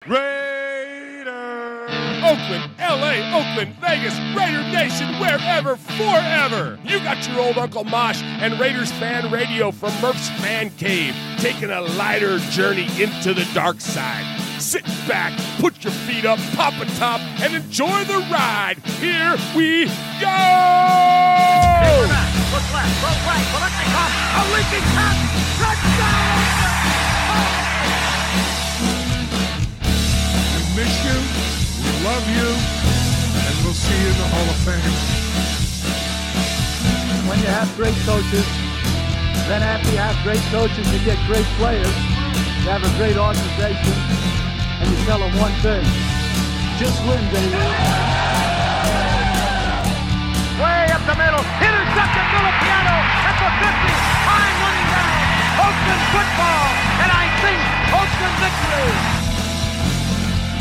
Raider! Oakland, LA, Oakland, Vegas, Raider Nation, wherever, forever! You got your old Uncle Mosh and Raiders Fan Radio from Murph's Fan Cave, taking a lighter journey into the dark side. Sit back, put your feet up, pop a top, and enjoy the ride. Here we go! Look left, look right, Bolitnikov, a leaking pass, touchdown! We miss you, we love you, and we'll see you in the Hall of Fame. When you have great coaches, then after you have great coaches, you get great players. You have a great organization, and you tell them one thing: just win, baby. Way up the middle, intercepted Filipiano at the 50, time running down. Oakland football, and I think Oakland victory.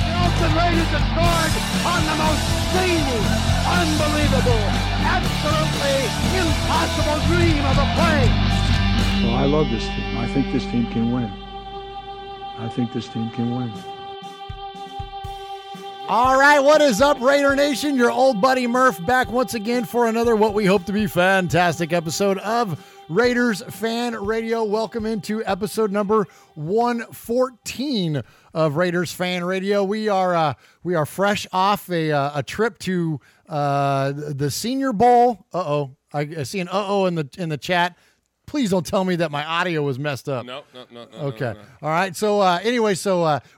The Oakland Raiders have scored on the most zany, unbelievable, absolutely impossible dream of a play. Well, I love this team. I think this team can win. I think this team can win. All right, what is up, Raider Nation? Your old buddy Murph back once again for another what we hope to be fantastic episode of Raiders Fan Radio. Welcome into episode number 114 of Raiders Fan Radio. We are fresh off a trip to the Senior Bowl. I see an in the chat. Please don't tell me that my audio was messed up. No. Okay. No. All right. So anyway,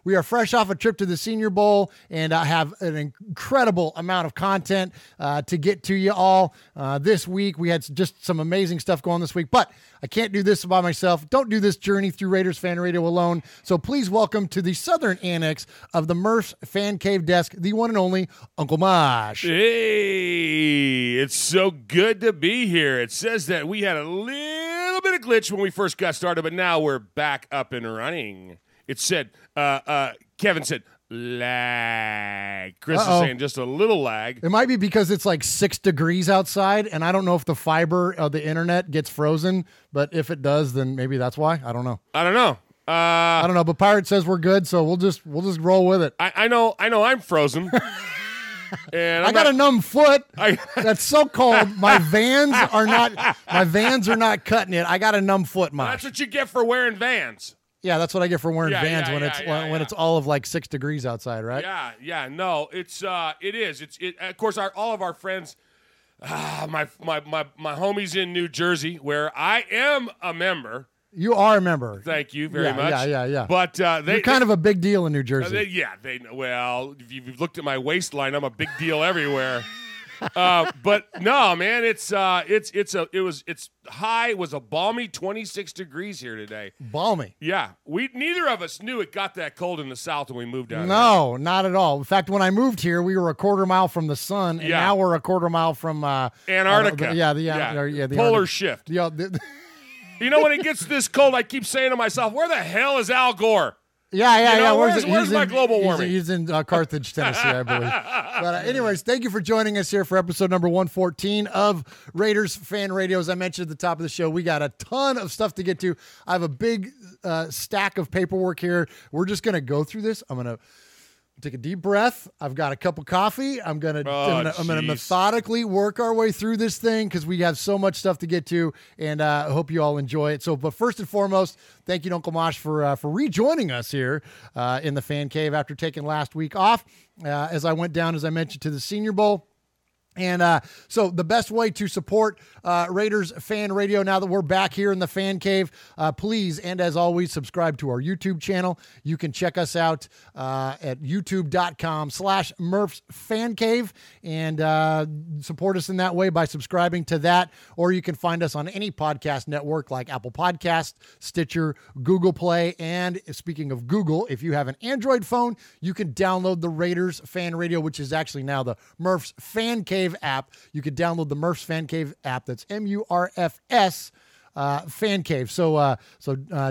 we are fresh off a trip to the Senior Bowl, and I have an incredible amount of content to get to you all this week. We had just some amazing stuff going this week, but I can't do this by myself. Don't do this journey through Raiders Fan Radio alone. So please welcome to the southern annex of the Murph's Fan Cave desk, the one and only Uncle Mosh. Hey, it's so good to be here. It says that we had a little bit of glitch when we first got started, but now we're back up and running. It said, Kevin said, lag. Chris is saying just a little lag. It might be because it's like 6 degrees outside, and I don't know if the fiber of the internet gets frozen, but if it does, then maybe that's why. I don't know. I don't know, but Pirate says we're good, so we'll just roll with it. I know I'm frozen. And I got a numb foot. That's so cold. My Vans are not cutting it. I got a numb foot, Mosh. That's what you get for wearing Vans. Yeah, that's what I get for wearing Vans when it's all of like 6 degrees outside, right? Yeah. No, it is. Of course, all of our friends, my homies in New Jersey, where I am a member. You are a member. Thank you very much. Yeah. But you're kind of a big deal in New Jersey. Well, if you've looked at my waistline, I'm a big deal everywhere. But no, man, it's high. It was a balmy 26 degrees here today. Balmy. Yeah, neither of us knew it got that cold in the south when we moved down. No, not at all. In fact, when I moved here, we were a quarter mile from the sun, and now we're a quarter mile from Antarctica. The polar shift. You know, when it gets this cold, I keep saying to myself, "Where the hell is Al Gore?" Yeah. Where's my global warming? He's in Carthage, Tennessee, I believe. But anyways, thank you for joining us here for episode number 114 of Raiders Fan Radio. As I mentioned at the top of the show, we got a ton of stuff to get to. I have a big stack of paperwork here. We're just going to go through this. I'm going to take a deep breath. I've got a cup of coffee. I'm gonna methodically work our way through this thing because we have so much stuff to get to, and I hope you all enjoy it. So, but first and foremost, thank you to Uncle Mosh for rejoining us here in the Fan Cave after taking last week off. As I went down, as I mentioned, to the Senior Bowl. And so the best way to support Raiders Fan Radio now that we're back here in the Fan Cave, please, and as always, subscribe to our YouTube channel. You can check us out at youtube.com/Murph's Fan Cave and support us in that way by subscribing to that. Or you can find us on any podcast network like Apple Podcast, Stitcher, Google Play. And speaking of Google, if you have an Android phone, you can download the Raiders Fan Radio, which is actually now the Murph's Fan Cave app. You could download the Murph's Fan Cave app. That's MURFS fan cave. So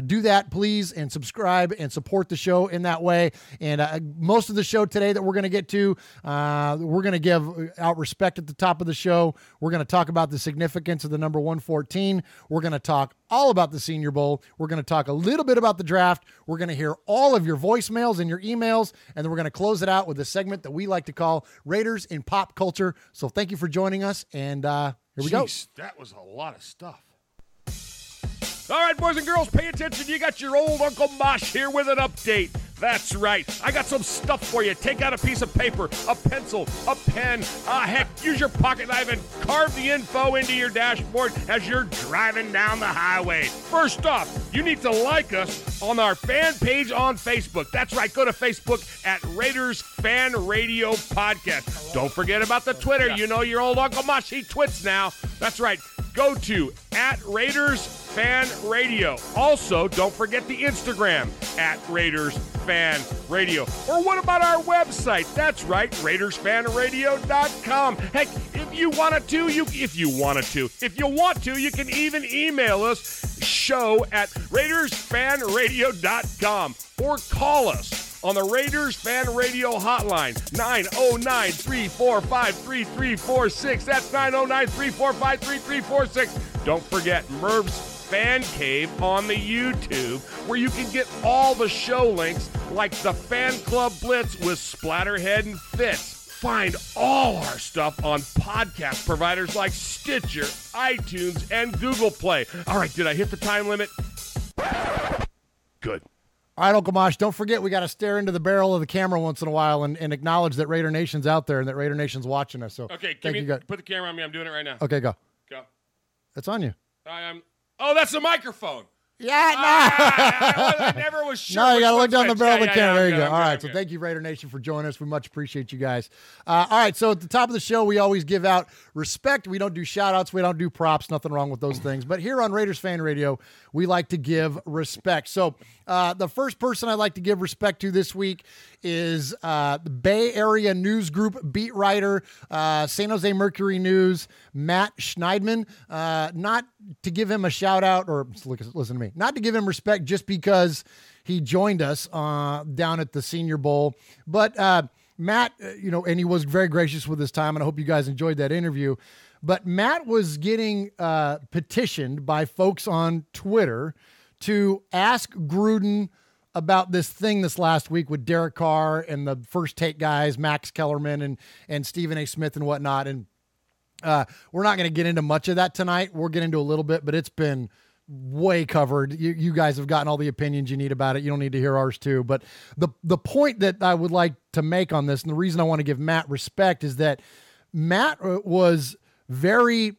do that, please, and subscribe and support the show in that way. And most of the show today that we're going to get to, we're going to give out respect at the top of the show. We're going to talk about the significance of the number 114. We're going to talk all about the Senior Bowl. We're going to talk a little bit about the draft. We're going to hear all of your voicemails and your emails, and then we're going to close it out with a segment that we like to call Raiders in Pop Culture. So thank you for joining us, and here we go. That was a lot of stuff. All right, boys and girls, pay attention. You got your old Uncle Mosh here with an update. That's right. I got some stuff for you. Take out a piece of paper, a pencil, a pen. Heck, use your pocket knife and carve the info into your dashboard as you're driving down the highway. First off, you need to like us on our fan page on Facebook. That's right. Go to Facebook at Raiders Fan Radio Podcast. Don't forget about the Twitter. You know your old Uncle Mosh, he twits now. That's right. Go to at Raiders Fan Radio. Also, don't forget the Instagram at Raiders Fan Radio. Or what about our website? That's right, RaidersFanRadio.com. Heck, if you want to, you can even email us, show at RaidersFanRadio.com, or call us on the Raiders Fan Radio hotline, 909-345-3346. That's 909-345-3346. Don't forget Merv's Fan Cave on the YouTube, where you can get all the show links like the Fan Club Blitz with Splatterhead and Fitz. Find all our stuff on podcast providers like Stitcher, iTunes, and Google Play. All right, did I hit the time limit? Good. All right, Uncle Mosh, don't forget we got to stare into the barrel of the camera once in a while and acknowledge that Raider Nation's out there and that Raider Nation's watching us. So okay, put the camera on me. I'm doing it right now. Okay, go. Go. It's on you. Oh, that's the microphone. Yeah, I never was sure. No, you got to look down the barrel of the camera. There you go. All right, so good. thank you, Raider Nation, for joining us. We much appreciate you guys. All right, so at the top of the show, we always give out respect. We don't do shout-outs. We don't do props. Nothing wrong with those things. But here on Raiders Fan Radio, we like to give respect. So the first person I'd like to give respect to this week is the Bay Area News Group beat writer, San Jose Mercury News, Matt Schneidman. Not to give him a shout-out, or listen to me, not to give him respect just because he joined us down at the Senior Bowl. But Matt, and he was very gracious with his time, and I hope you guys enjoyed that interview. But Matt was getting petitioned by folks on Twitter to ask Gruden about this thing this last week with Derek Carr and the First Take guys, Max Kellerman and Stephen A. Smith and whatnot. And we're not going to get into much of that tonight. We'll get into a little bit, but it's been way covered. You guys have gotten all the opinions you need about it. You don't need to hear ours too. But the point that I would like to make on this, and the reason I want to give Matt respect, is that Matt was very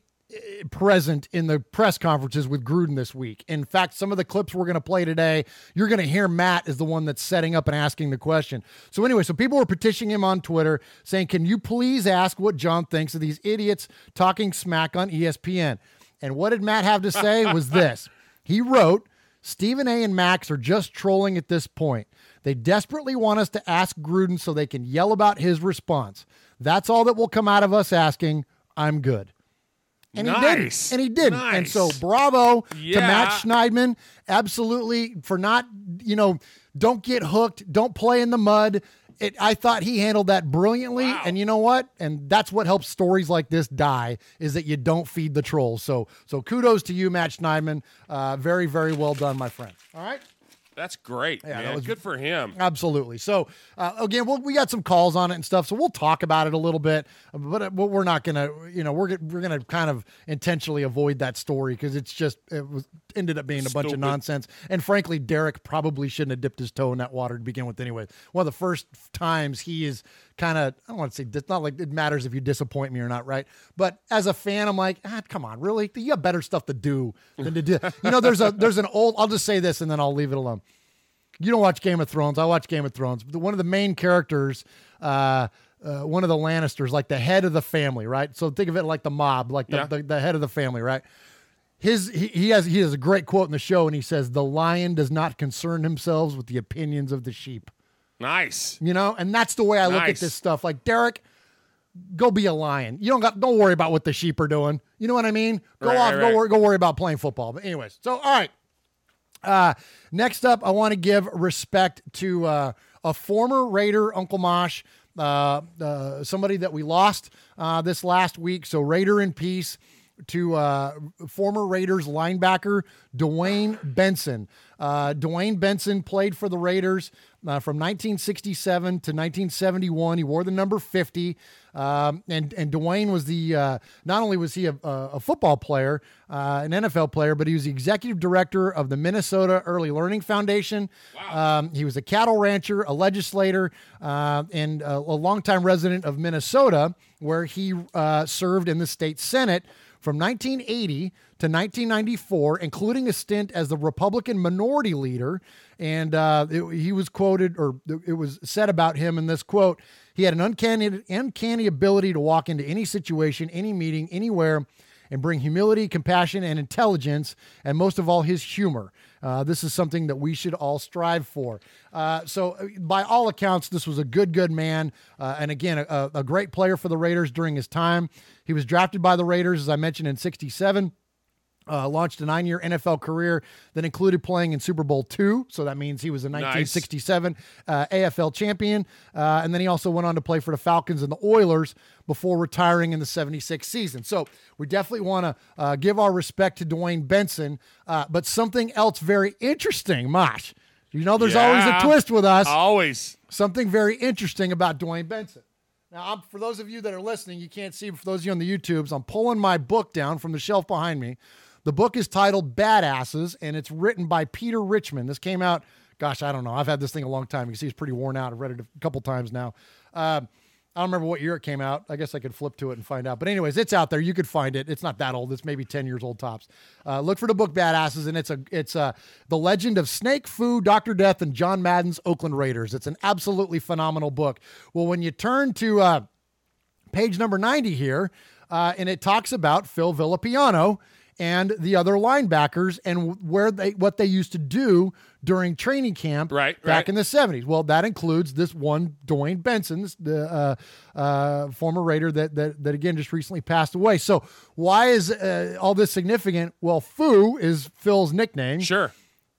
present in the press conferences with Gruden this week. In fact, some of the clips we're going to play today, you're going to hear Matt is the one that's setting up and asking the question. So anyway, so people were petitioning him on Twitter saying, can you please ask what John thinks of these idiots talking smack on ESPN? And what did Matt have to say was this. He wrote, Stephen A. and Max are just trolling at this point. They desperately want us to ask Gruden so they can yell about his response. That's all that will come out of us asking. I'm good. And he didn't. And he didn't. Nice. And so bravo to Matt Schneidman. Absolutely, for not, don't get hooked. Don't play in the mud. I thought he handled that brilliantly. Wow. And you know what? And that's what helps stories like this die, is that you don't feed the trolls. So kudos to you, Matt Schneidman. Very, very well done, my friend. All right. That's great, man. That was good for him. Absolutely. So, again, we got some calls on it and stuff, so we'll talk about it a little bit. But we're not going to, we're going to kind of intentionally avoid that story because ended up being a bunch of nonsense. And frankly, Derek probably shouldn't have dipped his toe in that water to begin with anyway. One of the first times he is kind of, I don't want to say, it's not like it matters if you disappoint me or not, right? But as a fan, I'm like, come on, really? You got better stuff to do than to do. There's an old, I'll just say this and then I'll leave it alone. You don't watch Game of Thrones. I watch Game of Thrones. One of the main characters, one of the Lannisters, like the head of the family, right? So think of it like the mob, like the head of the family, right? He has a great quote in the show, and he says, "The lion does not concern himself with the opinions of the sheep." Nice. And that's the way I look at this stuff. Like, Derek, go be a lion. Don't worry about what the sheep are doing. You know what I mean? Go worry about playing football. But anyways, so all right. Next up, I want to give respect to a former Raider, Uncle Mosh, somebody that we lost this last week. So Raider in peace to former Raiders linebacker Dwayne Benson. Dwayne Benson played for the Raiders from 1967 to 1971. He wore the number 50. And Dwayne was not only was he a football player, an NFL player, but he was the executive director of the Minnesota Early Learning Foundation. Wow. He was a cattle rancher, a legislator, and a longtime resident of Minnesota, where he served in the state Senate from 1980 to 1994, including a stint as the Republican minority leader. And he was quoted, or it was said about him in this quote, he had an uncanny ability to walk into any situation, any meeting, anywhere, and bring humility, compassion, and intelligence, and most of all, his humor. This is something that we should all strive for. So by all accounts, this was a good man. And again, a great player for the Raiders during his time. He was drafted by the Raiders, as I mentioned, in 1967. Launched a 9-year NFL career that included playing in Super Bowl II. So that means he was a 1967 AFL champion. And then he also went on to play for the Falcons and the Oilers before retiring in the 76 season. So we definitely want to give our respect to Dwayne Benson. But something else very interesting, Mosh. You know, there's always a twist with us. Always. Something very interesting about Dwayne Benson. Now, for those of you that are listening, you can't see, for those of you on the YouTubes, I'm pulling my book down from the shelf behind me. The book is titled Badasses, and it's written by Peter Richmond. This came out, gosh, I don't know. I've had this thing a long time. You can see it's pretty worn out. I've read it a couple times now. I don't remember what year it came out. I guess I could flip to it and find out. But anyways, it's out there. You could find it. It's not that old. It's maybe 10 years old tops. Look for the book Badasses, and it's the legend of Snake, Fu, Dr. Death, and John Madden's Oakland Raiders. It's an absolutely phenomenal book. Well, when you turn to page number 90 here, and it talks about Phil Villapiano and the other linebackers and what they used to do during training camp back in the 70s. Well, that includes this one Dwayne Benson, the former Raider that again just recently passed away. So why is all this significant? Well, Fu is Phil's nickname. Sure.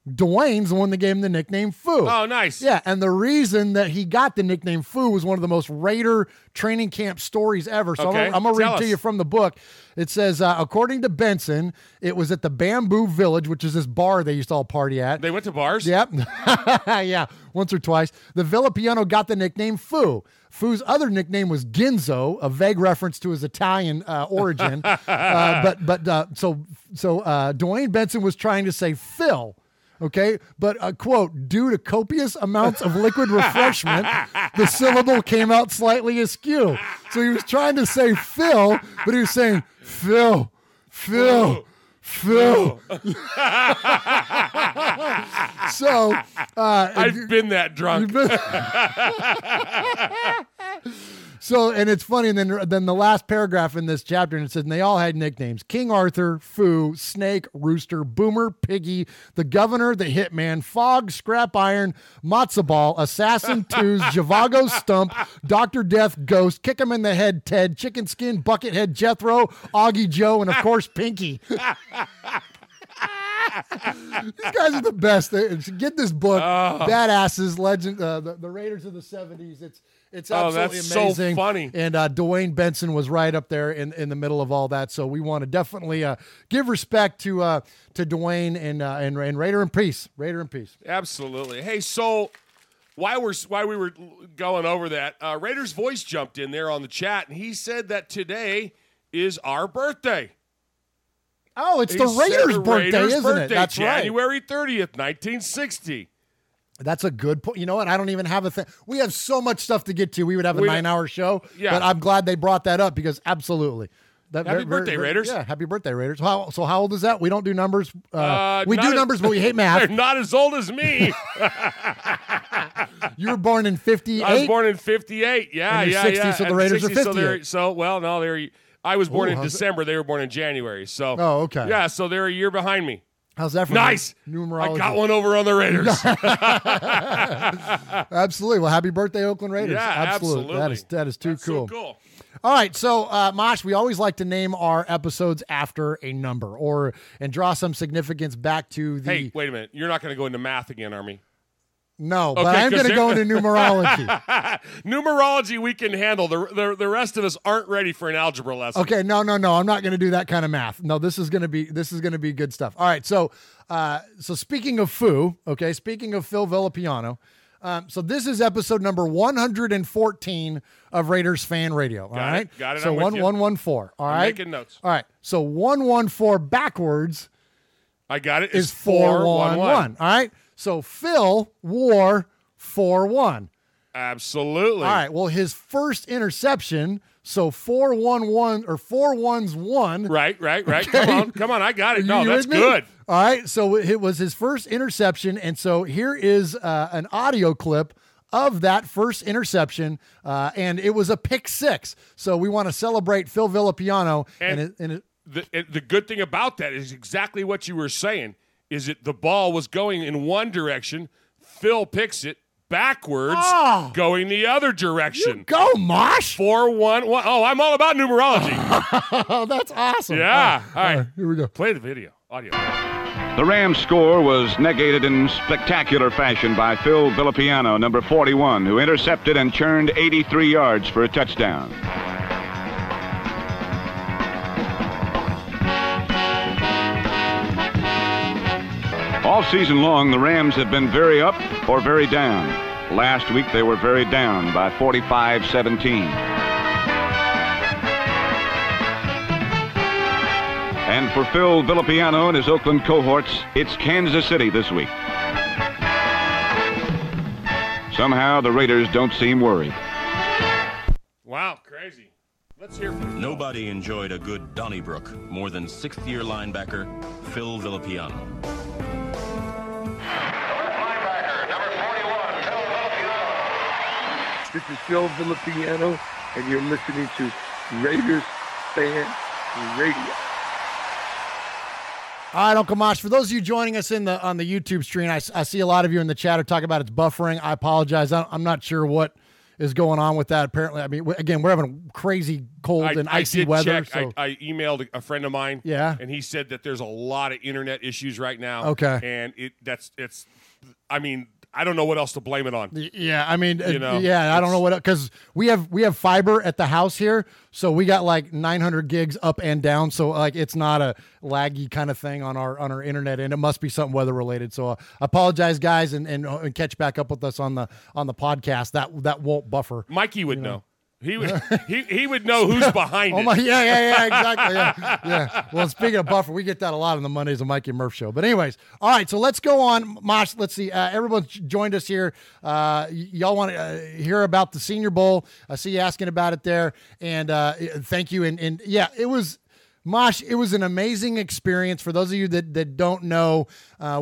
Dwayne's the one that gave him the nickname Fu. Oh, nice. Yeah, and the reason that he got the nickname Fu was one of the most Raider training camp stories ever. So I'm going to read to you from the book. It says, according to Benson, it was at the Bamboo Village, which is this bar they used to all party at. They went to bars? Yep. Yeah, once or twice. The Villapiano got the nickname Fu. Fu's other nickname was Ginzo, a vague reference to his Italian origin. So Dwayne Benson was trying to say Phil. Okay, but quote, due to copious amounts of liquid refreshment, the syllable came out slightly askew. So he was trying to say Phil, but he was saying Phil. So I've been that drunk. So, and it's funny, and then the last paragraph in this chapter, and it says, and they all had nicknames: King Arthur, Fu, Snake, Rooster, Boomer, Piggy, the Governor, the Hitman, Fog, Scrap Iron, Matzo Ball, Assassin, Twos, Javago, Stump, Dr. Death, Ghost, Kick 'em in the Head, Ted, Chicken Skin, Buckethead, Jethro, Augie Joe, and of course, Pinky. These guys are the best. Get this book, Badasses, Legend, the Raiders of the 70s. It's absolutely amazing. So funny. And Dwayne Benson was right up there in the middle of all that. So we want to definitely give respect to Dwayne and Raider in peace. Raider in peace. Absolutely. Hey, so while we were going over that, Raiders Voice jumped in there on the chat, and he said that today is our birthday. Oh, it's the Raiders' birthday, isn't it? That's right. January 30th, 1960. That's a good point. You know what? I don't even have a thing. We have so much stuff to get to. We would have a 9-hour show. Yeah. But I'm glad they brought that up because absolutely. Happy birthday, Raiders. Yeah, happy birthday, Raiders. So how old is that? We don't do numbers. We do numbers, but we hate math. They're not as old as me. You were born in 58? I was born in 58. Yeah, and you're 60, so the Raiders 60, are 58. I was born in December. They were born in January. So. Oh, okay. Yeah, so they're a year behind me. How's that for nice? Numerology? I got one over on the Raiders. Absolutely. Well, happy birthday, Oakland Raiders. Yeah, absolutely. That is too cool. So cool. All right, so Mosh, we always like to name our episodes after a number and draw some significance back to the... Hey, wait a minute. You're not going to go into math again, are me? No, but I'm going to go into numerology. Numerology we can handle. The rest of us aren't ready for an algebra lesson. Okay, no. I'm not going to do that kind of math. No, this is going to be good stuff. All right, so speaking of Phil Villapiano, so this is episode number 114 of Raiders Fan Radio. All right, got it. So 1114. All right, making notes. All right, so 114 backwards. I got it. Is 411. All right. So Phil wore 4-1. Absolutely. All right. Well, his first interception, so 4-1-1 or 4-1's 1. Right. Okay. Come on. I got it. No, You that's with me? good. All right. So it was his first interception. And so here is an audio clip of that first interception. And it was a pick 6. So we want to celebrate Phil Villapiano. The good thing about that is exactly what you were saying, is that the ball was going in one direction, Phil picks it backwards, going the other direction. You go, Mosh. 4-1-1. Oh, I'm all about numerology. Oh, that's awesome. Yeah. All right. Here we go. Play the video. Audio. The Rams' score was negated in spectacular fashion by Phil Villapiano, number 41, who intercepted and churned 83 yards for a touchdown. All season long, the Rams have been very up or very down. Last week, they were very down by 45-17. And for Phil Villapiano and his Oakland cohorts, it's Kansas City this week. Somehow, the Raiders don't seem worried. Wow, crazy. Let's hear from Phil. Nobody enjoyed a good Donnybrook more than sixth-year linebacker Phil Villapiano. This is Phil Villapiano, and you're listening to Raiders Fan Radio. All right, Uncle Mosh, for those of you joining us on the YouTube stream, I see a lot of you in the chat are talking about it's buffering. I apologize. I'm not sure what is going on with that. Apparently, I mean, again, we're having crazy cold and icy weather. Check. I emailed a friend of mine. Yeah. And he said that there's a lot of internet issues right now. Okay. And I don't know what else to blame it on. Yeah, I mean, I don't know what, because we have fiber at the house here, so we got like 900 gigs up and down, so like it's not a laggy kind of thing on our internet, and it must be something weather related. So I apologize, guys, and catch back up with us on the podcast. That won't buffer. Mikey would know. He would know who's behind it. Yeah, exactly. Yeah. Well, speaking of buffer, we get that a lot on the Mondays of Mikey and Murph show. But anyways, all right, so let's go on. Mosh, let's see. Everyone's joined us here. Y'all want to hear about the Senior Bowl. I see you asking about it there. And thank you. And yeah, it was... Mosh, it was an amazing experience. For those of you that don't know,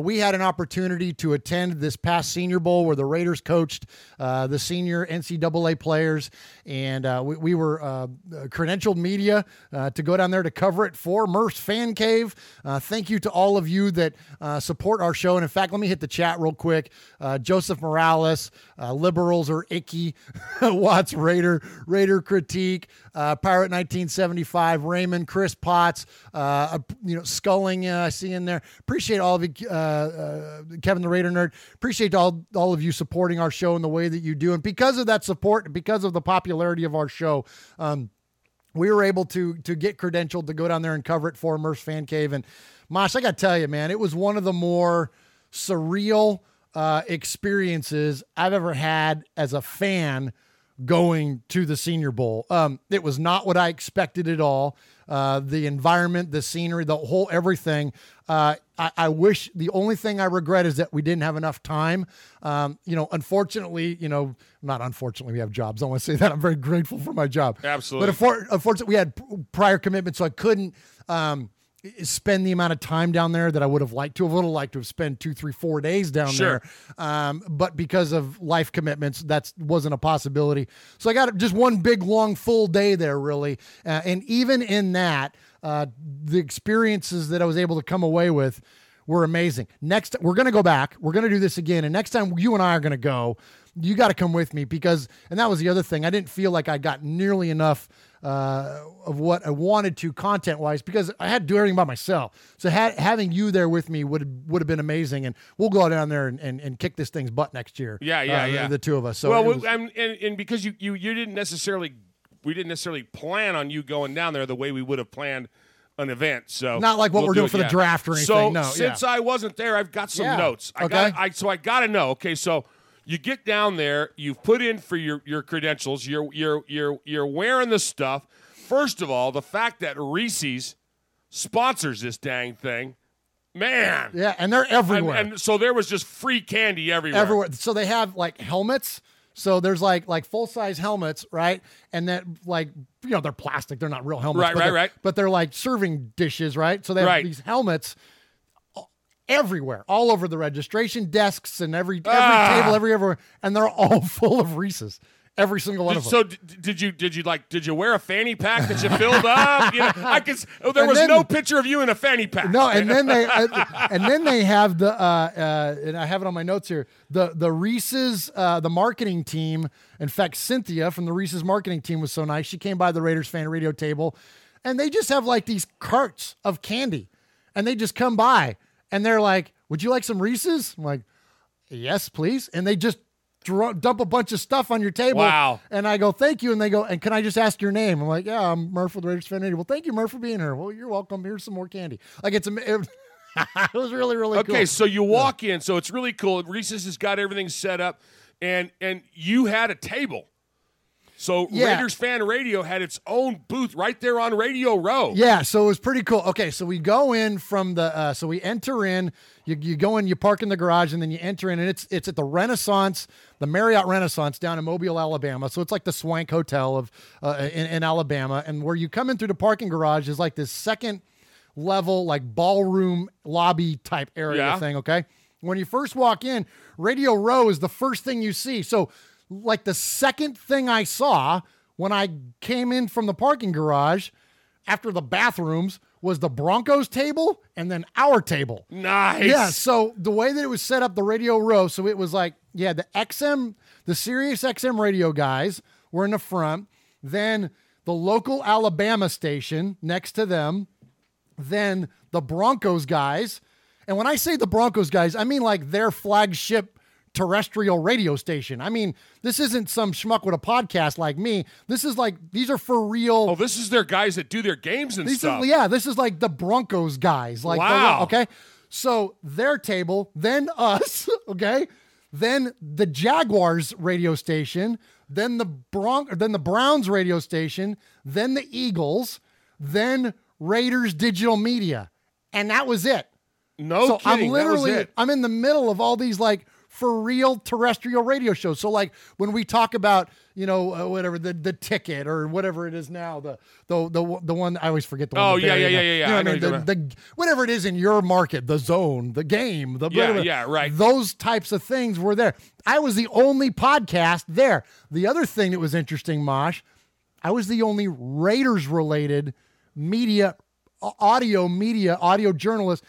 we had an opportunity to attend this past Senior Bowl where the Raiders coached the senior NCAA players, and we were credentialed media to go down there to cover it for Murph's Fan Cave. Thank you to all of you that support our show. And in fact, let me hit the chat real quick. Joseph Morales, Liberals are icky, Watts Raider Critique, Pirate 1975, Raymond, Chris Potts, Sculling, I see in there. Appreciate all of you, Kevin the Raider Nerd. Appreciate all of you supporting our show in the way that you do. And because of that support, because of the popularity of our show, we were able to get credentialed to go down there and cover it for Murph's Fan Cave. And Mosh, I got to tell you, man, it was one of the more surreal experiences I've ever had as a fan going to the Senior Bowl. It was not what I expected at all. The environment, the scenery, the whole everything. I wish, the only thing I regret is that we didn't have enough time. Unfortunately, not unfortunately, we have jobs. I don't want to say that. I'm very grateful for my job. Absolutely. But unfortunately, we had prior commitments, so I couldn't spend the amount of time down there that I would have liked to. I would have liked to have spent 2, 3, 4 days down there. But because of life commitments, that wasn't a possibility. So I got just one big, long, full day there, really. And even in that, the experiences that I was able to come away with were amazing. Next, we're going to go back. We're going to do this again. And next time you and I are going to go, you got to come with me and that was the other thing. I didn't feel like I got nearly enough of what I wanted to content-wise, because I had to do everything by myself. So having you there with me would have been amazing, and we'll go down there and kick this thing's butt next year. Yeah. The two of us. So well, and because you didn't necessarily, we didn't necessarily plan on you going down there the way we would have planned an event. So not like what we're doing for the draft or anything. So since I wasn't there, I've got some notes. I got to know. Okay, so you get down there, you've put in for your credentials, you're wearing the stuff. First of all, the fact that Reese's sponsors this dang thing, man. Yeah, and they're everywhere. And so there was just free candy everywhere. So they have like helmets. So there's like full-size helmets, right? And then they're plastic. They're not real helmets. Right. But they're like serving dishes, right? So they have these helmets everywhere, all over the registration desks and every table, everywhere. And they're all full of Reese's. Every single one of them. So did you wear a fanny pack that you filled up? There was no picture of you in a fanny pack. No, and then they have the and I have it on my notes here. The Reese's the marketing team. In fact, Cynthia from the Reese's marketing team was so nice. She came by the Raiders fan radio table, and they just have like these carts of candy, and they just come by and they're like, "Would you like some Reese's?" I'm like, "Yes, please," and they just dump a bunch of stuff on your table. Wow. And I go, thank you. And they go, and can I just ask your name? I'm like, yeah, I'm Murph with the Raiders Fan Radio. Well, thank you, Murph, for being here. Well, you're welcome. Here's some more candy. Like it was really, really cool. Okay, so you walk in, so it's really cool. Reese's has got everything set up, and you had a table. So Raiders Fan Radio had its own booth right there on Radio Row. Yeah, so it was pretty cool. Okay, so we go in from the so we enter in, you go in, you park in the garage, and then you enter in, and it's at the Renaissance, the Marriott Renaissance down in Mobile, Alabama. So it's like the Swank Hotel of in Alabama, and where you come in through the parking garage is like this second level, like ballroom lobby type area thing, okay? When you first walk in, Radio Row is the first thing you see. So like the second thing I saw when I came in from the parking garage after the bathrooms was the Broncos table and then our table. Nice. Yeah. So the way that it was set up, the Radio Row, so it was like, the Sirius XM radio guys were in the front, then the local Alabama station next to them, then the Broncos guys. And when I say the Broncos guys, I mean like their flagship terrestrial radio station. I mean, this isn't some schmuck with a podcast like me. This is like, these are for real. Oh, this is their guys that do their games and stuff. This is like the Broncos guys. Like, wow. Okay. So their table, then us, okay? Then the Jaguars radio station, then the Browns radio station, then the Eagles, then Raiders digital media. And that was it. No kidding. I'm in the middle of all these like for real terrestrial radio shows. So like when we talk about, whatever the ticket or whatever it is now, the one I always forget the one. Oh yeah. You know what I mean? The whatever it is in your market, the zone, the game, right. Those types of things were there. I was the only podcast there. The other thing that was interesting, Mosh, I was the only Raiders related audio journalist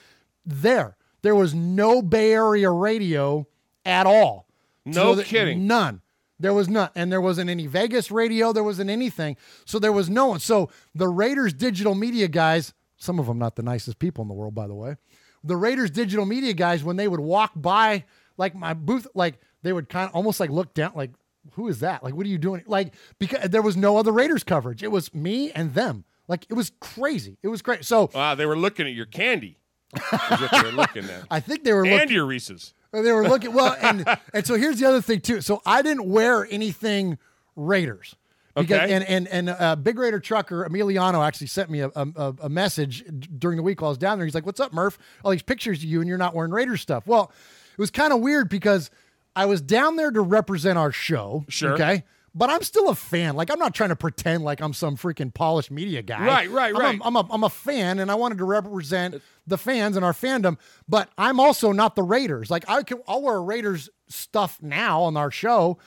there. There was no Bay Area radio at all. No kidding. None. There was none. And there wasn't any Vegas radio. There wasn't anything. So there was no one. So the Raiders digital media guys, some of them not the nicest people in the world, by the way. The Raiders digital media guys, when they would walk by like my booth, like they would kind of almost like look down, like, who is that? Like, what are you doing? Like, because there was no other Raiders coverage. It was me and them. Like, it was crazy. It was great. So they were looking at your candy. Is what they were looking at. I think they were looking. And your Reese's. They were looking, well, and so here's the other thing too. So I didn't wear anything Raiders. Because, okay. And Big Raider Trucker Emiliano actually sent me a message during the week while I was down there. He's like, "What's up, Murph? All these pictures of you and you're not wearing Raiders stuff." Well, it was kind of weird because I was down there to represent our show. Sure. Okay. But I'm still a fan. Like, I'm not trying to pretend like I'm some freaking polished media guy. Right. I'm a fan, and I wanted to represent the fans and our fandom. But I'm also not the Raiders. Like, I'll wear Raiders stuff now on our show.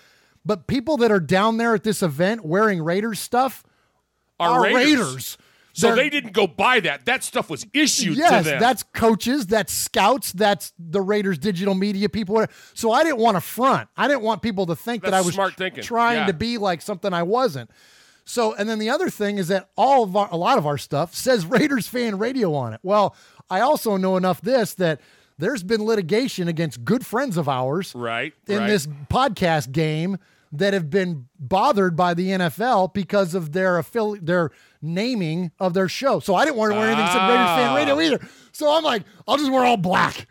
But people that are down there at this event wearing Raiders stuff are Raiders. So they didn't go buy that. That stuff was issued to them. Yes, that's coaches, that's scouts, that's the Raiders digital media people. So I didn't want to front. I didn't want people to think that I was smart thinking. trying to be like something I wasn't. So, and then the other thing is that a lot of our stuff says Raiders Fan Radio on it. Well, I also know enough that there's been litigation against good friends of ours in this podcast game that have been bothered by the NFL because of their naming of their show. So I didn't want to wear anything that said Raiders Fan Radio either. So I'm like, I'll just wear all black.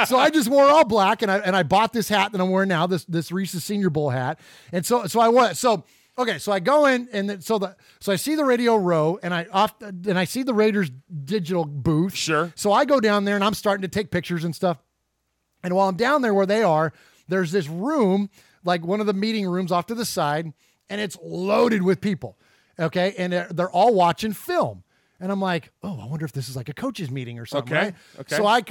So I just wore all black, and I bought this hat that I'm wearing now, this Reese's Senior Bowl hat. And so I wore it. So okay, so I go in, and so I see the Radio Row, and I see the Raiders digital booth. Sure. So I go down there, and I'm starting to take pictures and stuff. And while I'm down there where they are, there's this room, like one of the meeting rooms off to the side, and it's loaded with people. Okay, and they're all watching film. And I'm like, oh, I wonder if this is like a coaches meeting or something. Okay. Right? Okay. So I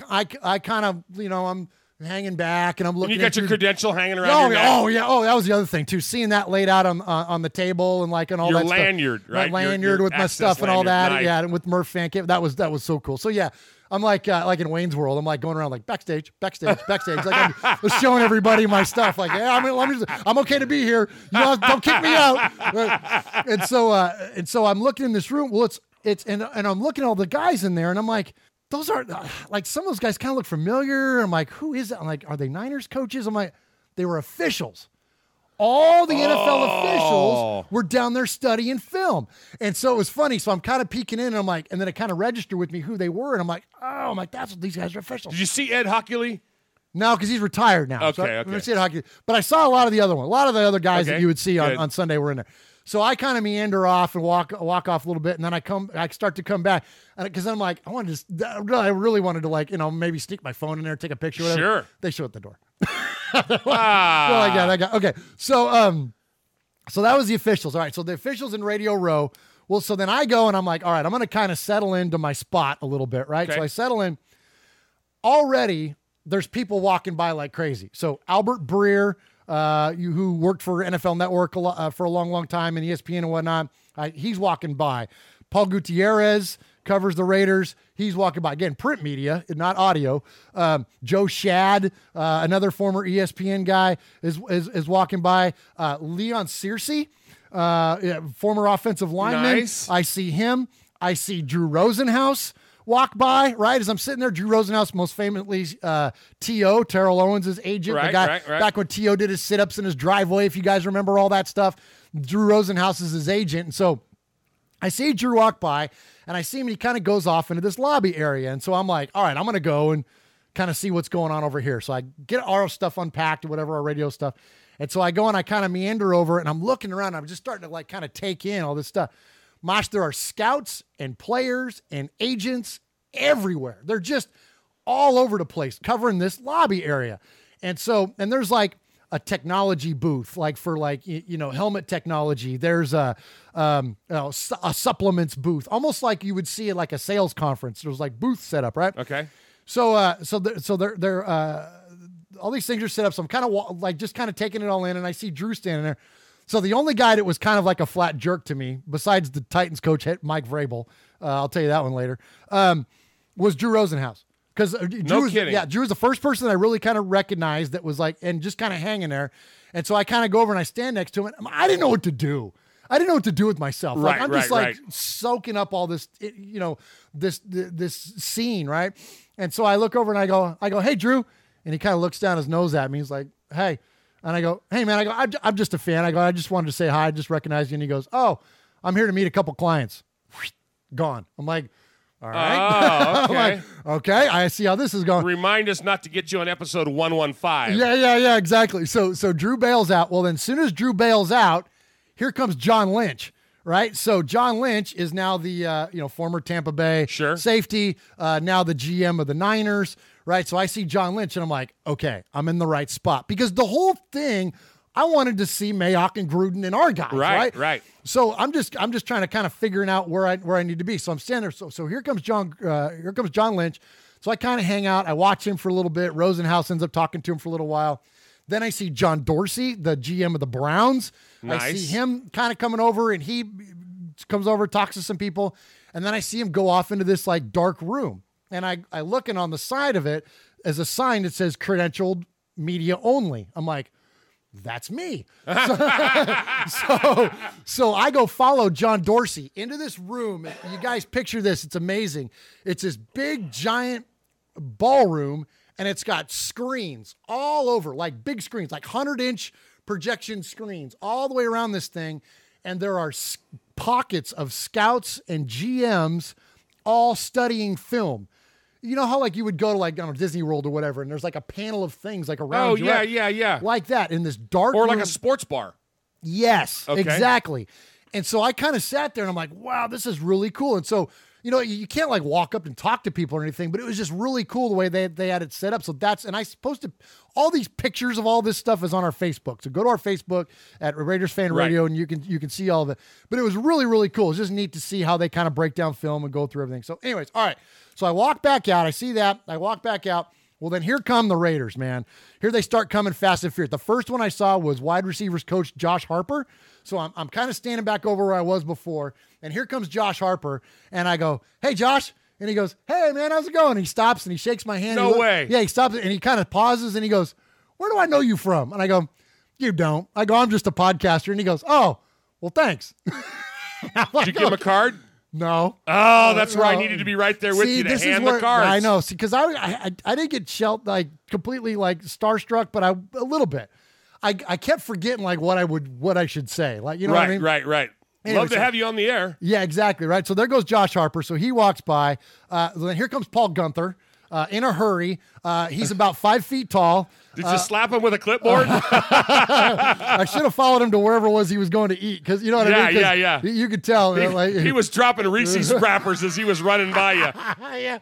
kind of, I'm hanging back and I'm looking. And you got your credential hanging around your neck. Oh yeah. Oh, that was the other thing too. Seeing that laid out on the table and like and all your that lanyard, stuff. right? My lanyard with my stuff and all that. Nice. Yeah, and with Murph Fan Cave. That was so cool. So yeah, I'm like in Wayne's World. I'm like going around like backstage. Like I'm just showing everybody my stuff. Like, yeah, I'm okay to be here. Don't kick me out. And so I'm looking in this room. Well, and I'm looking at all the guys in there, and I'm like, those are like some of those guys kind of look familiar. I'm like, who is that? I'm like, are they Niners coaches? I'm like, they were officials. All the NFL officials were down there studying film. And so it was funny. So I'm kind of peeking in, and I'm like, and then it kind of registered with me who they were. And I'm like, that's what these guys are officials. Did you see Ed Hockley? No, because he's retired now. Okay, so okay. I didn't see Ed Hockley. But I saw a lot of the other ones. A lot of the other guys that you would see on Sunday were in there. So I kind of meander off and walk off a little bit, and then I start to come back, because I'm like, I really wanted to maybe sneak my phone in there, take a picture. Whatever. Sure. They show at the door. Okay. So that was the officials. All right. So the officials in Radio Row. Well, so then I go and I'm like, all right, I'm going to kind of settle into my spot a little bit, right? Okay. So I settle in. Already, there's people walking by like crazy. So Albert Breer, who worked for NFL Network for a long, long time and ESPN and whatnot, he's walking by. Paul Gutierrez covers the Raiders. He's walking by. Again, print media, not audio. Joe Shad, another former ESPN guy, is walking by. Leon Searcy, former offensive lineman. Nice. I see him. I see Drew Rosenhaus walk by, right? As I'm sitting there, Drew Rosenhaus, most famously T.O., Terrell Owens' agent. Right, the guy, right. Back when T.O. did his sit-ups in his driveway, if you guys remember all that stuff. Drew Rosenhaus is his agent. And so I see Drew walk by, and I see him, and he kind of goes off into this lobby area. And so I'm like, all right, I'm going to go and kind of see what's going on over here. So I get our stuff unpacked or whatever, our radio stuff. And so I go and I kind of meander over, and I'm looking around. And I'm just starting to kind of take in all this stuff. Mosh, there are scouts and players and agents everywhere. They're just all over the place covering this lobby area. And there's like a technology booth, like for helmet technology. There's a supplements booth, almost like you would see at like a sales conference. There's like booths set up, right? Okay. So they're all these things are set up. So I'm kind of just kind of taking it all in, and I see Drew standing there. So the only guy that was kind of like a flat jerk to me, besides the Titans coach, Mike Vrabel, I'll tell you that one later, was Drew Rosenhaus. Because Drew was the first person that I really kind of recognized that was like, and just kind of hanging there. And so I kind of go over and I stand next to him. And I didn't know what to do. I didn't know what to do with myself. Right, I'm just soaking up all this, this scene, right? And so I look over and I go, hey, Drew. And he kind of looks down his nose at me. He's like, hey. And I go, hey, man, I'm just a fan. I just wanted to say hi. I just recognize you. And he goes, oh, I'm here to meet a couple clients. Gone. I'm like, all right. Oh, okay. I'm like, okay, I see how this is going. Remind us not to get you on episode 115. Yeah, exactly. So Drew bails out. Well, then as soon as Drew bails out, here comes John Lynch, right? So John Lynch is now the former Tampa Bay safety, now the GM of the Niners, right? So I see John Lynch, and I'm like, okay, I'm in the right spot. Because the whole thing, I wanted to see Mayock and Gruden and our guys, right? So I'm just trying to kind of figuring out where I need to be. So I'm standing there. So here comes John Lynch. So I kind of hang out. I watch him for a little bit. Rosenhaus ends up talking to him for a little while. Then I see John Dorsey, the GM of the Browns. Nice. I see him kind of coming over, and he comes over, talks to some people. And then I see him go off into this like dark room. And I look, and on the side of it is a sign that says credentialed media only. I'm like, that's me. So I go follow John Dorsey into this room. You guys picture this. It's amazing. It's this big, giant ballroom, and it's got screens all over, like big screens, like 100-inch projection screens all the way around this thing. And there are pockets of scouts and GMs all studying film. You know how like you would go to like, I don't know, Disney World or whatever, and there's like a panel of things like around. Oh, you. yeah. Like that in this dark Or room. like a sports bar. Yes, Okay. exactly. And so I kind of sat there and I'm like, wow, this is really cool. And so, you know, you can't like walk up and talk to people or anything, but it was just really cool the way they had it set up. So and I posted all these pictures of all this stuff is on our Facebook. So go to our Facebook at Raiders Fan Radio and you can see all of it. But it was really, really cool. It's just neat to see how they kind of break down film and go through everything. So anyways, all right. So I walk back out. I see that. I walk back out. Well, then here come the Raiders, man. Here they start coming fast and furious. The first one I saw was wide receivers coach Josh Harper. So I'm kind of standing back over where I was before. And here comes Josh Harper. And I go, hey, Josh. And he goes, hey, man, how's it going? And he stops and he shakes my hand. No way. Yeah, he stops and he kind of pauses and he goes, where do I know you from? And I go, you don't. I go, I'm just a podcaster. And he goes, oh, well, thanks. Did you give him a card? No. Oh, that's where I needed to be right there with you to hand the cards. I know. See, because I didn't get like completely like starstruck, but a little bit. I kept forgetting like what I should say. Like, you know what I mean? Right. Anyway, Love to have you on the air. Yeah, exactly. Right. So there goes Josh Harper. So he walks by. Then here comes Paul Gunther in a hurry. He's about 5 feet tall. Did you slap him with a clipboard? I should have followed him to wherever it was he was going to eat. Because you know what I mean? Yeah. You could tell. He was dropping Reese's wrappers as he was running by you. Yeah.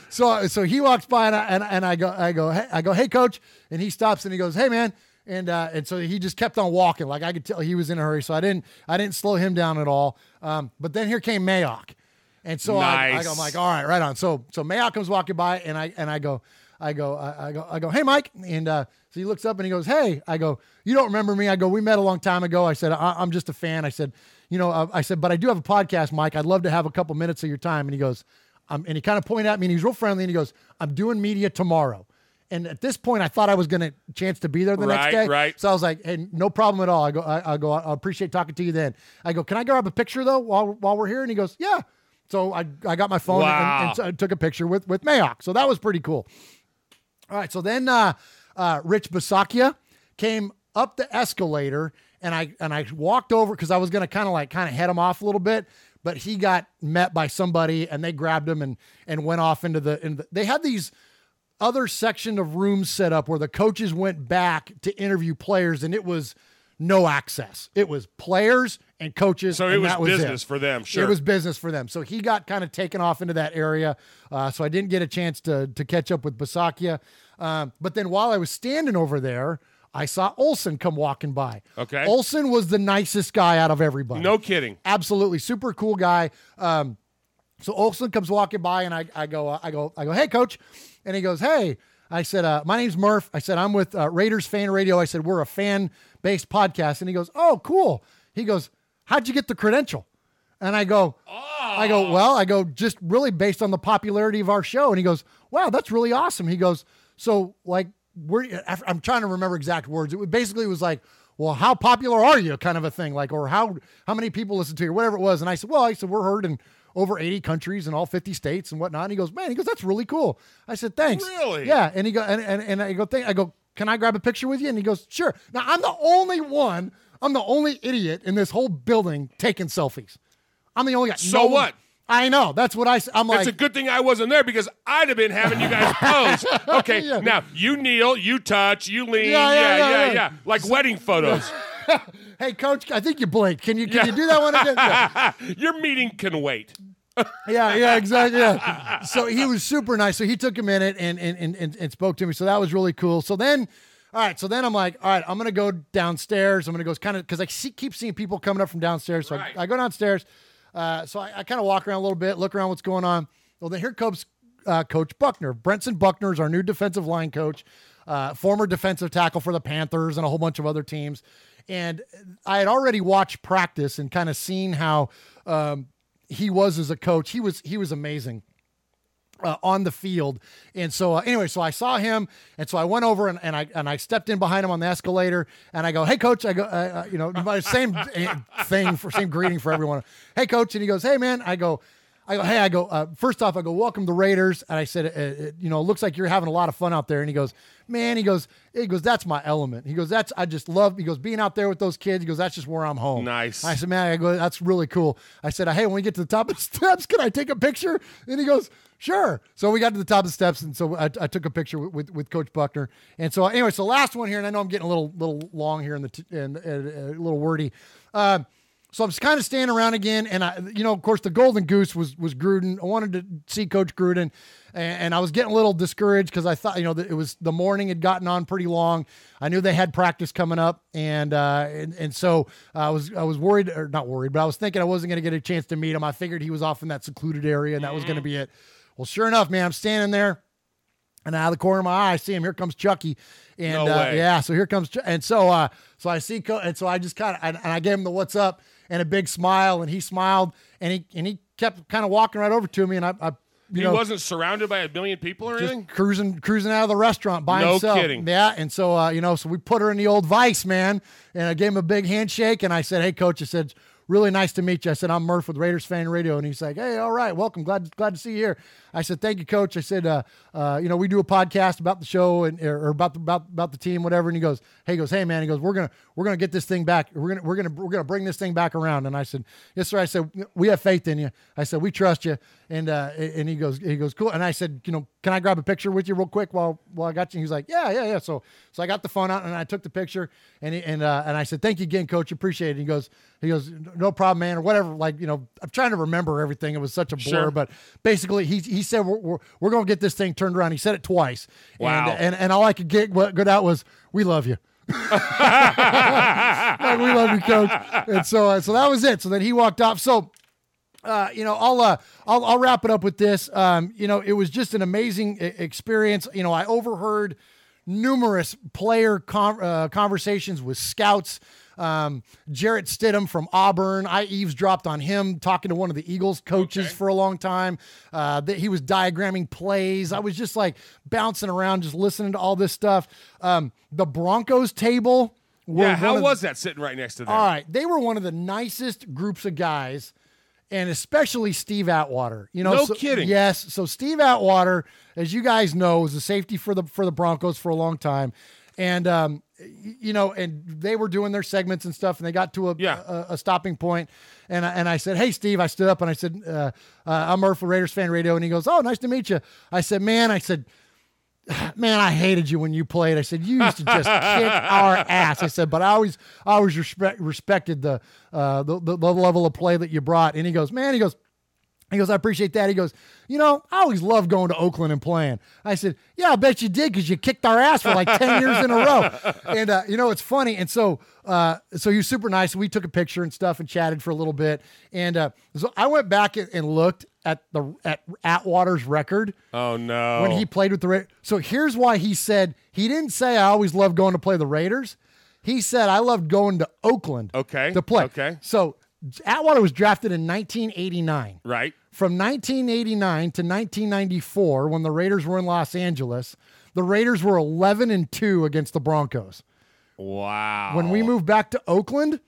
So he walks by and I go, hey, coach. And he stops and he goes, hey, man. And so he just kept on walking. Like I could tell he was in a hurry. So I didn't slow him down at all. But then here came Mayock. And so nice. I'm like, all right, right on. So Mayock comes walking by and I go, hey, Mike. And so he looks up and he goes, hey. I go, you don't remember me? I go, we met a long time ago. I said, I'm just a fan. I said, but I do have a podcast, Mike. I'd love to have a couple minutes of your time. And he goes, and he kind of pointed at me and he's real friendly. And he goes, I'm doing media tomorrow. And at this point, I thought I was going to chance to be there the next day. Right. So I was like, hey, no problem at all. I go, I appreciate talking to you then. I go, can I grab a picture though while we're here? And he goes, yeah. So I got my phone and took a picture with Mayock. So that was pretty cool. All right. So then Rich Bisaccia came up the escalator and I walked over because I was going to kind of head him off a little bit, but he got met by somebody and they grabbed him and went off into they had these other section of rooms set up where the coaches went back to interview players and it was no access. It was players and coaches. So it was business for them. Sure. It was business for them. So he got kind of taken off into that area. So I didn't get a chance to catch up with Bisaccia. But then while I was standing over there, I saw Olsen come walking by. Okay. Olsen was the nicest guy out of everybody. No kidding. Absolutely. Super cool guy. So Olsen comes walking by and I go, hey, coach. And he goes, hey. I said, my name's Murph. I said, I'm with Raiders Fan Radio. I said, we're a fan-based podcast. And he goes, oh, cool. He goes, how'd you get the credential? And I go, just really based on the popularity of our show. And he goes, wow, that's really awesome. He goes, so like, I'm trying to remember exact words. It basically was like, well, how popular are you? Kind of a thing, like, or how many people listen to you, or whatever it was. And I said, we're heard in over 80 countries and all 50 states and whatnot. And he goes, that's really cool. I said, thanks. Really? Yeah. And he go, and I go, can I grab a picture with you? And he goes, sure. Now I'm the only idiot in this whole building taking selfies. I'm the only guy. So what? I know. That's what I'm like. It's a good thing I wasn't there because I'd have been having you guys pose. Okay, yeah. Now you kneel, you touch, you lean. Yeah. Like wedding photos. Hey, coach, I think you blinked. Can you do that one again? Yeah. Your meeting can wait. Yeah, exactly. Yeah. So he was super nice. So he took a minute and spoke to me. So that was really cool. So then, all right. So then I'm like, all right, I'm going to go downstairs. I'm going to go kind of, because I keep seeing people coming up from downstairs. So I go downstairs. So I kind of walk around a little bit, look around what's going on. Well, then here comes Coach Buckner. Brenton Buckner is our new defensive line coach, former defensive tackle for the Panthers and a whole bunch of other teams. And I had already watched practice and kind of seen how he was as a coach. He was amazing. on the field. And so anyway, so I saw him, and so I went over and I stepped in behind him on the escalator, and I go, "Hey, coach," I go, same same greeting for everyone. "Hey, coach," and he goes, "Hey, man," I go, "Hey," first off, I go, "Welcome to Raiders," and I said, "It looks like you're having a lot of fun out there," and he goes, "Man," he goes, "That's my element." He goes, I just love," he goes, "being out there with those kids." He goes, "That's just where I'm home." Nice. I said, "Man," I go, "that's really cool." I said, "Hey, when we get to the top of the steps, can I take a picture?" And he goes, "Sure." So we got to the top of the steps, and so I took a picture with Coach Buckner. And so anyway, so last one here, and I know I'm getting a little long here and a little wordy. So I'm kind of standing around again, and of course, the golden goose was Gruden. I wanted to see Coach Gruden, and I was getting a little discouraged because I thought, that it was the morning had gotten on pretty long. I knew they had practice coming up, and so I was worried, or not worried, but I was thinking I wasn't going to get a chance to meet him. I figured he was off in that secluded area, and that was going to be it. Well, sure enough, man, I'm standing there, and out of the corner of my eye, I see him. Here comes Chucky, and No way. so here comes, and so I see, and so I just kind of, and I gave him the what's up and a big smile, and he smiled, and he kept kind of walking right over to me, and I He wasn't surrounded by a million people or anything? Just cruising out of the restaurant by himself. No kidding. Yeah, and so so we put her in the old vice, man, and I gave him a big handshake, and I said, "Hey, coach," I said, "really nice to meet you." I said, "I'm Murph with Raiders Fan Radio," and he's like, "Hey, all right, welcome, glad to see you here." I said, "Thank you, coach." I said, "We do a podcast about the show or about the team, whatever." And he goes, "Hey, man," he goes, "We're gonna get this thing back. We're gonna bring this thing back around." And I said, "Yes, sir." I said, "We have faith in you." I said, "We trust you." And he goes, "Cool." And I said, "Can I grab a picture with you real quick while I got you?" He's like, "Yeah." So I got the phone out and I took the picture, and I said, "Thank you again, coach. Appreciate it." He goes, "No problem, man," or whatever. I'm trying to remember everything. It was such a blur, Sure. but basically he said, we're going to get this thing turned around. He said it twice. Wow. And all I could get out was, "We love you." Like, "We love you, coach." And so that was it. So then he walked off. So, I'll wrap it up with this. It was just an amazing experience. I overheard numerous player conversations with scouts. Jarrett Stidham from Auburn, I eavesdropped on him talking to one of the Eagles coaches for a long time. That he was diagramming plays. I was just like bouncing around, just listening to all this stuff. The Broncos table. How was that sitting right next to them? All right. They were one of the nicest groups of guys, and especially Steve Atwater. No kidding. Yes. So Steve Atwater, as you guys know, was a safety for the Broncos for a long time. And, and they were doing their segments and stuff, and they got to a stopping point. And I said, "Hey, Steve," I stood up and I said, "I'm Murph for Raiders Fan Radio." And he goes, "Oh, nice to meet you." I said, "Man," I "I hated you when you played." I said, "You used to just kick our ass." I said, "But I always respected the level of play that you brought." And he goes, "I appreciate that." He goes, "I always loved going to Oakland and playing." I said, "Yeah, I bet you did, because you kicked our ass for like 10 years in a row." And, it's funny. And so he was super nice. We took a picture and stuff and chatted for a little bit. And so I went back and looked at Atwater's record. Oh, no. When he played with the Raiders. So here's why he didn't say, "I always loved going to play the Raiders." He said, "I loved going to Oakland to play." Okay. So Atwater was drafted in 1989. Right. From 1989 to 1994, when the Raiders were in Los Angeles, the Raiders were 11-2 against the Broncos. Wow. When we moved back to Oakland,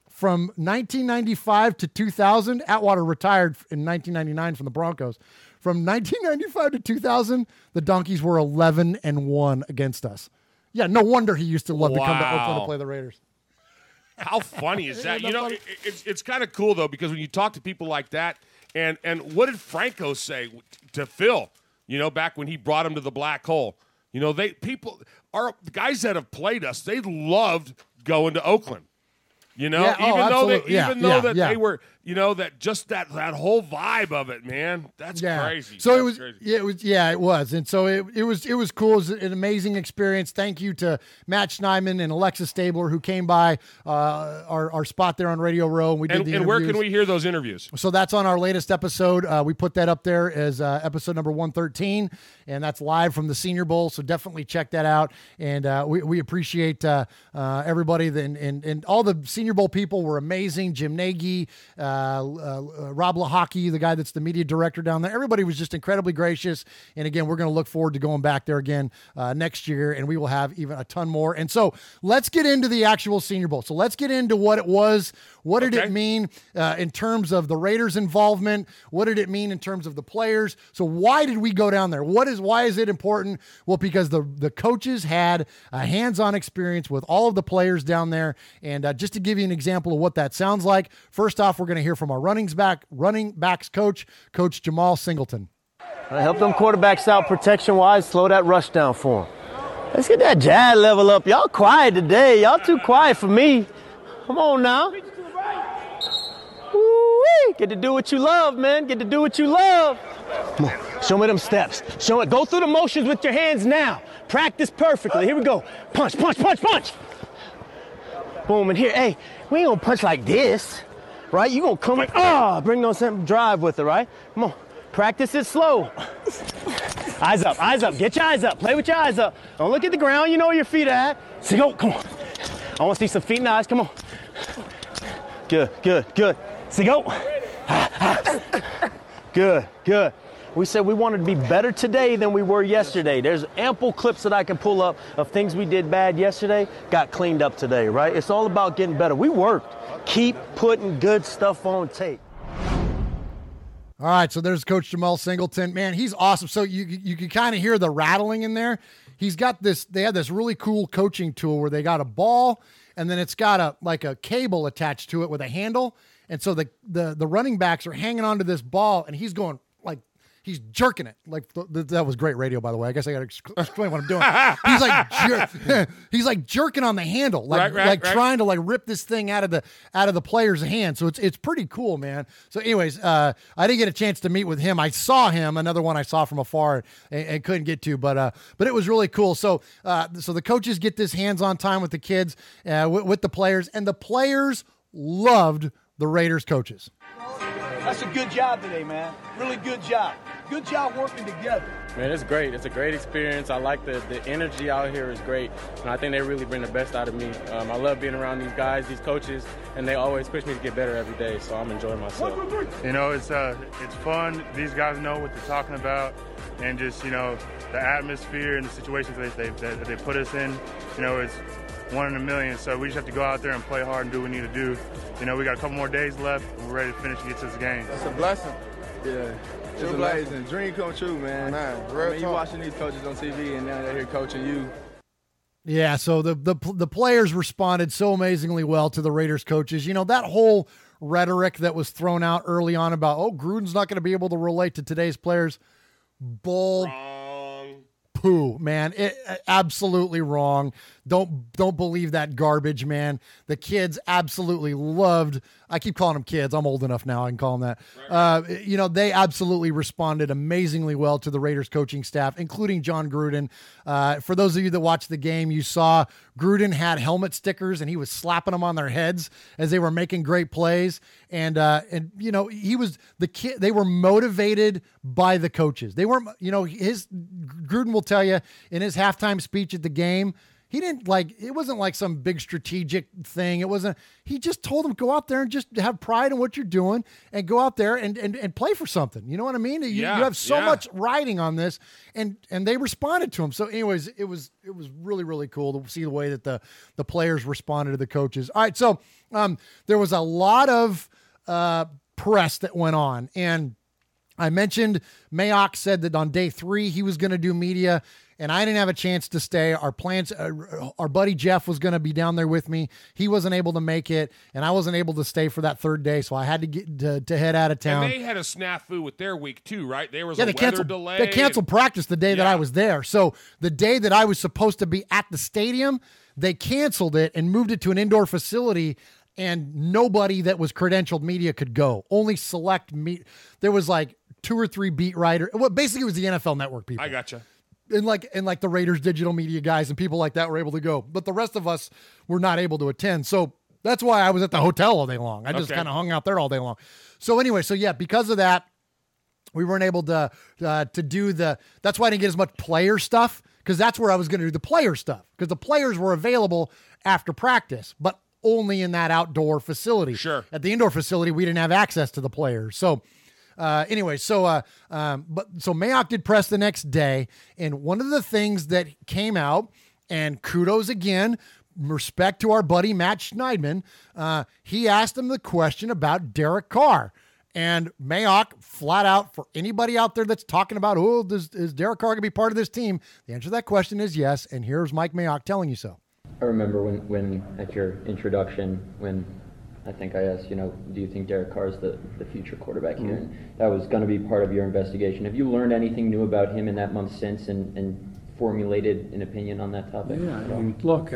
from 1995 to 2000, Atwater retired in 1999 from the Broncos. From 1995 to 2000, the Donkeys were 11-1 against us. Yeah, no wonder he used to love to come to Oakland to play the Raiders. How funny is that? It's kind of cool, though, because when you talk to people like that, and what did Franco say to Phil, back when he brought him to the black hole? The guys that have played us, they loved going to Oakland. Even though they were, that whole vibe of it, man, that's crazy. So it was. And so it was cool. It was an amazing experience. Thank you to Matt Schneidman and Alexis Stabler, who came by our spot there on Radio Row. And we did the interviews. And where can we hear those interviews? So that's on our latest episode. We put that up there as episode number 113, and that's live from the Senior Bowl. So definitely check that out. And we appreciate everybody and all the Senior Senior Bowl people were amazing. Jim Nagy, Rob Lahaki, the guy that's the media director down there. Everybody was just incredibly gracious. And again, we're going to look forward to going back there again next year, and we will have even a ton more. And so let's get into the actual Senior Bowl. So let's get into what it was. What did it mean in terms of the Raiders' involvement? What did it mean in terms of the players? So why did we go down there? Why is it important? Well, because the coaches had a hands-on experience with all of the players down there. And just to give you an example of what that sounds like, first off, we're going to hear from our running backs coach, Coach Jamal Singleton. Help them quarterbacks out protection-wise, slow that rush down for them. Let's get that jab level up. Y'all quiet today. Y'all too quiet for me. Come on now. Woo-wee. Get to do what you love, man. Get to do what you love. Come on. Show me them steps. Show it. Go through the motions with your hands now. Practice perfectly. Here we go. Punch, punch, punch, punch. Boom, and here. Hey, we ain't going to punch like this, right? You going to come like, bring those drive with it, right? Come on. Practice it slow. Eyes up, eyes up. Get your eyes up. Play with your eyes up. Don't look at the ground. You know where your feet are at. So go. Come on. I want to see some feet and eyes. Come on. Good, good, good. So go. Good, good. We said we wanted to be better today than we were yesterday. There's ample clips that I can pull up of things we did bad yesterday, got cleaned up today, right? It's all about getting better. We worked. Keep putting good stuff on tape. All right, so there's Coach Jamal Singleton. Man, he's awesome. So you can kind of hear the rattling in there. He's got this, they have this really cool coaching tool where they got a ball and then it's got a cable attached to it with a handle. And so the running backs are hanging onto this ball and he's going like, he's jerking it. Like that was great radio, by the way. I guess I got to explain what I'm doing. He's like jerking on the handle, like trying to like rip this thing out of the player's hand. So it's pretty cool, man. So anyways, I didn't get a chance to meet with him. I saw him, another one I saw from afar and couldn't get to, but it was really cool. So the coaches get this hands-on time with the kids, with the players, and the players loved the Raiders coaches. That's a good job today, man. Really good job. Good job working together. Man, it's great. It's a great experience. I like the energy out here is great, and I think they really bring the best out of me. I love being around these guys, these coaches, and they always push me to get better every day, so I'm enjoying myself. You know, it's fun. These guys know what they're talking about, and just, you know, the atmosphere and the situations that they put us in, you know, it's one in a million, so we just have to go out there and play hard and do what we need to do. You know, we got a couple more days left, and we're ready to finish and get to this game. That's a blessing. Yeah. It's amazing. Dream come true, man. You're watching these coaches on TV, and now they're here coaching you. Yeah, so the players responded so amazingly well to the Raiders coaches. You know, that whole rhetoric that was thrown out early on about, Gruden's not going to be able to relate to today's players. Poo, man. Absolutely wrong. Don't believe that garbage, man. The kids absolutely loved. I keep calling them kids. I'm old enough now. I can call them that. You know, they absolutely responded amazingly well to the Raiders coaching staff, including John Gruden. For those of you that watched the game, you saw Gruden had helmet stickers and he was slapping them on their heads as they were making great plays. And you know, they were motivated by the coaches. They weren't, you know, Gruden will tell you in his halftime speech at the game, he didn't it wasn't like some big strategic thing. He just told them, go out there and just have pride in what you're doing and go out there and play for something. You know what I mean? You have so much riding on this, and they responded to him. So anyways, it was really, really cool to see the way that the players responded to the coaches. All right. So there was a lot of press that went on, and I mentioned Mayock said that on day 3, he was going to do media, and I didn't have a chance to stay. Our plans, our buddy Jeff was going to be down there with me. He wasn't able to make it, and I wasn't able to stay for that 3rd day, so I had to get to head out of town. And they had a snafu with their week too, right? There was a weather delay. They canceled practice the day that I was there. So the day that I was supposed to be at the stadium, they canceled it and moved it to an indoor facility, and nobody that was credentialed media could go. Only select there was like 2 or 3 beat writers. Well, basically it was the NFL Network people. I gotcha. And like the Raiders digital media guys and people like that were able to go, but the rest of us were not able to attend. So that's why I was at the hotel all day long. I just kind of hung out there all day long. So anyway, because of that, we weren't able to do that's why I didn't get as much player stuff, because that's where I was going to do the player stuff, because the players were available after practice. But only in that outdoor facility. Sure. At the indoor facility, we didn't have access to the players. So anyway, so Mayock did press the next day. And one of the things that came out, and kudos again, respect to our buddy Matt Schneidman, he asked him the question about Derek Carr. And Mayock, flat out, for anybody out there that's talking about, is Derek Carr going to be part of this team? The answer to that question is yes, and here's Mike Mayock telling you so. I remember when at your introduction, when I think I asked, do you think Derek Carr is the future quarterback here? And that was going to be part of your investigation. Have you learned anything new about him in that month since and formulated an opinion on that topic? Yeah, I mean, look,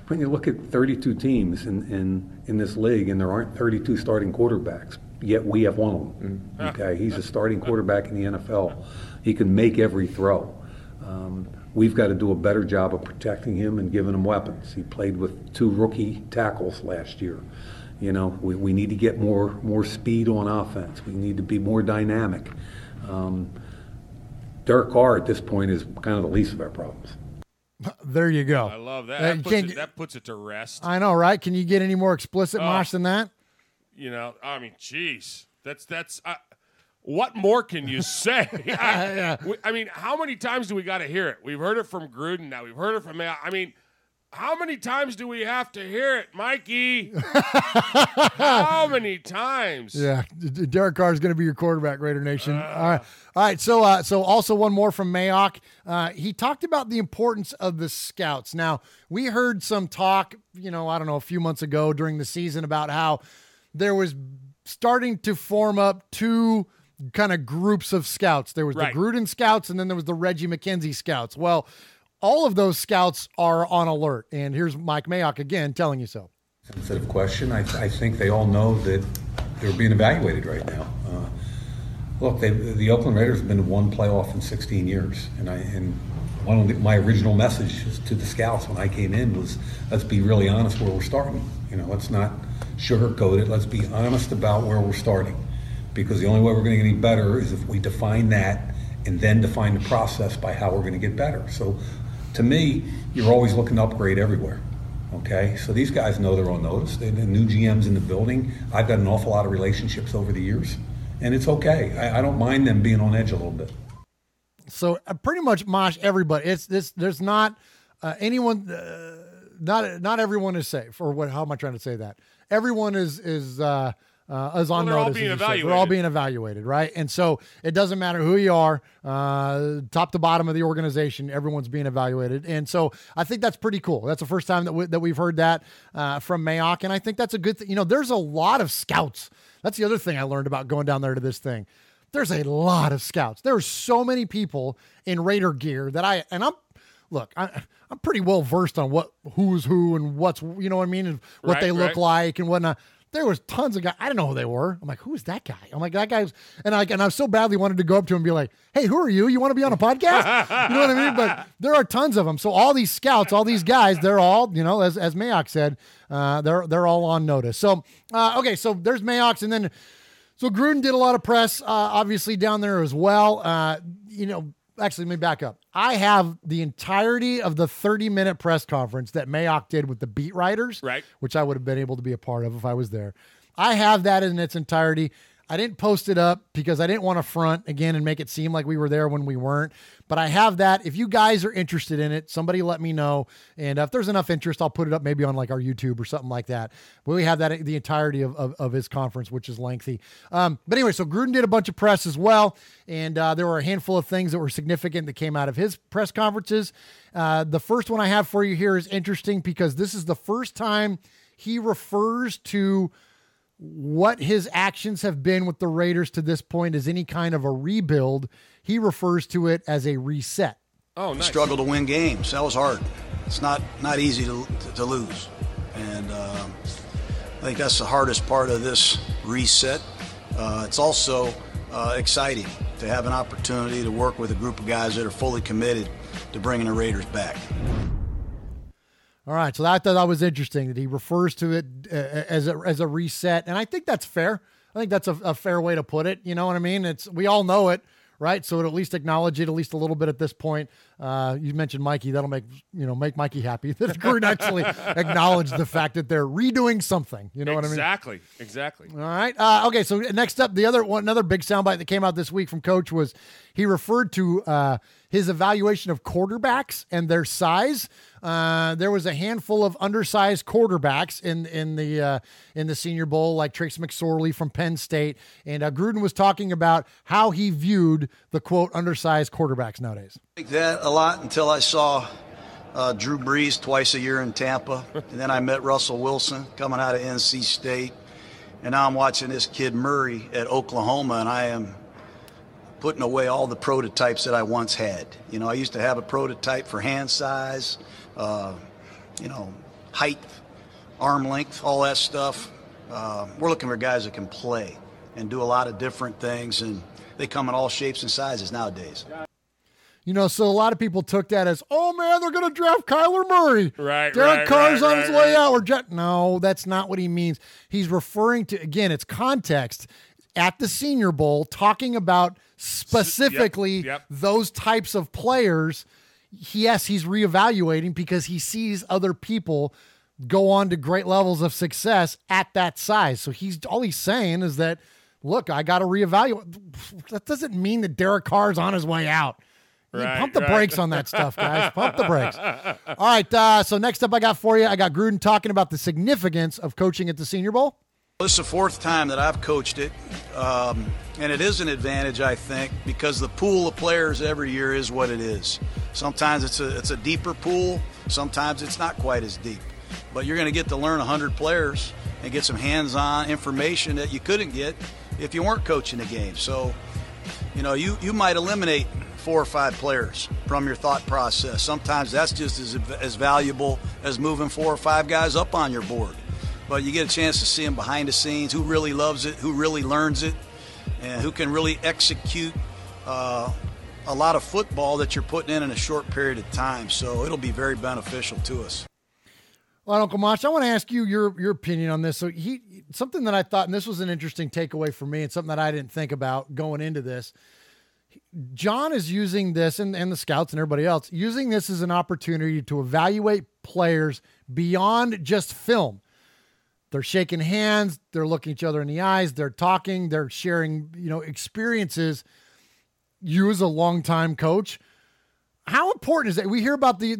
when you look at 32 teams in this league, and there aren't 32 starting quarterbacks, yet we have one of them. Okay, he's a starting quarterback in the NFL. He can make every throw. We've got to do a better job of protecting him and giving him weapons. He played with 2 rookie tackles last year. We need to get more speed on offense. We need to be more dynamic. Derek Carr at this point is kind of the least of our problems. There you go. I love that. That puts it to rest. I know, right? Can you get any more explicit, Mosh, than that? I mean, geez. That's what more can you say? I mean, how many times do we got to hear it? We've heard it from Gruden. Now we've heard it from Mayock. I mean, how many times do we have to hear it, Mikey? How many times? Yeah, Derek Carr is going to be your quarterback, Raider Nation. All right. So also one more from Mayock. He talked about the importance of the scouts. Now, we heard some talk, I don't know, a few months ago during the season about how there was starting to form up 2 kind of groups of scouts. There was the Gruden scouts, and then there was the Reggie McKenzie scouts. Well, all of those scouts are on alert, and here's Mike Mayock again telling you so. Sensitive question. I think they all know that they're being evaluated right now. Look, the Oakland Raiders have been to 1 playoff in 16 years, and one of my original messages to the scouts when I came in was, let's be really honest where we're starting. Let's not sugarcoat it. Let's be honest about where we're starting, because the only way we're going to get any better is if we define that and then define the process by how we're going to get better. So to me, you're always looking to upgrade everywhere. Okay, so these guys know they're on notice. They're the new GMs in the building. I've got an awful lot of relationships over the years, and it's okay. I don't mind them being on edge a little bit. So pretty much, Mosh, everybody. There's not anyone. Not everyone is safe. Or how am I trying to say that? Everyone is on notice. All being evaluated. They're all being evaluated, right? And so it doesn't matter who you are, top to bottom of the organization, everyone's being evaluated. And so I think that's pretty cool. That's the first time that we've heard that from Mayock, and I think that's a good thing. There's a lot of scouts. That's the other thing I learned about going down there to this thing. There's a lot of scouts. There are so many people in Raider gear that I'm pretty well versed on who's who and what's, and what they look like and whatnot. There was tons of guys. I didn't know who they were. I'm like, who is that guy? I'm like, that guy's, and I so badly wanted to go up to him and be like, hey, who are you? You want to be on a podcast? You know what I mean? But there are tons of them. So all these scouts, all these guys, they're all, as Mayock said, they're all on notice. So, okay. So there's Mayock's, and then, so Gruden did a lot of press, obviously down there as well. Actually, let me back up. I have the entirety of the 30-minute press conference that Mayock did with the beat writers, which I would have been able to be a part of if I was there. I have that in its entirety. I didn't post it up because I didn't want to front again and make it seem like we were there when we weren't. But I have that. If you guys are interested in it, somebody let me know. And if there's enough interest, I'll put it up maybe on like our YouTube or something like that. But we have that, the entirety of his conference, which is lengthy. But anyway, so Gruden did a bunch of press as well. And there were a handful of things that were significant that came out of his press conferences. The first one I have for you here is interesting because this is the first time he refers to what his actions have been with the Raiders to this point as any kind of a rebuild. He refers to it as a reset. Oh, nice. Struggle to win games. That was hard. It's not easy to lose. And I think that's the hardest part of this reset. It's also exciting to have an opportunity to work with a group of guys that are fully committed to bringing the Raiders back. All right, so I thought that was interesting that he refers to it as a reset, and I think that's fair. I think that's a fair way to put it. You know what I mean? We all know it, right? So it'll at least acknowledge it at least a little bit at this point. You mentioned Mikey. That'll make Mikey happy that Gruden actually acknowledged the fact that they're redoing something. You know what I mean? Exactly. All right. Okay. So next up, another big soundbite that came out this week from Coach was he referred to his evaluation of quarterbacks and their size. There was a handful of undersized quarterbacks in the Senior Bowl, like Trace McSorley from Penn State, and Gruden was talking about how he viewed the quote undersized quarterbacks nowadays. Like that a lot until I saw Drew Brees twice a year in Tampa, and then I met Russell Wilson coming out of NC State, and now I'm watching this kid Murray at Oklahoma, and I am putting away all the prototypes that I once had. I used to have a prototype for hand size, height, arm length, all that stuff. We're looking for guys that can play and do a lot of different things, and they come in all shapes and sizes nowadays. So a lot of people took that as, oh man, they're going to draft Kyler Murray. Right. Derek Carr's on his way out. No, that's not what he means. He's referring to, again, it's context at the Senior Bowl, talking about specifically those types of players. Yes, he's reevaluating because he sees other people go on to great levels of success at that size. So all he's saying is that, look, I got to reevaluate. That doesn't mean that Derek Carr's on his way out. Pump the brakes on that stuff, guys. Pump the brakes. All right, so next up I got for you, I got Gruden talking about the significance of coaching at the Senior Bowl. This is the fourth time that I've coached it, and it is an advantage, I think, because the pool of players every year is what it is. Sometimes it's a deeper pool. Sometimes it's not quite as deep. But you're going to get to learn 100 players and get some hands-on information that you couldn't get if you weren't coaching the game. So, you might eliminate 4 or 5 players from your thought process. Sometimes that's just as valuable as moving 4 or 5 guys up on your board. But you get a chance to see them behind the scenes, who really loves it, who really learns it, and who can really execute a lot of football that you're putting in a short period of time. So it'll be very beneficial to us. Well, Uncle Mosh, I want to ask you your opinion on this. So something that I thought, and this was an interesting takeaway for me and something that I didn't think about going into this, John is using this, and the scouts and everybody else, using this as an opportunity to evaluate players beyond just film. They're shaking hands, they're looking each other in the eyes, they're talking, they're sharing, experiences. You as a longtime coach, how important is that? We hear about the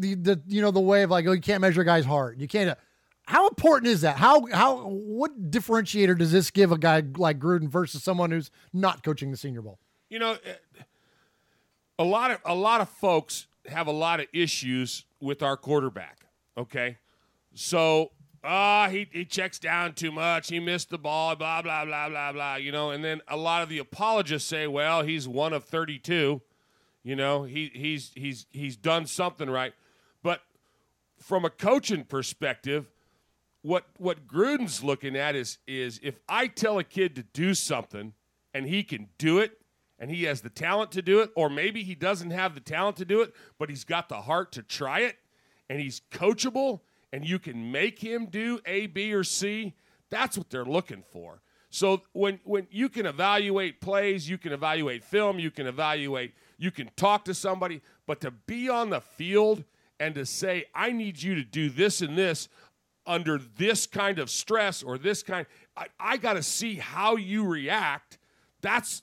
way of like, oh, you can't measure a guy's heart. You can't. How important is that? What differentiator does this give a guy like Gruden versus someone who's not coaching the Senior Bowl? A lot of folks have a lot of issues with our quarterback. Okay, so he checks down too much. He missed the ball. Blah blah blah blah blah. And then a lot of the apologists say, well, he's 1 of 32. He's done something right. But from a coaching perspective, what Gruden's looking at is if I tell a kid to do something and he can do it, and he has the talent to do it, or maybe he doesn't have the talent to do it, but he's got the heart to try it, and he's coachable, and you can make him do A, B, or C, that's what they're looking for. So when you can evaluate plays, you can evaluate film, you can talk to somebody, but to be on the field and to say, I need you to do this and this under this kind of stress or this kind, I got to see how you react. That's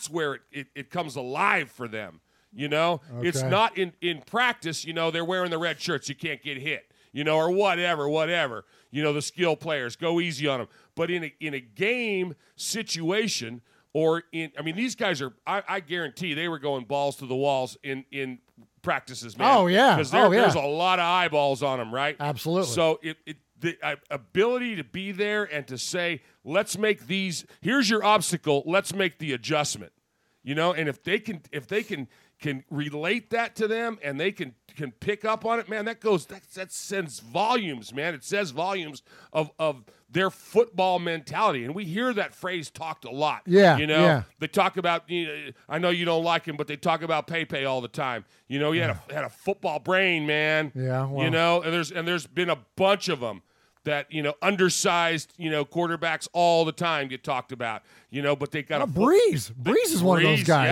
where it comes alive for them, Okay. It's not in practice, they're wearing the red shirts, you can't get hit, or whatever. The skill players, go easy on them. But in a game situation these guys are, I guarantee they were going balls to the walls in practices, man. Oh, yeah. Because there's a lot of eyeballs on them, right? Absolutely. So the ability to be there and to say, let's make these, here's your obstacle, let's make the adjustment, and if they can relate that to them and they can pick up on it, man, that sends volumes, man. It says volumes of their football mentality. And we hear that phrase talked a lot. Yeah. They talk about, I know you don't like him, but they talk about Pepe all the time. He had a football brain, man. Yeah. Well. And there's been a bunch of them that, undersized, quarterbacks all the time get talked about, but they got Breeze. Breeze is one of those guys.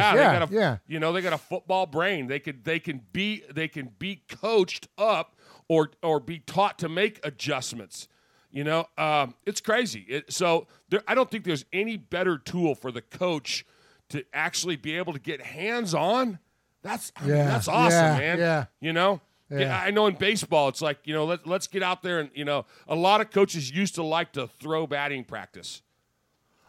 Yeah. They got a football brain. They can be coached up or be taught to make adjustments. It's crazy. I don't think there's any better tool for the coach to actually be able to get hands-on. That's awesome, man. Yeah. Yeah. I know in baseball, it's like, let's get out there and, a lot of coaches used to like to throw batting practice.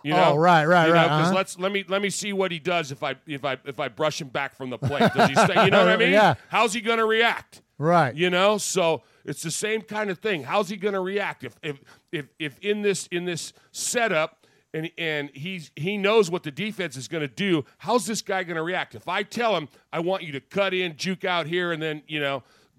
Right. Because let me see what he does if I brush him back from the plate. Does he stay? You know what I mean? Yeah. How's he going to react? Right. So it's the same kind of thing. How's he going to react if in this setup and he knows what the defense is going to do? How's this guy going to react? If I tell him I want you to cut in, juke out here, and then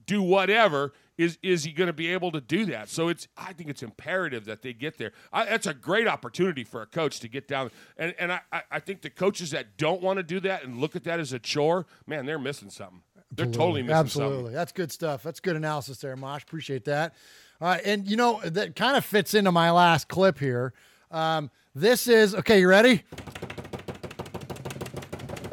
do whatever, is he going to be able to do that? So I think it's imperative that they get there. That's a great opportunity for a coach to get down. And I think the coaches that don't want to do that and look at that as a chore, man, they're missing something. They're totally missing something. That's good stuff. That's good analysis there, Mosh. Appreciate that. All right, and that kind of fits into my last clip here. This is, okay, you ready?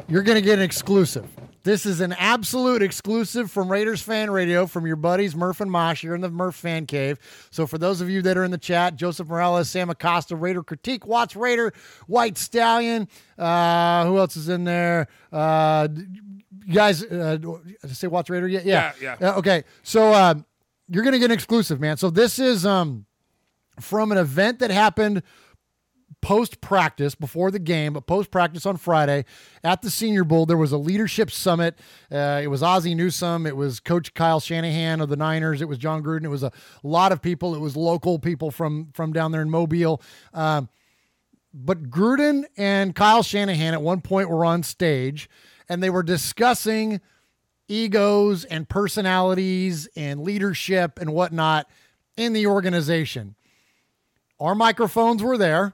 You're going to get an exclusive. This is an absolute exclusive from Raiders Fan Radio from your buddies Murph and Mosh here in the Murph Fan Cave. So for those of you that are in the chat, Joseph Morales, Sam Acosta, Raider Critique, Watts Raider, White Stallion, who else is in there? You guys, did I say Watts Raider yet? Yeah. Okay, so you're going to get an exclusive, man. So this is from an event that happened post-practice, before the game, but post-practice on Friday at the Senior Bowl. There was a leadership summit. It was Ozzie Newsome. It was Coach Kyle Shanahan of the Niners. It was John Gruden. It was a lot of people. It was local people from down there in Mobile. But Gruden and Kyle Shanahan at one point were on stage, and they were discussing egos and personalities and leadership and whatnot in the organization. Our microphones were there,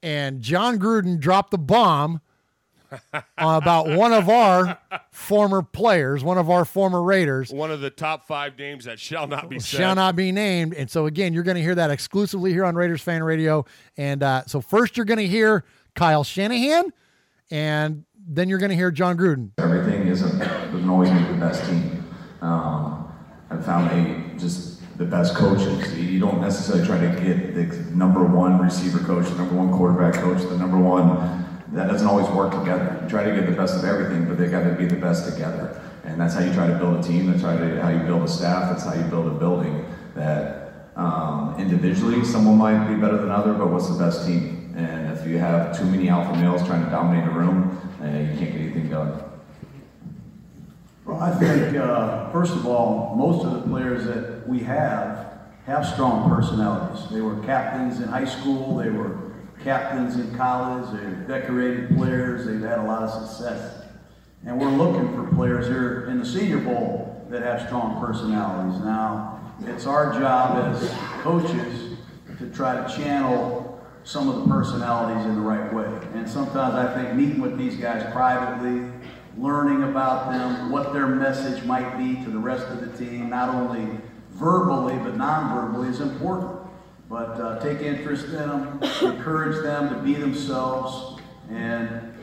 and John Gruden dropped the bomb about one of our former players, one of our former Raiders. One of the top 5 names that shall not be said. Shall not be named. And so, again, you're going to hear that exclusively here on Raiders Fan Radio. And so first you're going to hear Kyle Shanahan, and then you're going to hear John Gruden. Everything doesn't always make the best team. I've found just the best coaches. You don't necessarily try to get the number one receiver coach, the number one quarterback coach, the number one. That doesn't always work together. You try to get the best of everything, but they got to be the best together. And that's how you try to build a team. That's how you build a staff. That's how you build a building. That individually, someone might be better than other, but what's the best team? And if you have too many alpha males trying to dominate a room, you can't get anything done. Well, I think, first of all, most of the players that we have strong personalities. They were captains in high school, they were captains in college, they're decorated players, they've had a lot of success. And we're looking for players here in the Senior Bowl that have strong personalities. Now, it's our job as coaches to try to channel some of the personalities in the right way. And sometimes I think meeting with these guys privately, learning about them, what their message might be to the rest of the team, not only verbally but non-verbally, is important. But take interest in them, encourage them to be themselves, and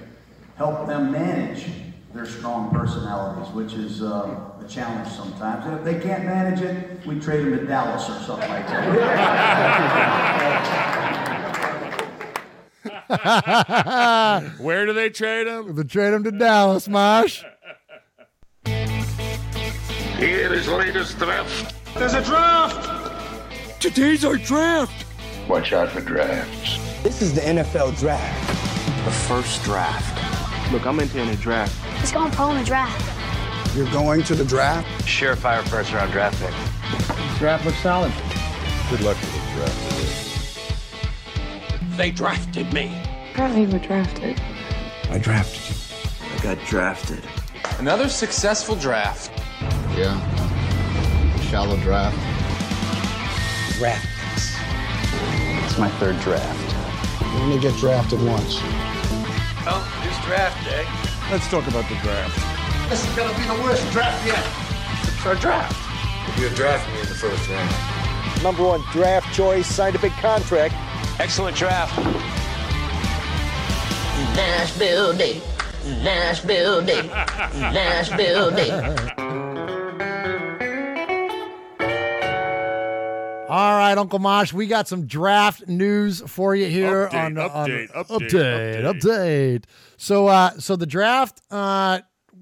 help them manage their strong personalities, which is a challenge sometimes. And if they can't manage it, we trade them to Dallas or something like that. Where do they trade him? They trade him to Dallas, Mosh. Here is latest draft. There's a draft! Today's our draft. Watch out for drafts. This is the NFL draft. The first draft. Look, I'm entering a draft. He's going pro in the draft. You're going to the draft? Surefire first round draft pick. Draft looks solid. Good luck with the draft. They drafted me. Apparently you were drafted. I drafted you. I got drafted. Another successful draft. Yeah. Shallow draft. Draft picks. It's my third draft. You only get drafted once. Well, it's draft day. Let's talk about the draft. This is gonna be the worst draft yet. It's our draft. You draft me in the first round. number 1 draft choice, signed a big contract. Excellent draft. Nashville Day. Nashville Day. Nashville Day. All right, Uncle Mosh, we got some draft news for you here. Update. So the draft,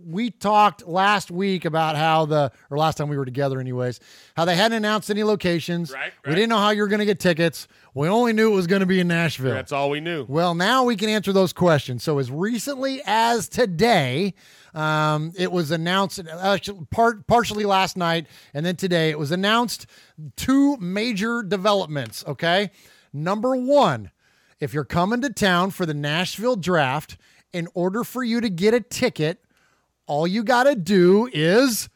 we talked last week about how last time we were together anyways, how they hadn't announced any locations. Right. We didn't know how you were going to get tickets. We only knew it was going to be in Nashville. That's all we knew. Well, now we can answer those questions. So as recently as today, it was announced, partially last night, and then today, it was announced 2 major developments, okay? Number 1, if you're coming to town for the Nashville draft, in order for you to get a ticket, all you got to do is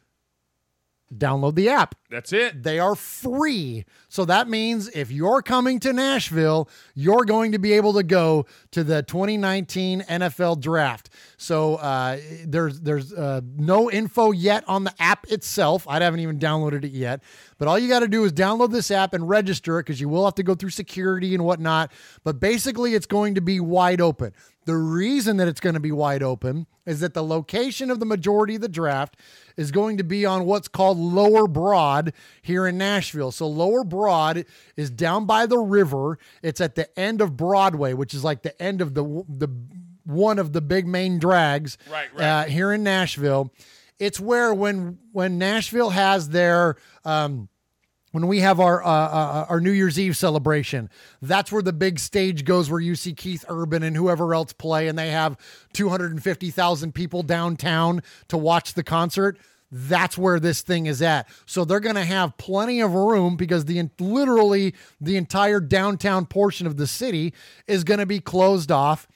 download the app. That's it. They are free. So that means if you're coming to Nashville, you're going to be able to go to the 2019 NFL draft. So there's no info yet on the app itself. I haven't even downloaded it yet. But all you got to do is download this app and register it, because you will have to go through security and whatnot. But basically, it's going to be wide open. The reason that it's going to be wide open is that the location of the majority of the draft is going to be on what's called Lower Broad here in Nashville. So Lower Broad is down by the river. It's at the end of Broadway, which is like the end of the one of the big main drags here in Nashville. It's where when Nashville has their when we have our New Year's Eve celebration, that's where the big stage goes, where you see Keith Urban and whoever else play, and they have 250,000 people downtown to watch the concert. That's where this thing is at. So they're going to have plenty of room, because literally the entire downtown portion of the city is going to be closed off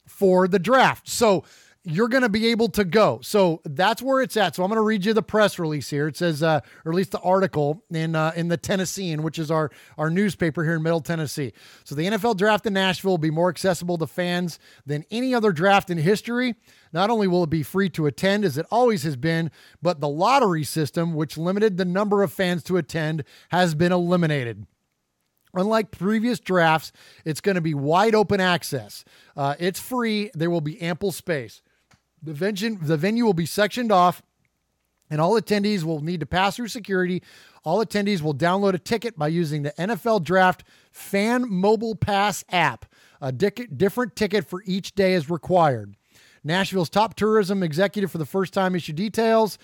for the draft. So you're going to be able to go. So that's where it's at. So I'm going to read you the press release here. It says, or at least the article in the Tennessean, which is our newspaper here in Middle Tennessee. So the NFL draft in Nashville will be more accessible to fans than any other draft in history. Not only will it be free to attend, as it always has been, but the lottery system, which limited the number of fans to attend, has been eliminated. Unlike previous drafts, it's going to be wide open access. It's free. There will be ample space. The venue will be sectioned off, and all attendees will need to pass through security. All attendees will download a ticket by using the NFL Draft Fan Mobile Pass app. A different ticket for each day is required. Nashville's top tourism executive for the first time issued details.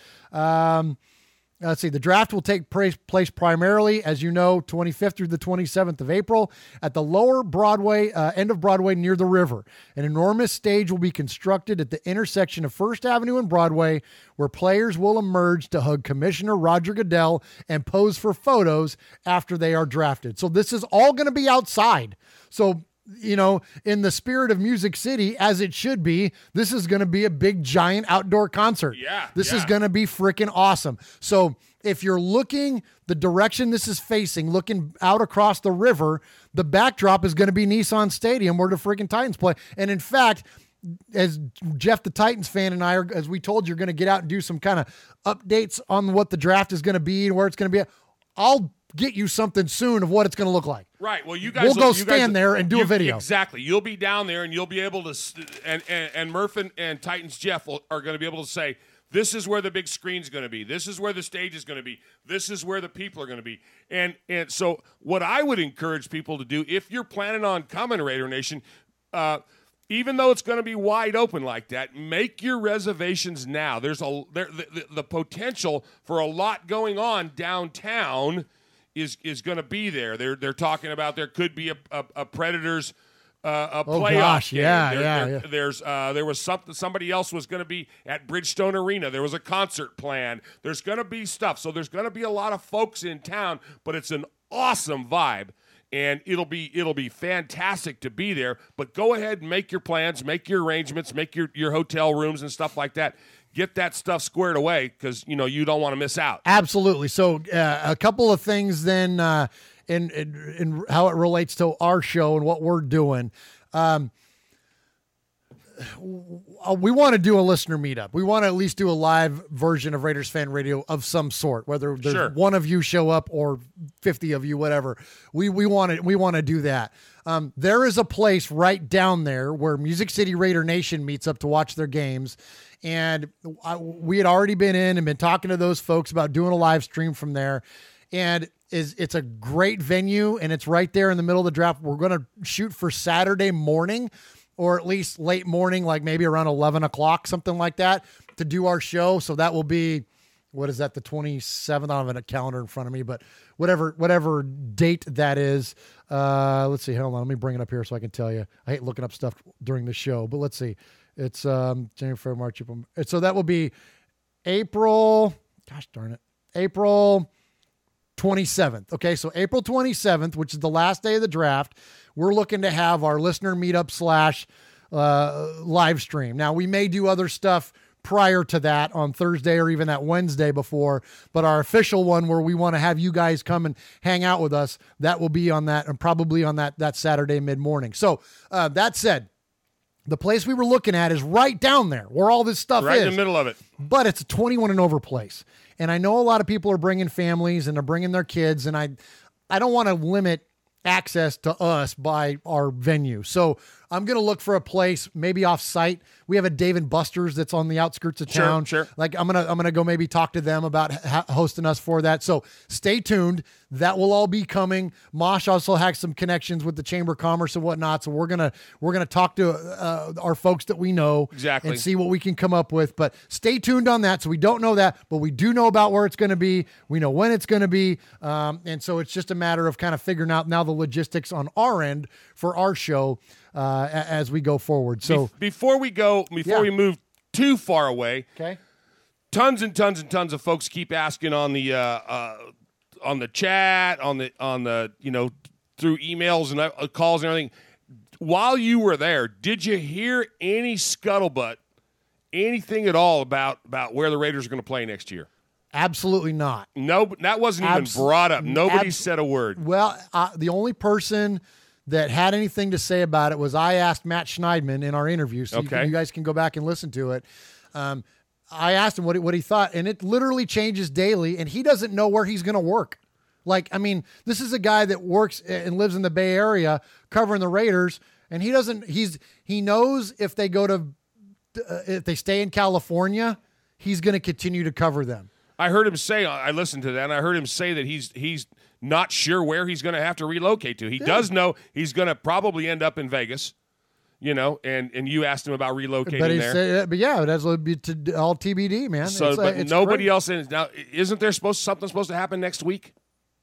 Let's see. The draft will take place primarily, as you know, 25th through the 27th of April at the Lower Broadway, end of Broadway near the river. An enormous stage will be constructed at the intersection of First Avenue and Broadway, where players will emerge to hug Commissioner Roger Goodell and pose for photos after they are drafted. So this is all going to be outside. So, you know, in the spirit of Music City, as it should be, this is going to be a big, giant outdoor concert. This is going to be freaking awesome. So if you're looking the direction this is facing, looking out across the river, the backdrop is going to be Nissan Stadium, where the freaking Titans play. And in fact, as Jeff, the Titans fan, and I, as we told you, are going to get out and do some kind of updates on what the draft is going to be and where it's going to be at. I'll get you something soon of what it's going to look like. Right. Well, we'll go stand there and do a video. Exactly. You'll be down there, and you'll be able to, and Murph and Titans Jeff are going to be able to say, this is where the big screen's going to be. This is where the stage is going to be. This is where the people are going to be. And so what I would encourage people to do, if you're planning on coming, Raider Nation, even though it's going to be wide open like that, make your reservations now. There's the potential for a lot going on downtown is going to be there. They're talking about there could be a Predators a playoff game. There was somebody else was going to be at Bridgestone Arena. There was a concert plan. There's going to be stuff. So there's going to be a lot of folks in town, but it's an awesome vibe. And it'll be fantastic to be there. But go ahead and make your plans, make your arrangements, make your hotel rooms and stuff like that. Get that stuff squared away, because you don't want to miss out. Absolutely. So a couple of things then in how it relates to our show and what we're doing. we want to do a listener meetup. We want to at least do a live version of Raiders Fan Radio of some sort, whether there's one of you show up or 50 of you, whatever. We want to do that. There is a place right down there where Music City Raider Nation meets up to watch their games. And we had already been in and been talking to those folks about doing a live stream from there. And it's a great venue, and it's right there in the middle of the draft. We're going to shoot for Saturday morning, or at least late morning, like maybe around 11 o'clock, something like that, to do our show. So that will be, what is that, the 27th? I don't have a calendar in front of me, but whatever date that is. Let's see. Hold on. Let me bring it up here so I can tell you. I hate looking up stuff during the show, but let's see. It's January, February, March, April. So that will be April 27th. Okay, so April 27th, which is the last day of the draft, we're looking to have our listener meetup / live stream. Now, we may do other stuff prior to that on Thursday or even that Wednesday before, but our official one where we want to have you guys come and hang out with us, that will be on that, and probably on that Saturday mid-morning. So that said, the place we were looking at is right down there where all this stuff is. Right in the middle of it. But it's a 21 and over place. And I know a lot of people are bringing families and they're bringing their kids, and I don't want to limit access to us by our venue. So I'm going to look for a place maybe off site. We have a Dave & Buster's that's on the outskirts of town. Sure. Like I'm going to go maybe talk to them about hosting us for that. So stay tuned. That will all be coming. Mosh also has some connections with the Chamber of Commerce and whatnot. So we're going to talk to our folks that we know exactly and see what we can come up with. But stay tuned on that. So we don't know that, but we do know about where it's going to be. We know when it's going to be. And so it's just a matter of kind of figuring out now the logistics on our end for our show as we go forward. So before we move too far away, okay, tons and tons and tons of folks keep asking on the chat, on the through emails and calls and everything. While you were there, did you hear any scuttlebutt, anything at all about where the Raiders are going to play next year? Absolutely not. No, that wasn't even brought up. Nobody said a word. Well, the only person that had anything to say about it was I asked Matt Schneidman in our interview, so you guys can go back and listen to it. I asked him what he thought, and it literally changes daily, and he doesn't know where he's going to work. Like, I mean, this is a guy that works and lives in the Bay Area covering the Raiders, and he knows if they if they stay in California, he's going to continue to cover them. I heard him say, I listened to that, and I heard him say that he's not sure where he's going to have to relocate to. He does know he's going to probably end up in Vegas, and you asked him about relocating there. But yeah, that's all TBD, man. So, but nobody else in. Now, isn't there something supposed to happen next week?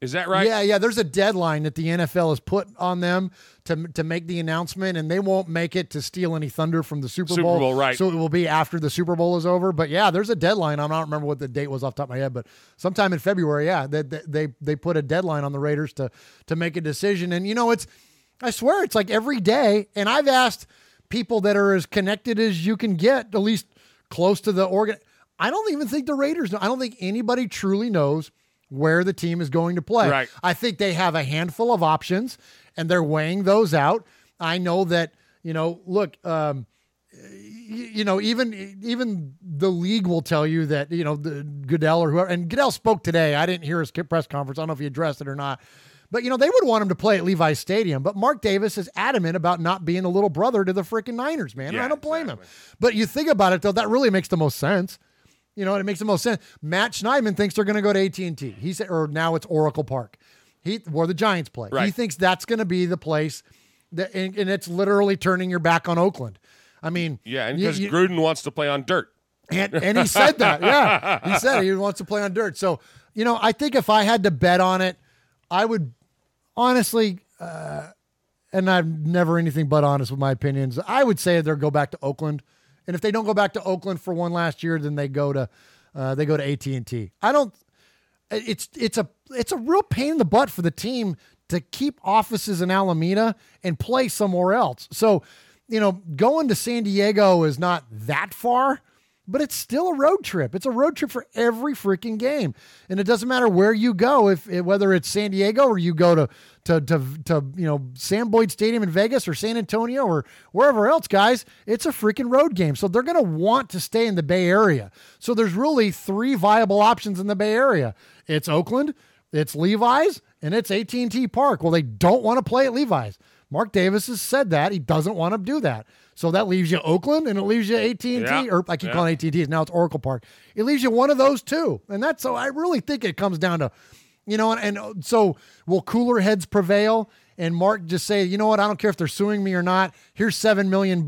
Is that right? Yeah. There's a deadline that the NFL has put on them to make the announcement, and they won't make it to steal any thunder from the Super Bowl. Super Bowl, right. So it will be after the Super Bowl is over. But yeah, there's a deadline. I don't remember what the date was off the top of my head, but sometime in February, they put a deadline on the Raiders to make a decision. And, I swear it's like every day, and I've asked people that are as connected as you can get, at least close to the organ. I don't even think the Raiders know. I don't think anybody truly knows where the team is going to play. Right. I think they have a handful of options, and they're weighing those out. I know that, look, even the league will tell you that, the Goodell or whoever, and Goodell spoke today. I didn't hear his press conference. I don't know if he addressed it or not. But, they would want him to play at Levi's Stadium. But Mark Davis is adamant about not being a little brother to the freaking Niners, man. Yeah, I don't blame him. But you think about it, though, that really makes the most sense. It makes the most sense. Matt Schneidman thinks they're going to go to AT&T. He said, or now it's Oracle Park, where the Giants play. Right. He thinks that's going to be the place, and it's literally turning your back on Oakland. I mean, yeah, and because Gruden wants to play on dirt, and he said that. Yeah, he said he wants to play on dirt. So I think if I had to bet on it, I would honestly, and I'm never anything but honest with my opinions. I would say they'll go back to Oakland. And if they don't go back to Oakland for one last year, then they go to AT&T. It's a real pain in the butt for the team to keep offices in Alameda and play somewhere else. So, going to San Diego is not that far, but it's still a road trip. It's a road trip for every freaking game. And it doesn't matter where you go, whether it's San Diego or you go to Sam Boyd Stadium in Vegas or San Antonio or wherever else, guys, it's a freaking road game. So they're going to want to stay in the Bay Area. So there's really 3 viable options in the Bay Area. It's Oakland, it's Levi's, and it's AT&T Park. Well, they don't want to play at Levi's. Mark Davis has said that. He doesn't want to do that. So that leaves you Oakland and it leaves you AT&T, or I keep calling it AT&T. Now it's Oracle Park. It leaves you one of those two. And so I really think it comes down to, and so will cooler heads prevail? And Mark just say, you know what? I don't care if they're suing me or not. Here's $7 million.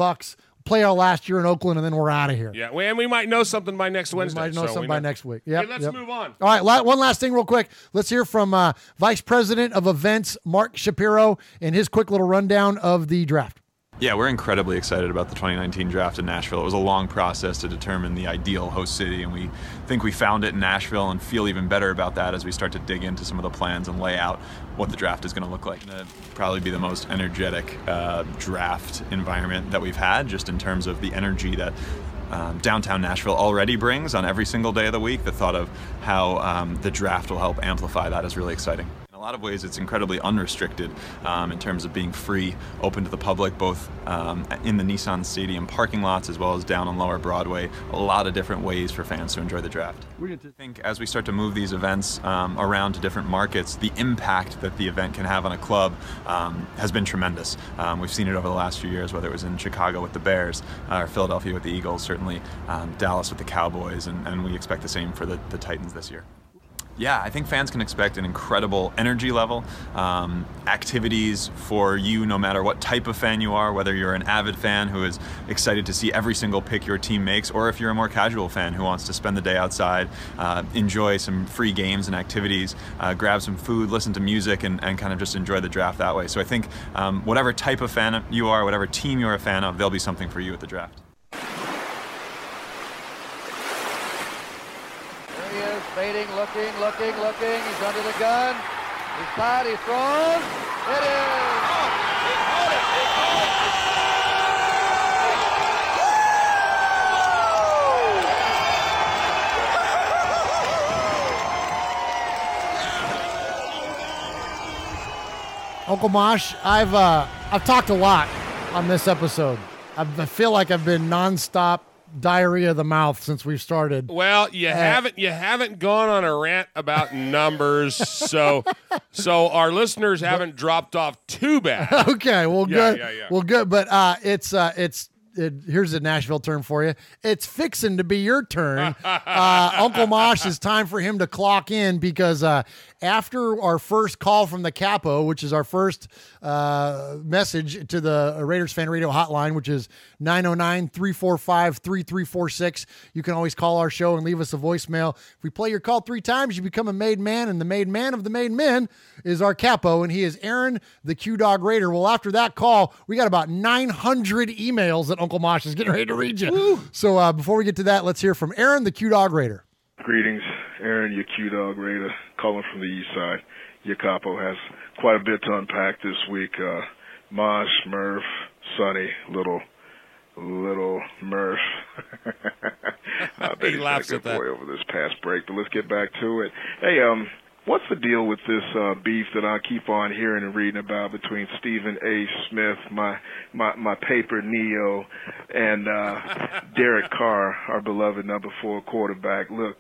Play our last year in Oakland, and then we're out of here. Yeah, and we might know something by next Wednesday. We might know something by next week. Yep, hey, let's move on. All right, one last thing real quick. Let's hear from Vice President of Events, Mark Shapiro, and his quick little rundown of the draft. Yeah, we're incredibly excited about the 2019 draft in Nashville. It was a long process to determine the ideal host city, and we think we found it in Nashville and feel even better about that as we start to dig into some of the plans and lay out what the draft is going to look like. It'll probably be the most energetic draft environment that we've had, just in terms of the energy that downtown Nashville already brings on every single day of the week. The thought of how the draft will help amplify that is really exciting. In a lot of ways, it's incredibly unrestricted in terms of being free, open to the public, both in the Nissan Stadium parking lots as well as down on Lower Broadway. A lot of different ways for fans to enjoy the draft. I think as we start to move these events around to different markets, the impact that the event can have on a club has been tremendous. We've seen it over the last few years, whether it was in Chicago with the Bears, or Philadelphia with the Eagles, certainly Dallas with the Cowboys, and we expect the same for the Titans this year. Yeah, I think fans can expect an incredible energy level, activities for you no matter what type of fan you are, whether you're an avid fan who is excited to see every single pick your team makes, or if you're a more casual fan who wants to spend the day outside, enjoy some free games and activities, grab some food, listen to music, and kind of just enjoy the draft that way. So I think whatever type of fan you are, whatever team you're a fan of, there'll be something for you at the draft. Fading, looking. He's under the gun. He's tied. He throws. It is. Uncle Mosh, I've talked a lot on this episode. I feel like I've been nonstop diarrhea of the mouth since we've started. Well, you haven't gone on a rant about numbers, so our listeners haven't dropped off too bad. Okay, well, good. Yeah. Well, good, but here's a Nashville term for you. It's fixing to be your turn. Uncle Mosh, it's time for him to clock in because after our first call from the Capo, which is our first message to the Raiders Fan Radio hotline, which is 909-345-3346. You can always call our show and leave us a voicemail. If we play your call 3 times, you become a made man, and the made man of the made men is our Capo, and he is Aaron, the Q-Dog Raider. Well, after that call, we got about 900 emails that Uncle Mosh is getting ready to read you. Woo. So before we get to that, let's hear from Aaron, the Q-Dog Raider. Greetings, Aaron, your Q-Dog Raider, calling from the east side. Your Capo has quite a bit to unpack this week. Mosh, Murph, Sonny, little Murph. I bet he laughs at that boy over this past break, but let's get back to it. Hey, what's the deal with this beef that I keep on hearing and reading about between Stephen A. Smith, my paper Neo, and Derek Carr, our beloved number 4 quarterback? Look,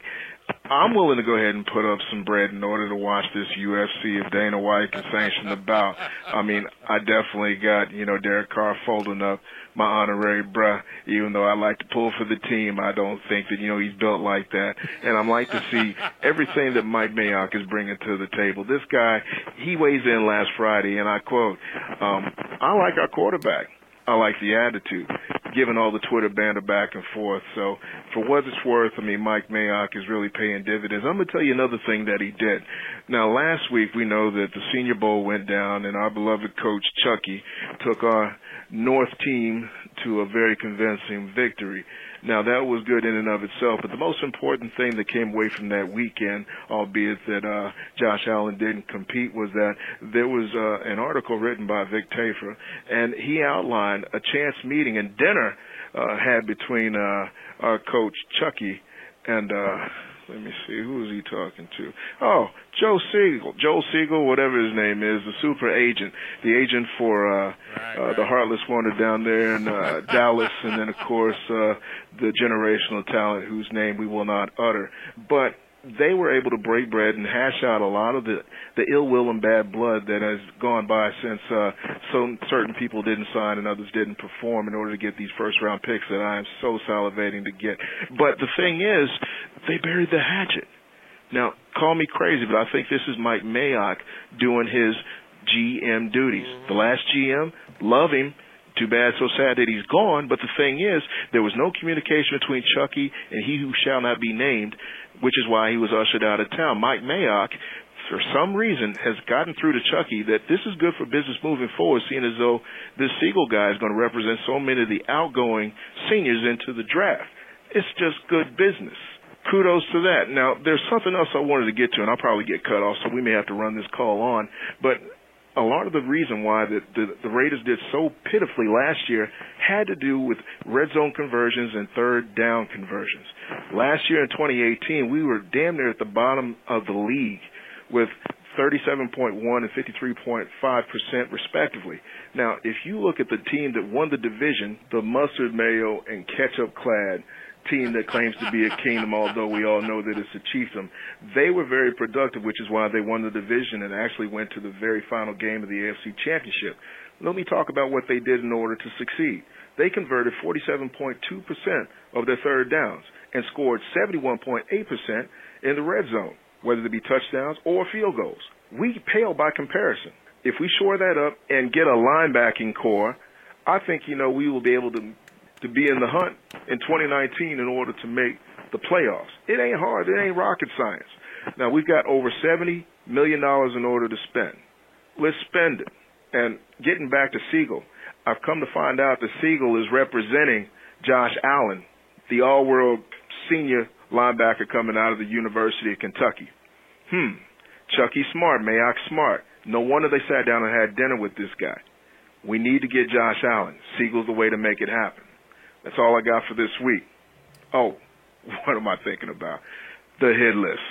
I'm willing to go ahead and put up some bread in order to watch this UFC if Dana White can sanction the bout. I mean, I definitely got, Derek Carr folding up my honorary bruh. Even though I like to pull for the team, I don't think that, he's built like that. And I'd like to see everything that Mike Mayock is bringing to the table. This guy, he weighs in last Friday, and I quote, I like our quarterback. I like the attitude, given all the Twitter banter back and forth. So for what it's worth, Mike Mayock is really paying dividends. I'm going to tell you another thing that he did. Now, last week we know that the Senior Bowl went down, and our beloved coach Chucky took our North team to a very convincing victory. Now, that was good in and of itself, but the most important thing that came away from that weekend, albeit that Josh Allen didn't compete, was that there was an article written by Vic Tafur, and he outlined a chance meeting and dinner had between our coach Chucky and let me see, who was he talking to? Oh, Joe Siegel, whatever his name is, the super agent, the agent for the Heartless Wonder down there in Dallas, and then, of course, the generational talent whose name we will not utter. But they were able to break bread and hash out a lot of the ill will and bad blood that has gone by since certain people didn't sign and others didn't perform in order to get these first-round picks that I am so salivating to get. But the thing is, they buried the hatchet. Now, call me crazy, but I think this is Mike Mayock doing his GM duties. The last GM, love him. Too bad, so sad that he's gone. But the thing is, there was no communication between Chucky and he who shall not be named, which is why he was ushered out of town. Mike Mayock, for some reason, has gotten through to Chucky that this is good for business moving forward, seeing as though this Siegel guy is going to represent so many of the outgoing seniors into the draft. It's just good business. Kudos to that. Now, there's something else I wanted to get to, and I'll probably get cut off, so we may have to run this call on. But a lot of the reason why the Raiders did so pitifully last year had to do with red zone conversions and third down conversions. Last year in 2018, we were damn near at the bottom of the league with 37.1 and 53.5% respectively. Now, if you look at the team that won the division, the mustard, mayo, and ketchup-clad team that claims to be a kingdom, although we all know that it's a chiefdom, they were very productive, which is why they won the division and actually went to the very final game of the AFC Championship. Let me talk about what they did in order to succeed. They converted 47.2% of their third downs and scored 71.8% in the red zone, whether it be touchdowns or field goals. We pale by comparison. If we shore that up and get a linebacking core, I think, we will be able to be in the hunt in 2019 in order to make the playoffs. It ain't hard. It ain't rocket science. Now, we've got over $70 million in order to spend. Let's spend it. And getting back to Siegel, I've come to find out that Siegel is representing Josh Allen, the all-world senior linebacker coming out of the University of Kentucky. Chucky smart, Mayock smart. No wonder they sat down and had dinner with this guy. We need to get Josh Allen. Siegel's the way to make it happen. That's all I got for this week. Oh, what am I thinking about? The hit list.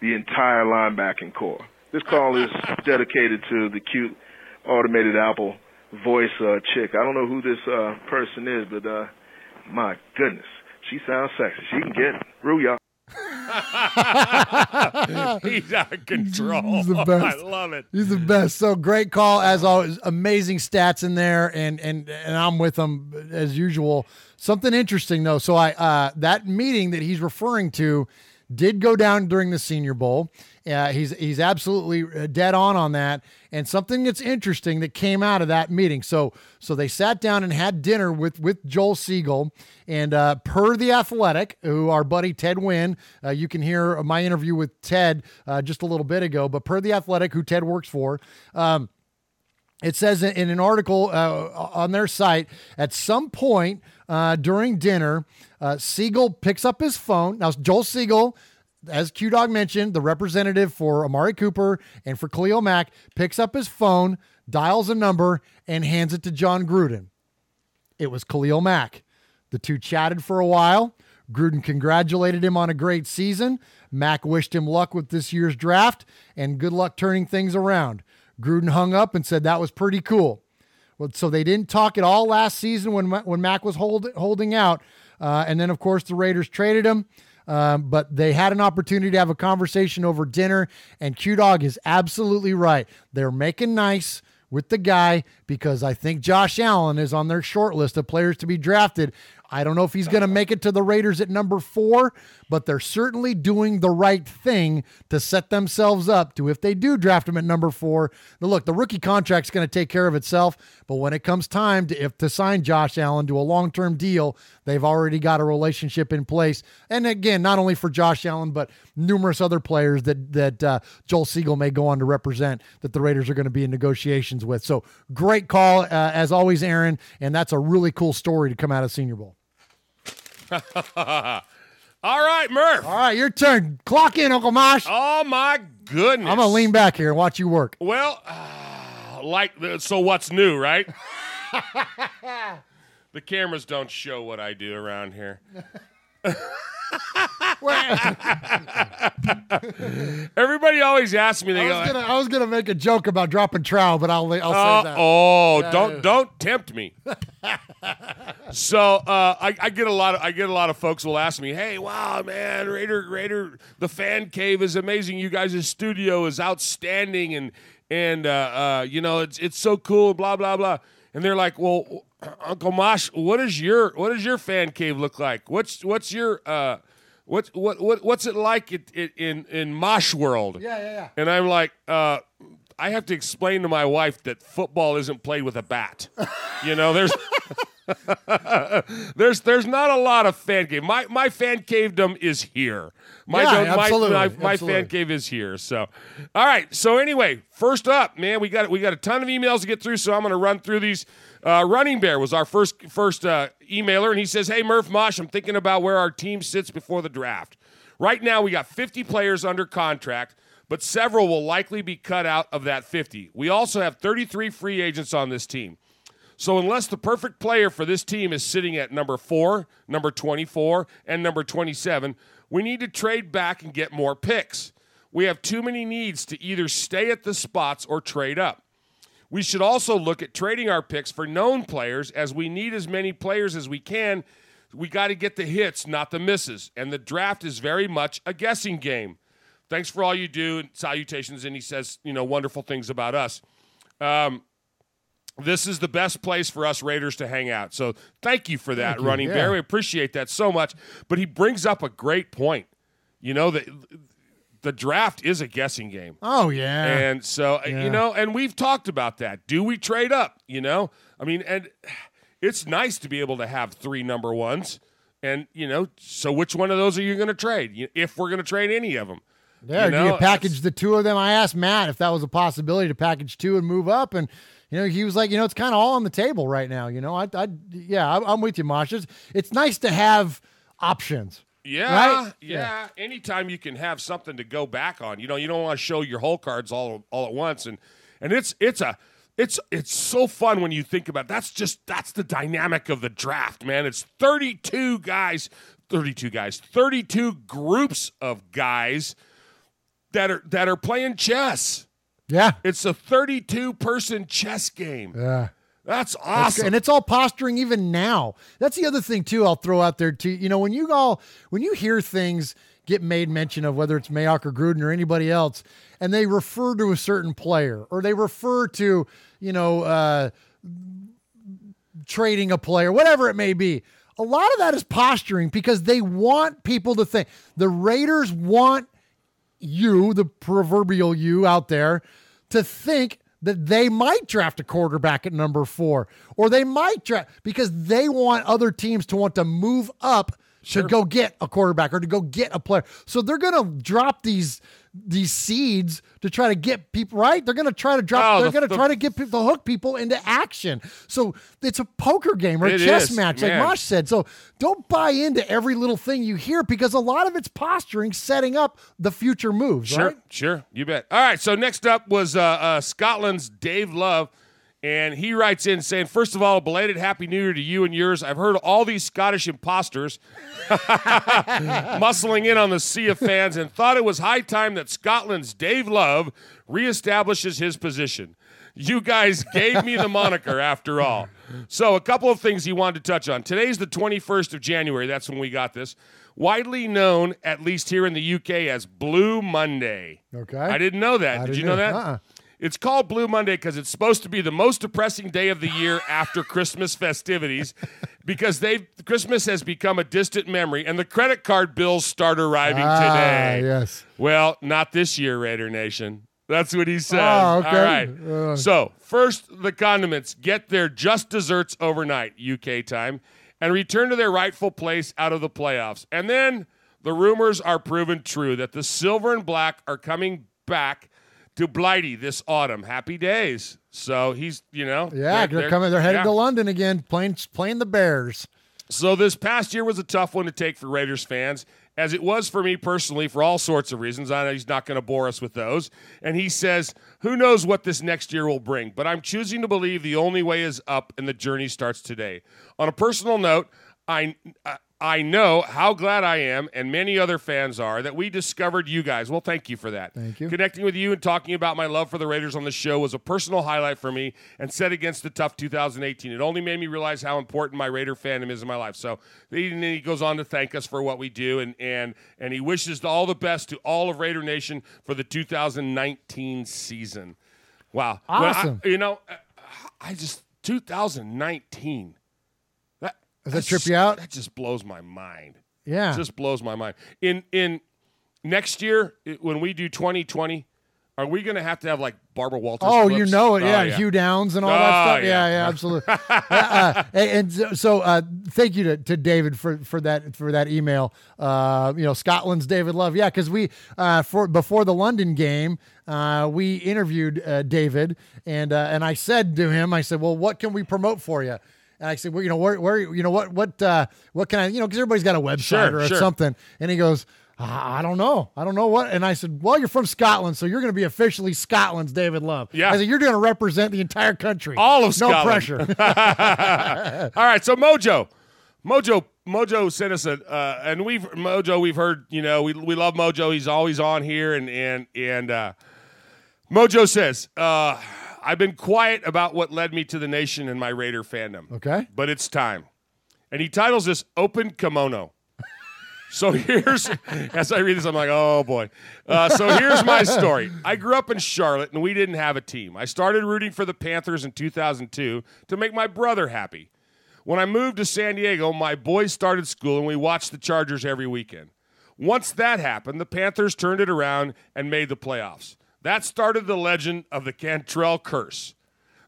The entire linebacking core. This call is dedicated to the cute automated Apple voice chick. I don't know who this person is, but my goodness, she sounds sexy. She can get it. Rue, y'all. He's out of control. He's the best. I love it. He's the best. So great call as always. Amazing stats in there, and I'm with him as usual. Something interesting though. So that meeting that he's referring to did go down during the Senior Bowl. He's absolutely dead on that. And something that's interesting that came out of that meeting. So they sat down and had dinner with Joel Siegel, and per The Athletic, who our buddy Ted Wynn, you can hear my interview with Ted just a little bit ago, but per The Athletic, who Ted works for, it says in an article on their site, at some point during dinner, Siegel picks up his phone. Now, Joel Siegel, as Q-Dog mentioned, the representative for Amari Cooper and for Khalil Mack, picks up his phone, dials a number, and hands it to John Gruden. It was Khalil Mack. The two chatted for a while. Gruden congratulated him on a great season. Mack wished him luck with this year's draft and good luck turning things around. Gruden hung up and said that was pretty cool. Well, so they didn't talk at all last season when Mack was holding out. And then, of course, the Raiders traded him. But they had an opportunity to have a conversation over dinner, and Q-Dog is absolutely right. They're making nice with the guy because I think Josh Allen is on their short list of players to be drafted. I don't know if he's going to make it to the Raiders at number 4, but they're certainly doing the right thing to set themselves up to, if they do draft him at number 4. Now look, the rookie contract's going to take care of itself, but when it comes time to sign Josh Allen to a long-term deal, they've already got a relationship in place. And again, not only for Josh Allen, but numerous other players that Joel Siegel may go on to represent that the Raiders are going to be in negotiations with. So great call, as always, Aaron, and that's a really cool story to come out of Senior Bowl. All right, Murph. All right, your turn. Clock in, Uncle Mosh. Oh, my goodness. I'm going to lean back here and watch you work. Well, so what's new, right? The cameras don't show what I do around here. Everybody always asks me. I was gonna make a joke about dropping trowel, but I'll say that. Don't tempt me. So I get a lot of folks will ask me, "Hey, wow, man, Raider, the fan cave is amazing. You guys' studio is outstanding, and it's so cool. Blah blah blah." And they're like, "Well, Uncle Mosh, what does your fan cave look like? What's your what's it like in Mosh world?" Yeah. And I'm like, I have to explain to my wife that football isn't played with a bat. There's not a lot of fan cave. My fan cavedom is here. My fan cave is here. So, all right. So anyway, first up, man, we got a ton of emails to get through. So I'm going to run through these. Running Bear was our first emailer, and he says, "Hey Murph, Mosh, I'm thinking about where our team sits before the draft. Right now, we got 50 players under contract, but several will likely be cut out of that 50. We also have 33 free agents on this team. So unless the perfect player for this team is sitting at number 4, number 24, and number 27, we need to trade back and get more picks. We have too many needs to either stay at the spots or trade up. We should also look at trading our picks for known players, as we need as many players as we can. We got to get the hits, not the misses. And the draft is very much a guessing game. Thanks for all you do, and salutations." And he says, wonderful things about us. This is the best place for us Raiders to hang out. So thank you for that, Running Bear. We appreciate that so much. But he brings up a great point. The draft is a guessing game. Oh, yeah. And so, and we've talked about that. Do we trade up? And it's nice to be able to have 3 number ones. And, so which one of those are you going to trade? If we're going to trade any of them. Yeah, do you package the 2 of them? I asked Matt if that was a possibility to package 2 and move up. And, he was like, it's kind of all on the table right now. I'm with you, Mosh. It's nice to have options. Yeah, right? Yeah. Anytime you can have something to go back on, you don't want to show your whole cards all at once, and it's so fun when you think about it. That's the dynamic of the draft, man. It's 32 groups of guys that are playing chess. Yeah, it's a 32-person chess game. Yeah. That's awesome. And it's all posturing even now. That's the other thing, too, I'll throw out there, too. When you hear things get made mention of, whether it's Mayock or Gruden or anybody else, and they refer to a certain player, or they refer to, trading a player, whatever it may be, a lot of that is posturing because they want people to think. The Raiders want you, the proverbial you out there, to think that they might draft a quarterback at number 4, or they might draft because they want other teams to want to move up to go get a quarterback or to go get a player. So they're going to drop these seeds to try to get people right. They're going to try to drop. They're going to try to get people to hook people into action. So it's a poker game or a chess match, like Mosh said. So don't buy into every little thing you hear because a lot of it's posturing, setting up the future moves. Right? Sure, you bet. All right. So next up was Scotland's Dave Love. And he writes in saying, "First of all, a belated Happy New Year to you and yours. I've heard all these Scottish imposters muscling in on the sea of fans and thought it was high time that Scotland's Dave Love reestablishes his position. You guys gave me the moniker after all." So a couple of things he wanted to touch on. Today's the 21st of January. That's when we got this. Widely known, at least here in the UK, as Blue Monday. Okay. I didn't know that. Did you know that? Uh-uh. It's called Blue Monday because it's supposed to be the most depressing day of the year after Christmas festivities because Christmas has become a distant memory, and the credit card bills start arriving today. Yes. Well, not this year, Raider Nation. That's what he says. Oh, okay. All right. So, first, the condiments get their just desserts overnight, UK time, and return to their rightful place out of the playoffs. And then the rumors are proven true that the silver and black are coming back to Blighty this autumn. Happy days. So he's, Yeah, they're headed to London again, playing the Bears. So this past year was a tough one to take for Raiders fans, as it was for me personally for all sorts of reasons. I know he's not going to bore us with those. And he says, who knows what this next year will bring, but I'm choosing to believe the only way is up and the journey starts today. On a personal note, I know how glad I am, and many other fans are, that we discovered you guys. Well, thank you for that. Thank you. Connecting with you and talking about my love for the Raiders on the show was a personal highlight for me and set against the tough 2018. It only made me realize how important my Raider fandom is in my life. So he goes on to thank us for what we do, and he wishes all the best to all of Raider Nation for the 2019 season. Wow. Awesome. 2019. Does that trip you out? That just blows my mind. Yeah. It just blows my mind. In next year, when we do 2020, are we going to have like Barbara Walters? Oh, clips? you know it. Yeah, Hugh Downs and all that stuff. Yeah, absolutely. So thank you to David for that email. Scotland's David Love. Yeah, because we before the London game, we interviewed David, and I said to him, well, what can we promote for you? And I said, well, what can I, because everybody's got a website or something. And he goes, I don't know what. And I said, well, you're from Scotland, so you're going to be officially Scotland's David Love. Yeah. I said, you're going to represent the entire country. All of Scotland. No pressure. All right, so Mojo sent us and we've heard, we love Mojo. He's always on here, and Mojo says, I've been quiet about what led me to the nation and my Raider fandom. Okay. But it's time. And he titles this Open Kimono. So here's, as I read this, I'm like, oh boy. So here's my story. I grew up in Charlotte, and we didn't have a team. I started rooting for the Panthers in 2002 to make my brother happy. When I moved to San Diego, my boys started school, and we watched the Chargers every weekend. Once that happened, the Panthers turned it around and made the playoffs. That started the legend of the Cantrell curse.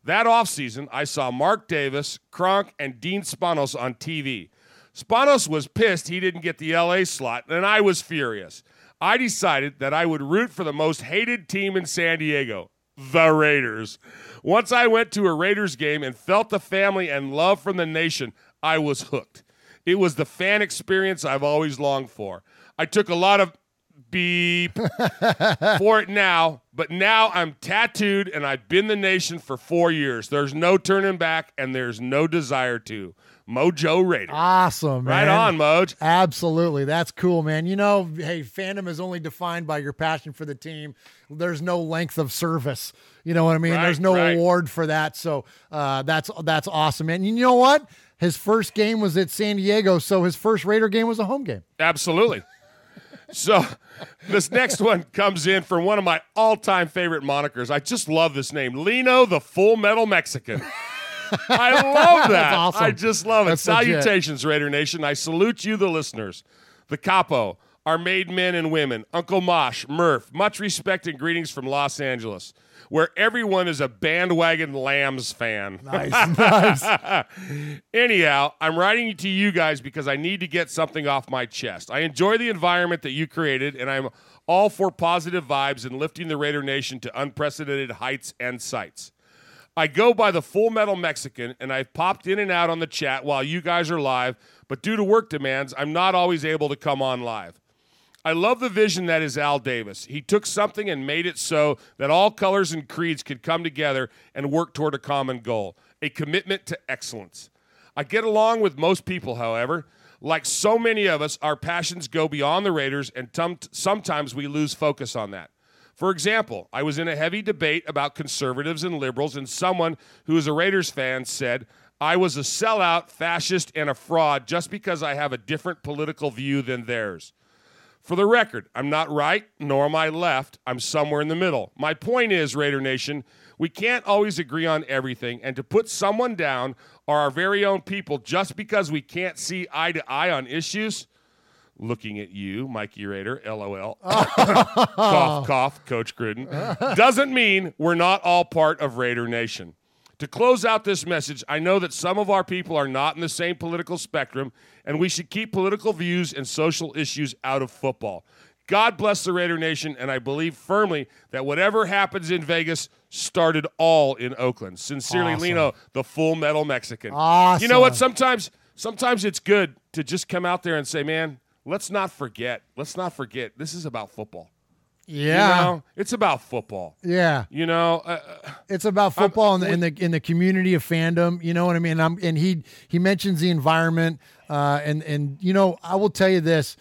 That offseason, I saw Mark Davis, Kronk, and Dean Spanos on TV. Spanos was pissed he didn't get the LA slot, and I was furious. I decided that I would root for the most hated team in San Diego, the Raiders. Once I went to a Raiders game and felt the family and love from the nation, I was hooked. It was the fan experience I've always longed for. I took a lot of beep for it now, but now I'm tattooed and I've been the nation for 4 years. There's no turning back and there's no desire to. Mojo Raider. Awesome, man. Right on, Moj. Absolutely. That's cool, man. Hey, fandom is only defined by your passion for the team. There's no length of service. You know what I mean? There's no award for that. So that's awesome, man. You know what? His first game was at San Diego, so his first Raider game was a home game. Absolutely. So this next one comes in from one of my all-time favorite monikers. I just love this name, Lino the Full Metal Mexican. I love that. That's awesome. I just love it. That's Salutations, Raider Nation. I salute you, the listeners. The Capo, our made men and women, Uncle Mosh, Murph, much respect and greetings from Los Angeles, where everyone is a bandwagon Lambs fan. Nice. Anyhow, I'm writing to you guys because I need to get something off my chest. I enjoy the environment that you created, and I'm all for positive vibes and lifting the Raider Nation to unprecedented heights and sights. I go by the Full Metal Mexican, and I've popped in and out on the chat while you guys are live, but due to work demands, I'm not always able to come on live. I love the vision that is Al Davis. He took something and made it so that all colors and creeds could come together and work toward a common goal, a commitment to excellence. I get along with most people, however. Like so many of us, our passions go beyond the Raiders, and sometimes we lose focus on that. For example, I was in a heavy debate about conservatives and liberals, and someone who is a Raiders fan said, I was a sellout, fascist, and a fraud just because I have a different political view than theirs. For the record, I'm not right, nor am I left. I'm somewhere in the middle. My point is, Raider Nation, we can't always agree on everything, and to put someone down or our very own people just because we can't see eye to eye on issues, looking at you, Mikey Raider, LOL, cough, cough, Coach Gruden, doesn't mean we're not all part of Raider Nation. To close out this message, I know that some of our people are not in the same political spectrum, and we should keep political views and social issues out of football. God bless the Raider Nation, and I believe firmly that whatever happens in Vegas started all in Oakland. Sincerely, Awesome. Lino, the Full Metal Mexican. Awesome. You know what? Sometimes it's good to just come out there and say, man, let's not forget. This is about football. Yeah. You know, it's about football. Yeah. You know, it's about football in the community of fandom. You know what I mean? And he mentions the environment. And you know, I will tell you this.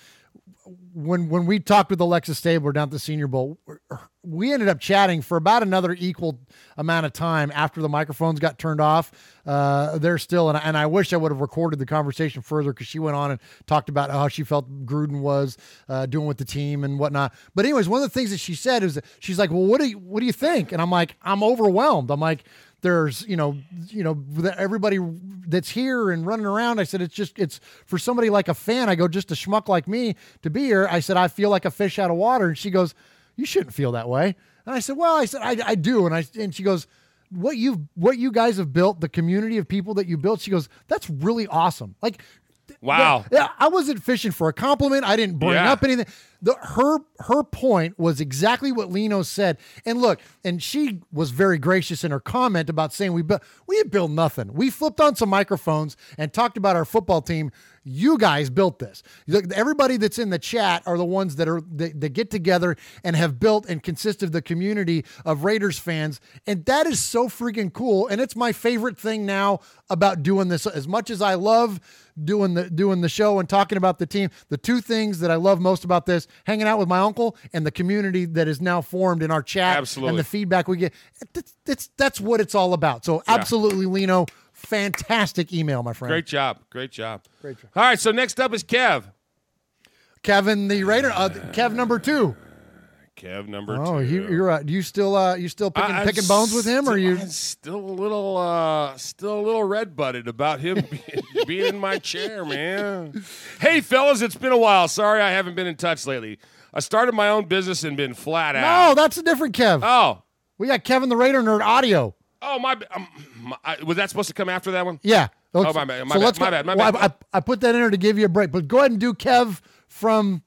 When we talked with Alexis Stabler down at the Senior Bowl, we ended up chatting for about another equal amount of time after the microphones got turned off. They're still, and I wish I would have recorded the conversation further because she went on and talked about how she felt Gruden was doing with the team and whatnot. But anyways, one of the things that she said is that she's like, well, what do you think? And I'm like, I'm overwhelmed. I'm like, there's, everybody that's here and running around. I said, it's for somebody like a fan. I go, just a schmuck like me to be here. I said, I feel like a fish out of water. And she goes, you shouldn't feel that way. And I said, well, I do. And she goes, what you guys have built, the community of people that you built. She goes, that's really awesome. Like, wow. Yeah, I wasn't fishing for a compliment. I didn't bring up anything. Her point was exactly what Lino said. And look, and she was very gracious in her comment about saying we didn't build nothing. We flipped on some microphones and talked about our football team. You guys built this. Everybody that's in the chat are the ones that get together and have built and consist of the community of Raiders fans. And that is so freaking cool. And it's my favorite thing now about doing this. As much as I love doing the show and talking about the team, the two things that I love most about this, hanging out with my uncle and the community that is now formed in our chat. Absolutely. And the feedback we get, that's what it's all about. So absolutely, Lino, fantastic email, my friend. Great job. All right, so next up is Kevin the Raider, Kev number 2. Kev number 2. Oh, you're you still picking bones with him, or you still a little red butted about him being in my chair, man. Hey fellas, it's been a while. Sorry I haven't been in touch lately. I started my own business and been flat out. No, that's a different Kev. Oh, we got Kevin the Raider Nerd audio. Oh, was that supposed to come after that one? Yeah. Oh, my bad. My bad. I put that in there to give you a break, but go ahead and do Kev from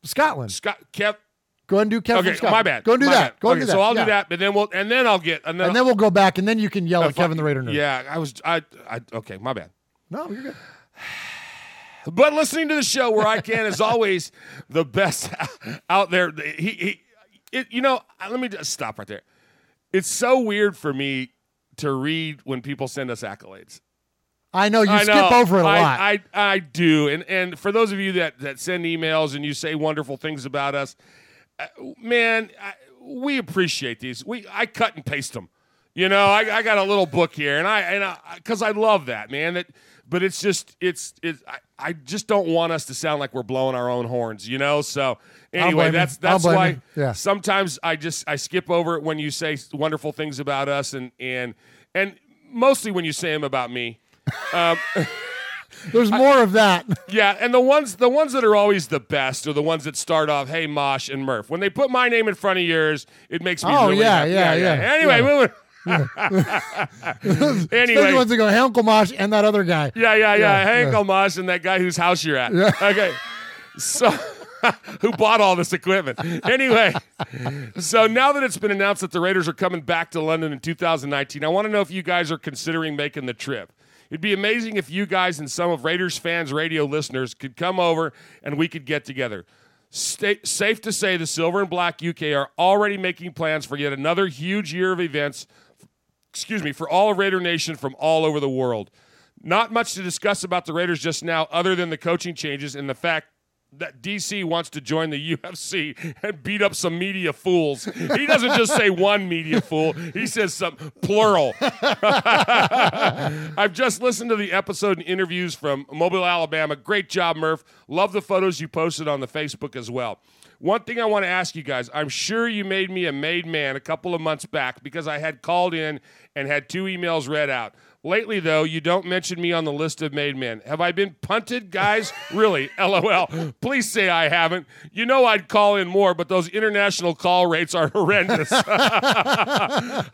Scotland. Kev. Go ahead and do Kev from Scotland. My bad. Go and do that. Go and do that. So I'll do that, but then we'll go back, and then you can yell at Kevin the Raider Nerd. Yeah, okay, my bad. No, you're good. But listening to the show where I can is always the best out there. Let me just stop right there. It's so weird for me to read when people send us accolades. I know you skip over it a lot. I do, and for those of you that send emails and you say wonderful things about us, man, we appreciate these. I cut and paste them. You know, I got a little book here, and because I love that, man. But it's just I just don't want us to sound like we're blowing our own horns, you know. So anyway, that's why sometimes I skip over it when you say wonderful things about us, and mostly when you say them about me. There's more of that. Yeah, and the ones that are always the best are the ones that start off, "Hey, Mosh and Murph." When they put my name in front of yours, it makes me really happy. Yeah. Anyway, moving. Anyway, ones that go, "Hey, Uncle Mosh," and that other guy. Yeah. Hey, Uncle Mosh, and that guy whose house you're at. Yeah. Okay, so who bought all this equipment? Anyway, so now that it's been announced that the Raiders are coming back to London in 2019, I want to know if you guys are considering making the trip. It'd be amazing if you guys and some of Raiders fans radio listeners could come over and we could get together. Safe to say the Silver and Black UK are already making plans for yet another huge year of events, for all of Raider Nation from all over the world. Not much to discuss about the Raiders just now other than the coaching changes and the fact that DC wants to join the UFC and beat up some media fools. He doesn't just say one media fool. He says some plural. I've just listened to the episode and interviews from Mobile, Alabama. Great job, Murph. Love the photos you posted on the Facebook as well. One thing I want to ask you guys, I'm sure you made me a made man a couple of months back because I had called in and had 2 emails read out. Lately, though, you don't mention me on the list of made men. Have I been punted, guys? Really? LOL. Please say I haven't. You know I'd call in more, but those international call rates are horrendous.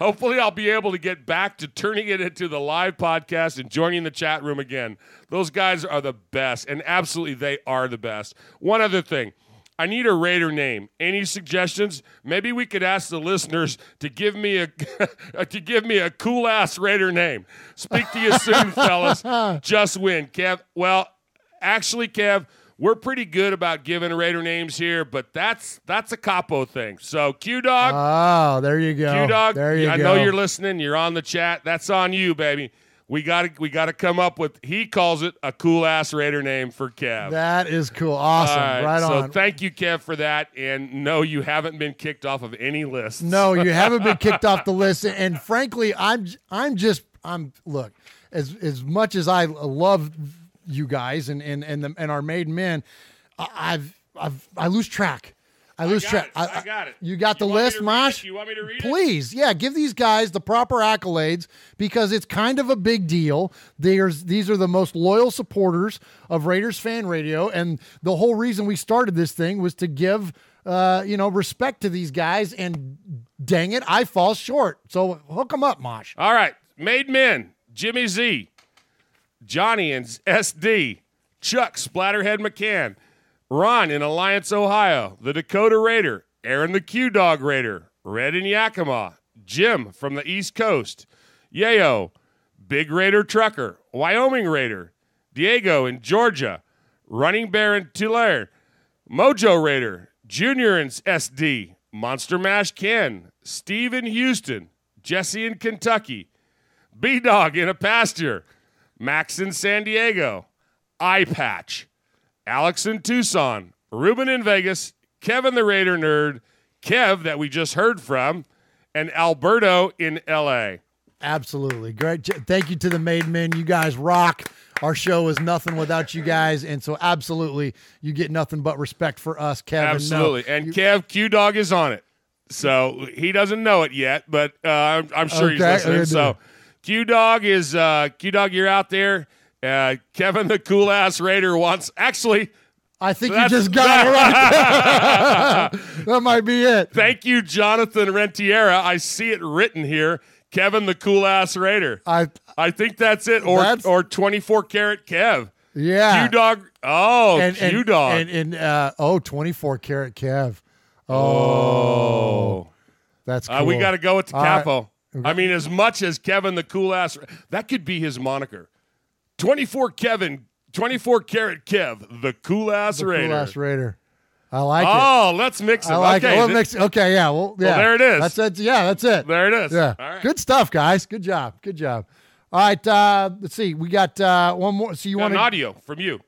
Hopefully I'll be able to get back to turning it into the live podcast and joining the chat room again. Those guys are the best, and absolutely they are the best. One other thing. I need a Raider name. Any suggestions? Maybe we could ask the listeners to give me a cool ass Raider name. Speak to you soon, fellas. Just win, Kev. Well, actually, Kev, we're pretty good about giving Raider names here, but that's a capo thing. So, Q-Dog. Oh, there you go. Q-Dog, there you go. I know you're listening. You're on the chat. That's on you, baby. We gotta come up with, he calls it a cool-ass Raider name for Kev. That is cool. Awesome. Right on. So thank you, Kev, for that. And no, you haven't been kicked off of any lists. No, you haven't been kicked off the list. And frankly, look, as much as I love you guys and our made men, I lose track. I got it. You got the list, Mosh? You want me to read it? Please. Yeah, give these guys the proper accolades because it's kind of a big deal. These are the most loyal supporters of Raiders Fan Radio, and the whole reason we started this thing was to give respect to these guys, and dang it, I fall short. So hook them up, Mosh. All right. Made men, Jimmy Z, Johnny and SD, Chuck Splatterhead McCann, Ron in Alliance, Ohio, the Dakota Raider, Aaron the Q-Dog Raider, Red in Yakima, Jim from the East Coast, Yayo, Big Raider Trucker, Wyoming Raider, Diego in Georgia, Running Bear in Tulare, Mojo Raider, Junior in SD, Monster Mash Ken, Steve in Houston, Jesse in Kentucky, B-Dog in a pasture, Max in San Diego, Eye Patch, Alex in Tucson, Ruben in Vegas, Kevin the Raider Nerd, Kev that we just heard from, and Alberto in L.A. Absolutely. Great. Thank you to the made men. You guys rock. Our show is nothing without you guys, and so absolutely you get nothing but respect for us, Kevin. Absolutely. Kev, Q-Dog is on it. So he doesn't know it yet, but I'm sure he's listening. So Q-Dog, you're out there. Kevin the cool-ass Raider wants... Actually... I think you just got it right. That might be it. Thank you, Jonathan Rentiera. I see it written here. Kevin the cool-ass Raider. I think that's it. Or 24 karat Kev. Yeah. Q-Dog. Oh, Q-Dog. And 24 karat Kev. Oh. That's cool. We got to go with the capo. Right. I mean, as much as Kevin the cool-ass... That could be his moniker. 24 karat Kev, the cool-ass Raider. Cool-ass Raider. I like it. Oh, let's mix it. I like it. Okay, yeah. Well, there it is. That's it. Yeah, that's it. There it is. Yeah. All right. Good stuff, guys. Good job. All right, let's see. We got one more. So you want an audio from you.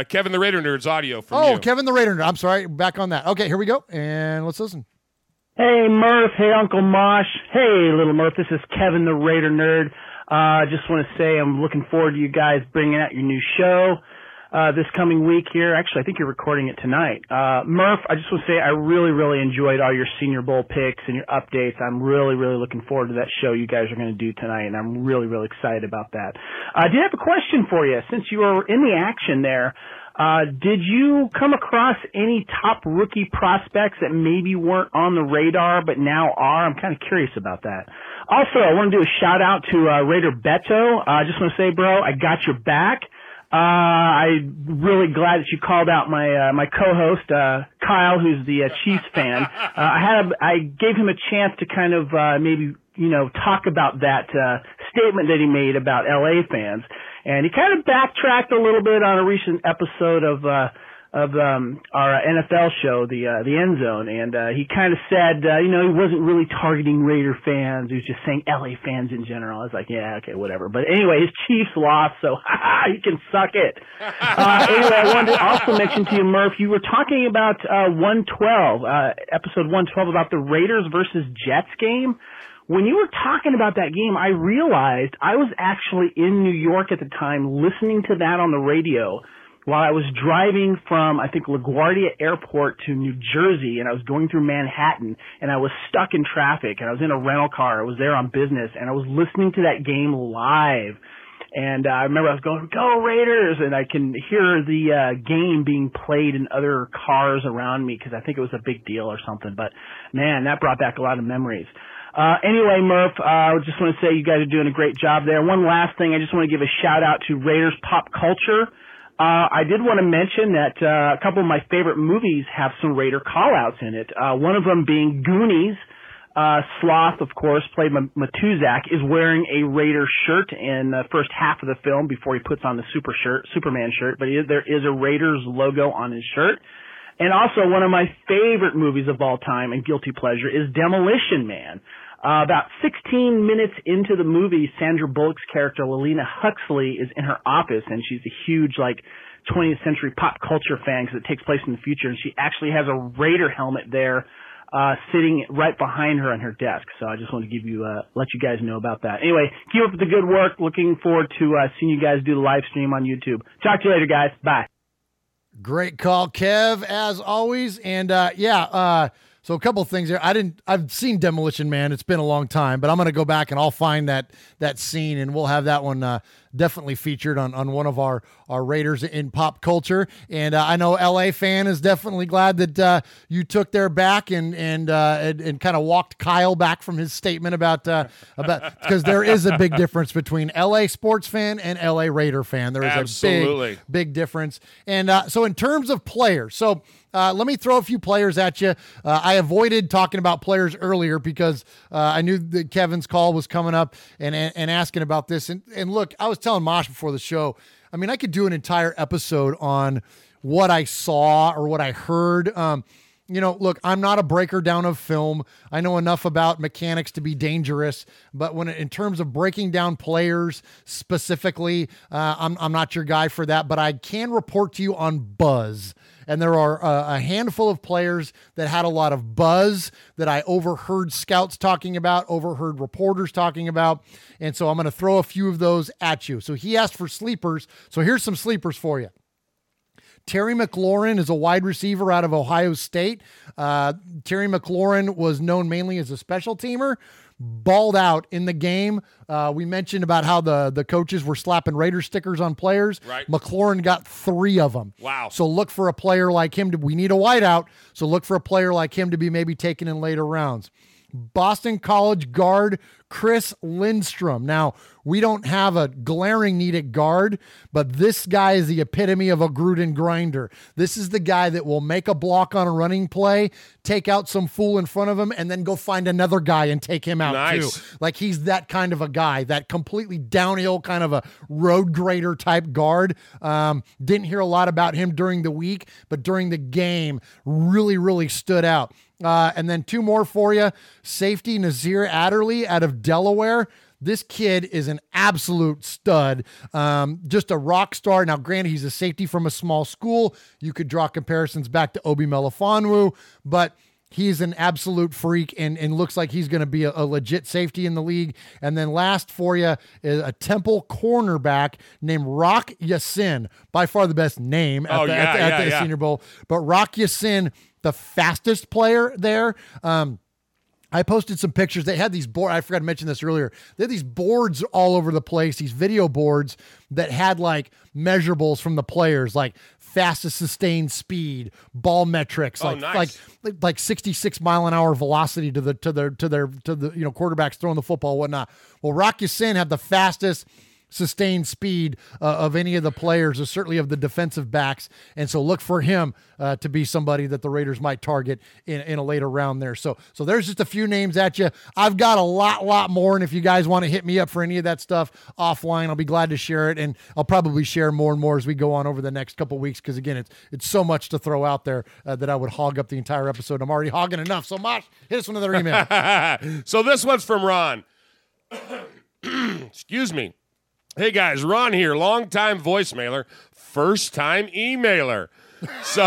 Kevin the Raider Nerd's audio from you. Oh, Kevin the Raider Nerd. I'm sorry. Back on that. Okay, here we go. And let's listen. Hey, Murph. Hey, Uncle Mosh. Hey, little Murph. This is Kevin the Raider Nerd. Just want to say I'm looking forward to you guys bringing out your new show this coming week here. Actually, I think you're recording it tonight. Murph, I just want to say I really, really enjoyed all your Senior Bowl picks and your updates. I'm really, really looking forward to that show you guys are going to do tonight, and I'm really, really excited about that. I did have a question for you. Since you were in the action there, did you come across any top rookie prospects that maybe weren't on the radar but now are? I'm kind of curious about that. Also, I want to do a shout-out to Raider Beto. I just want to say, bro, I got your back. I'm really glad that you called out my co-host, Kyle, who's the Chiefs fan. I gave him a chance to kind of maybe, talk about that statement that he made about LA fans. And he kind of backtracked a little bit on a recent episode of our NFL show, the End Zone, and he kind of said, he wasn't really targeting Raider fans. He was just saying LA fans in general. I was like, yeah, okay, whatever. But anyway, his Chiefs lost, so he can suck it. Anyway, I wanted to also mention to you, Murph, you were talking about 112, episode 112, about the Raiders versus Jets game. When you were talking about that game, I realized I was actually in New York at the time listening to that on the radio while I was driving from, I think, LaGuardia Airport to New Jersey, and I was going through Manhattan, and I was stuck in traffic, and I was in a rental car. I was there on business, and I was listening to that game live. And I remember I was going, "Go Raiders!" And I can hear the game being played in other cars around me because I think it was a big deal or something. But, man, that brought back a lot of memories. Anyway, Murph, I just want to say you guys are doing a great job there. One last thing, I just want to give a shout-out to Raiders Pop Culture. I did want to mention that a couple of my favorite movies have some Raider call-outs in it. One of them being Goonies. Sloth, of course, played Matuzak, is wearing a Raider shirt in the first half of the film before he puts on the Superman shirt, but there is a Raiders logo on his shirt. And also, one of my favorite movies of all time and guilty pleasure is Demolition Man. About 16 minutes into the movie, Sandra Bullock's character, Lelina Huxley, is in her office, and she's a huge, 20th century pop culture fan because it takes place in the future, and she actually has a Raider helmet there sitting right behind her on her desk. So I just want to give you, let you guys know about that. Anyway, keep up the good work. Looking forward to seeing you guys do the live stream on YouTube. Talk to you later, guys. Bye. Great call, Kev, as always. And so a couple of things there. I've seen Demolition Man. It's been a long time, but I'm going to go back and I'll find that scene, and we'll have that one definitely featured on one of our Raiders in pop culture. And I know LA fan is definitely glad that you took their back and kind of walked Kyle back from his statement about because there is a big difference between LA sports fan and LA Raider fan. There is a big difference. And so in terms of players, let me throw a few players at you. I avoided talking about players earlier because I knew that Kevin's call was coming up and asking about this. And look, I was telling Mosh before the show, I mean, I could do an entire episode on what I saw or what I heard. Look, I'm not a breaker down of film. I know enough about mechanics to be dangerous, but in terms of breaking down players specifically, I'm not your guy for that, but I can report to you on buzz. And there are a handful of players that had a lot of buzz that I overheard scouts talking about, overheard reporters talking about. And so I'm going to throw a few of those at you. So he asked for sleepers. So here's some sleepers for you. Terry McLaurin is a wide receiver out of Ohio State. Terry McLaurin was known mainly as a special teamer, balled out in the game. We mentioned about how the coaches were slapping Raider stickers on players. Right. McLaurin got 3 of them. Wow. So look for a player like him. We need a wideout, so look for a player like him to be maybe taken in later rounds. Boston College guard Chris Lindstrom. Now, we don't have a glaring need at guard, but this guy is the epitome of a Gruden grinder. This is the guy that will make a block on a running play, take out some fool in front of him, and then go find another guy and take him out too. Like, he's that kind of a guy, that completely downhill kind of a road grader type guard. Didn't hear a lot about him during the week, but during the game, really, really stood out. And then 2 more for you. Safety Nazir Adderley out of Delaware. This kid is an absolute stud, just a rock star. Now, granted, he's a safety from a small school. You could draw comparisons back to Obi Melifonwu, but he's an absolute freak and looks like he's going to be a legit safety in the league. And then last for you is a Temple cornerback named Rock Yassin, by far the best name at the Senior Bowl. But Rock Yassin, the fastest player there. I posted some pictures. They had these boards. I forgot to mention this earlier. They had these boards all over the place, these video boards that had like measurables from the players, like fastest sustained speed, ball metrics, like 66 mile an hour velocity to the quarterbacks throwing the football, and whatnot. Well, Rock Yassin had the fastest sustained speed of any of the players, or certainly of the defensive backs. And so look for him to be somebody that the Raiders might target in a later round there. So there's just a few names at you. I've got a lot more. And if you guys want to hit me up for any of that stuff offline, I'll be glad to share it. And I'll probably share more and more as we go on over the next couple weeks. Cause again, it's so much to throw out there that I would hog up the entire episode. I'm already hogging enough. So Mosh, hit us with another email. So this one's from Ron. Excuse me. Hey guys, Ron here, long-time voicemailer, first-time emailer. So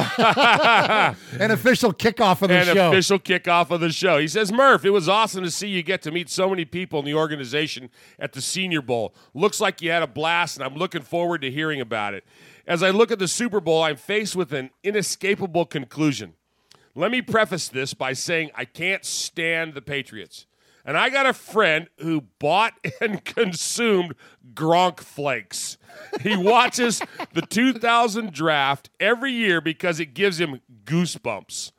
an official kickoff of the show. An official kickoff of the show. He says, Murph, it was awesome to see you get to meet so many people in the organization at the Senior Bowl. Looks like you had a blast, and I'm looking forward to hearing about it. As I look at the Super Bowl, I'm faced with an inescapable conclusion. Let me preface this by saying I can't stand the Patriots. And I got a friend who bought and consumed Gronk Flakes. He watches the 2000 draft every year because it gives him goosebumps.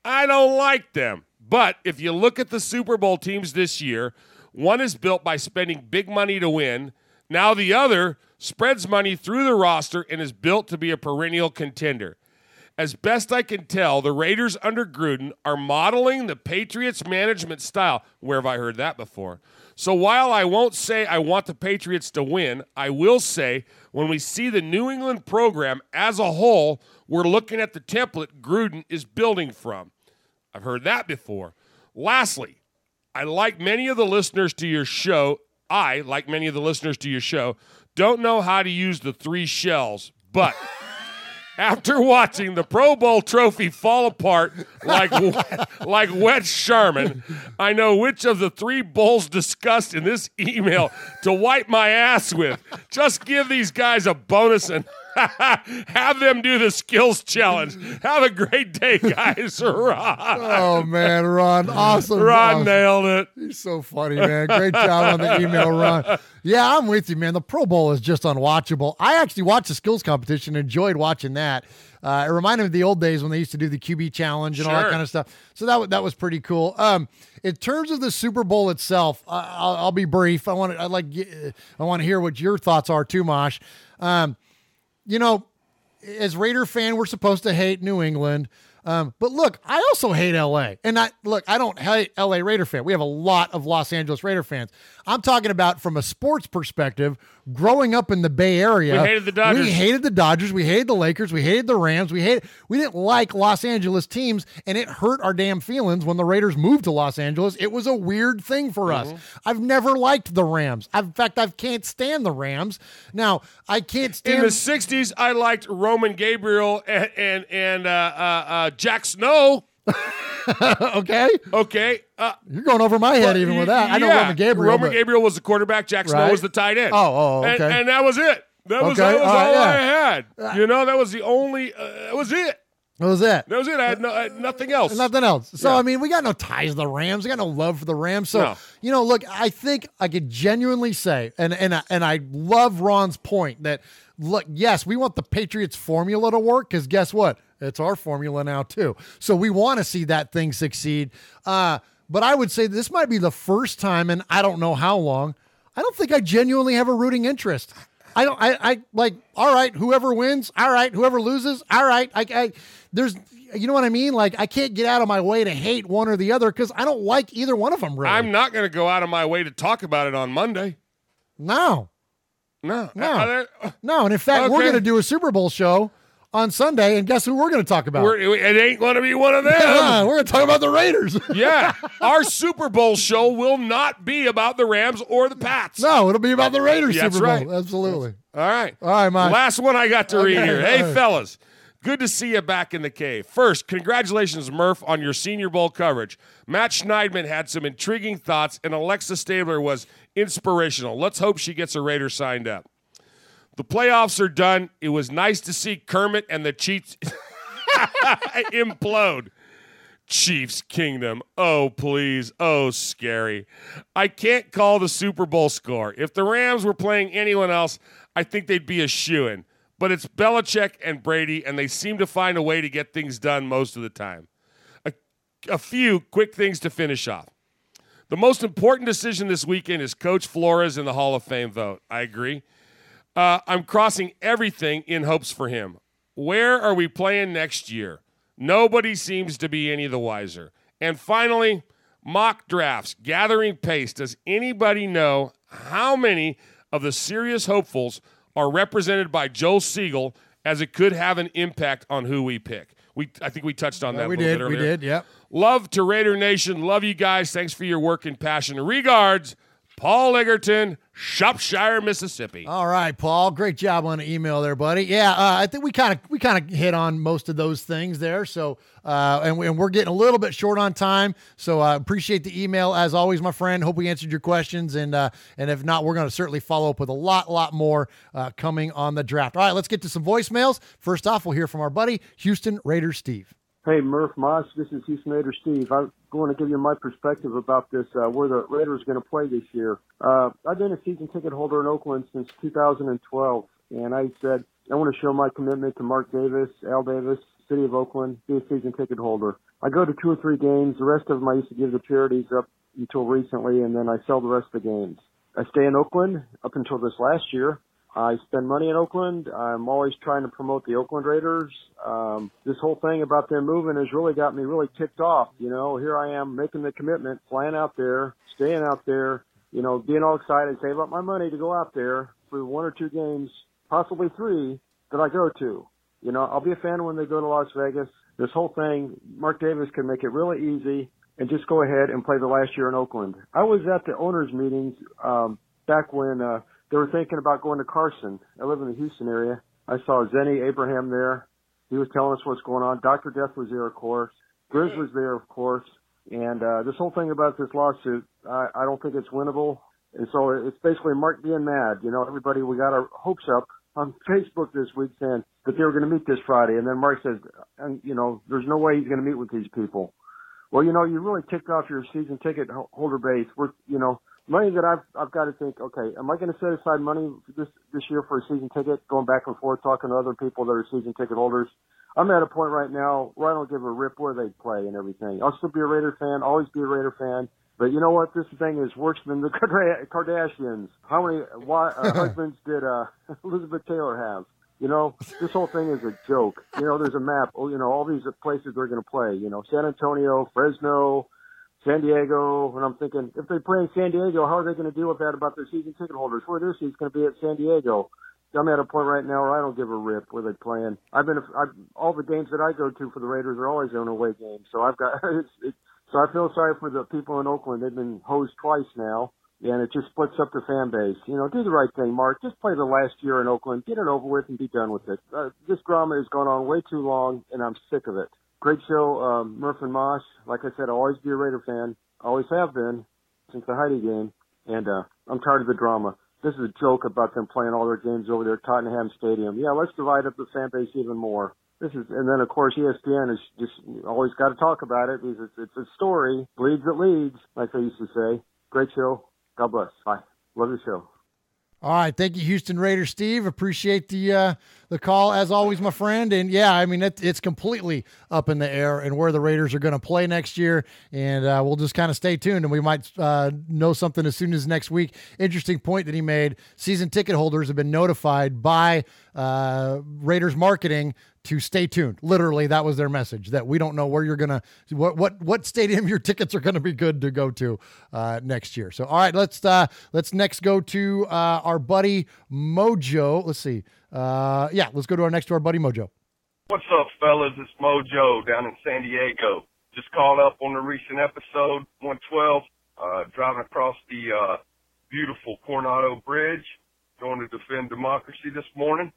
I don't like them. But if you look at the Super Bowl teams this year, one is built by spending big money to win. Now the other spreads money through the roster and is built to be a perennial contender. As best I can tell, the Raiders under Gruden are modeling the Patriots management style. Where have I heard that before? So while I won't say I want the Patriots to win, I will say when we see the New England program as a whole, we're looking at the template Gruden is building from. I've heard that before. Lastly, I like many of the listeners to your show, don't know how to use the 3 shells, but after watching the Pro Bowl trophy fall apart like wet Charmin, I know which of the 3 bowls discussed in this email to wipe my ass with. Just give these guys a bonus and have them do the skills challenge. Have a great day, guys. Ron. Oh, man, Ron. Awesome. Ron nailed it. He's so funny, man. Great job on the email, Ron. Yeah, I'm with you, man. The Pro Bowl is just unwatchable. I actually watched the skills competition, enjoyed watching that. It reminded me of the old days when they used to do the QB challenge and all that kind of stuff. So that was pretty cool. In terms of the Super Bowl itself, I'll be brief. I want to hear what your thoughts are too, Mosh. You know, as Raider fan, we're supposed to hate New England. But look, I also hate LA. And I don't hate LA Raider fan. We have a lot of Los Angeles Raider fans. I'm talking about from a sports perspective, growing up in the Bay Area. We hated the Dodgers. We hated the Dodgers. We hated the Lakers. We hated the Rams. We didn't like Los Angeles teams, and it hurt our damn feelings when the Raiders moved to Los Angeles. It was a weird thing for us. I've never liked the Rams. In fact, I can't stand the Rams. Now, I can't stand... In the 60s, I liked Roman Gabriel and Jack Snow. Okay. You're going over my head even with that. I know Roman Gabriel. Roman Gabriel was the quarterback. Jack Snow was the tight end. Okay. And that was it. That was all I had. That was the only. That was it. That was it. That was it. I had nothing else. Nothing else. So, I mean, we got no ties to the Rams. We got no love for the Rams. So, look, I think I could genuinely say, and I love Ron's point that, look, yes, we want the Patriots formula to work because guess what? It's our formula now, too. So we want to see that thing succeed. But I would say this might be the first time, and I don't know how long, I don't think I genuinely have a rooting interest. I like, all right, whoever wins, all right, whoever loses, all right. There's, you know what I mean? Like, I can't get out of my way to hate one or the other because I don't like either one of them, really. I'm not going to go out of my way to talk about it on Monday. No. And in fact, we're going to do a Super Bowl show on Sunday, and guess who we're going to talk about? It ain't going to be one of them. We're going to talk about the Raiders. Yeah. Our Super Bowl show will not be about the Rams or the Pats. No, it'll be about the Raiders Super Bowl. Right. Absolutely. All right, Mike. Last one I got to read here. Hey, fellas. Good to see you back in the cave. First, congratulations, Murph, on your Senior Bowl coverage. Matt Schneidman had some intriguing thoughts, and Alexa Stabler was inspirational. Let's hope she gets a Raider signed up. The playoffs are done. It was nice to see Kermit and the Chiefs implode. Chiefs Kingdom. Oh, please. Oh, scary. I can't call the Super Bowl score. If the Rams were playing anyone else, I think they'd be a shoo-in. But it's Belichick and Brady, and they seem to find a way to get things done most of the time. A few quick things to finish off. The most important decision this weekend is Coach Flores in the Hall of Fame vote. I agree. I'm crossing everything in hopes for him. Where are we playing next year? Nobody seems to be any the wiser. And finally, mock drafts, gathering pace. Does anybody know how many of the serious hopefuls are represented by Joel Siegel, as it could have an impact on who we pick? I think we touched on that a little bit earlier. We did, yep. Love to Raider Nation. Love you guys. Thanks for your work and passion. Regards, Paul Egerton, Shropshire, Mississippi. All right, Paul. Great job on the email there, buddy. Yeah, I think we kind of hit on most of those things there. So, and we're getting a little bit short on time. So, appreciate the email as always, my friend. Hope we answered your questions, and if not, we're going to certainly follow up with a lot more coming on the draft. All right, let's get to some voicemails. First off, we'll hear from our buddy Houston Raiders Steve. Hey, Murph Moss, this is Houston Raiders Steve. I'm going to give you my perspective about this, where the Raiders are going to play this year. I've been a season ticket holder in Oakland since 2012, and I said I want to show my commitment to Mark Davis, Al Davis, City of Oakland, be a season ticket holder. I go to 2 or 3 games. The rest of them I used to give to charities up until recently, and then I sell the rest of the games. I stay in Oakland up until this last year. I spend money in Oakland. I'm always trying to promote the Oakland Raiders. This whole thing about them moving has really got me really ticked off. You know, here I am making the commitment, flying out there, staying out there, you know, being all excited, save up my money to go out there for 1 or 2 games, possibly 3 that I go to. You know, I'll be a fan when they go to Las Vegas. This whole thing, Mark Davis can make it really easy and just go ahead and play the last year in Oakland. I was at the owners' meetings back when they were thinking about going to Carson. I live in the Houston area. I saw Zenny Abraham there. He was telling us what's going on. Dr. Death was there, of course. Grizz was there, of course. And this whole thing about this lawsuit, I don't think it's winnable. And so it's basically Mark being mad. You know, everybody, we got our hopes up on Facebook this week saying that they were going to meet this Friday. And then Mark says, you know, there's no way he's going to meet with these people. Well, you know, you really ticked off your season ticket holder base. You know, money that I've got to think, okay, am I going to set aside money this year for a season ticket, going back and forth, talking to other people that are season ticket holders? I'm at a point right now where I don't give a rip where they play and everything. I'll still be a Raider fan, always be a Raider fan. But you know what? This thing is worse than the Kardashians. How many husbands did Elizabeth Taylor have? You know, this whole thing is a joke. You know, there's a map. You know, all these places they're going to play. You know, San Antonio, Fresno, San Diego. And I'm thinking, if they play in San Diego, how are they going to deal with that about their season ticket holders? Where their seat's going to be at San Diego. I'm at a point right now where I don't give a rip where they're playing. All the games that I go to for the Raiders are always on away games. So so I feel sorry for the people in Oakland. They've been hosed twice now, and it just splits up the fan base. You know, do the right thing, Mark. Just play the last year in Oakland, get it over with, and be done with it. This drama has gone on way too long, and I'm sick of it. Great show, Murph and Mosh. Like I said, I'll always be a Raider fan. Always have been since the Heidi game, and I'm tired of the drama. This is a joke about them playing all their games over there at Tottenham Stadium. Yeah, let's divide up the fan base even more. And then of course ESPN is just always got to talk about it because it's a story. Bleeds it leads, like they used to say. Great show. God bless. Bye. Love the show. All right, thank you, Houston Raiders Steve. Appreciate the call as always, my friend. And yeah, I mean it's completely up in the air and where the Raiders are going to play next year. And we'll just kind of stay tuned, and we might know something as soon as next week. Interesting point that he made: season ticket holders have been notified by Raiders marketing to stay tuned. Literally, that was their message, that we don't know where you're gonna what stadium your tickets are gonna be good to go to next year. So all right, let's next go to our buddy Mojo. Let's see. Let's go to our buddy Mojo. What's up, fellas? It's Mojo down in San Diego. Just called up on the recent episode 112, driving across the beautiful Coronado Bridge, going to defend democracy this morning.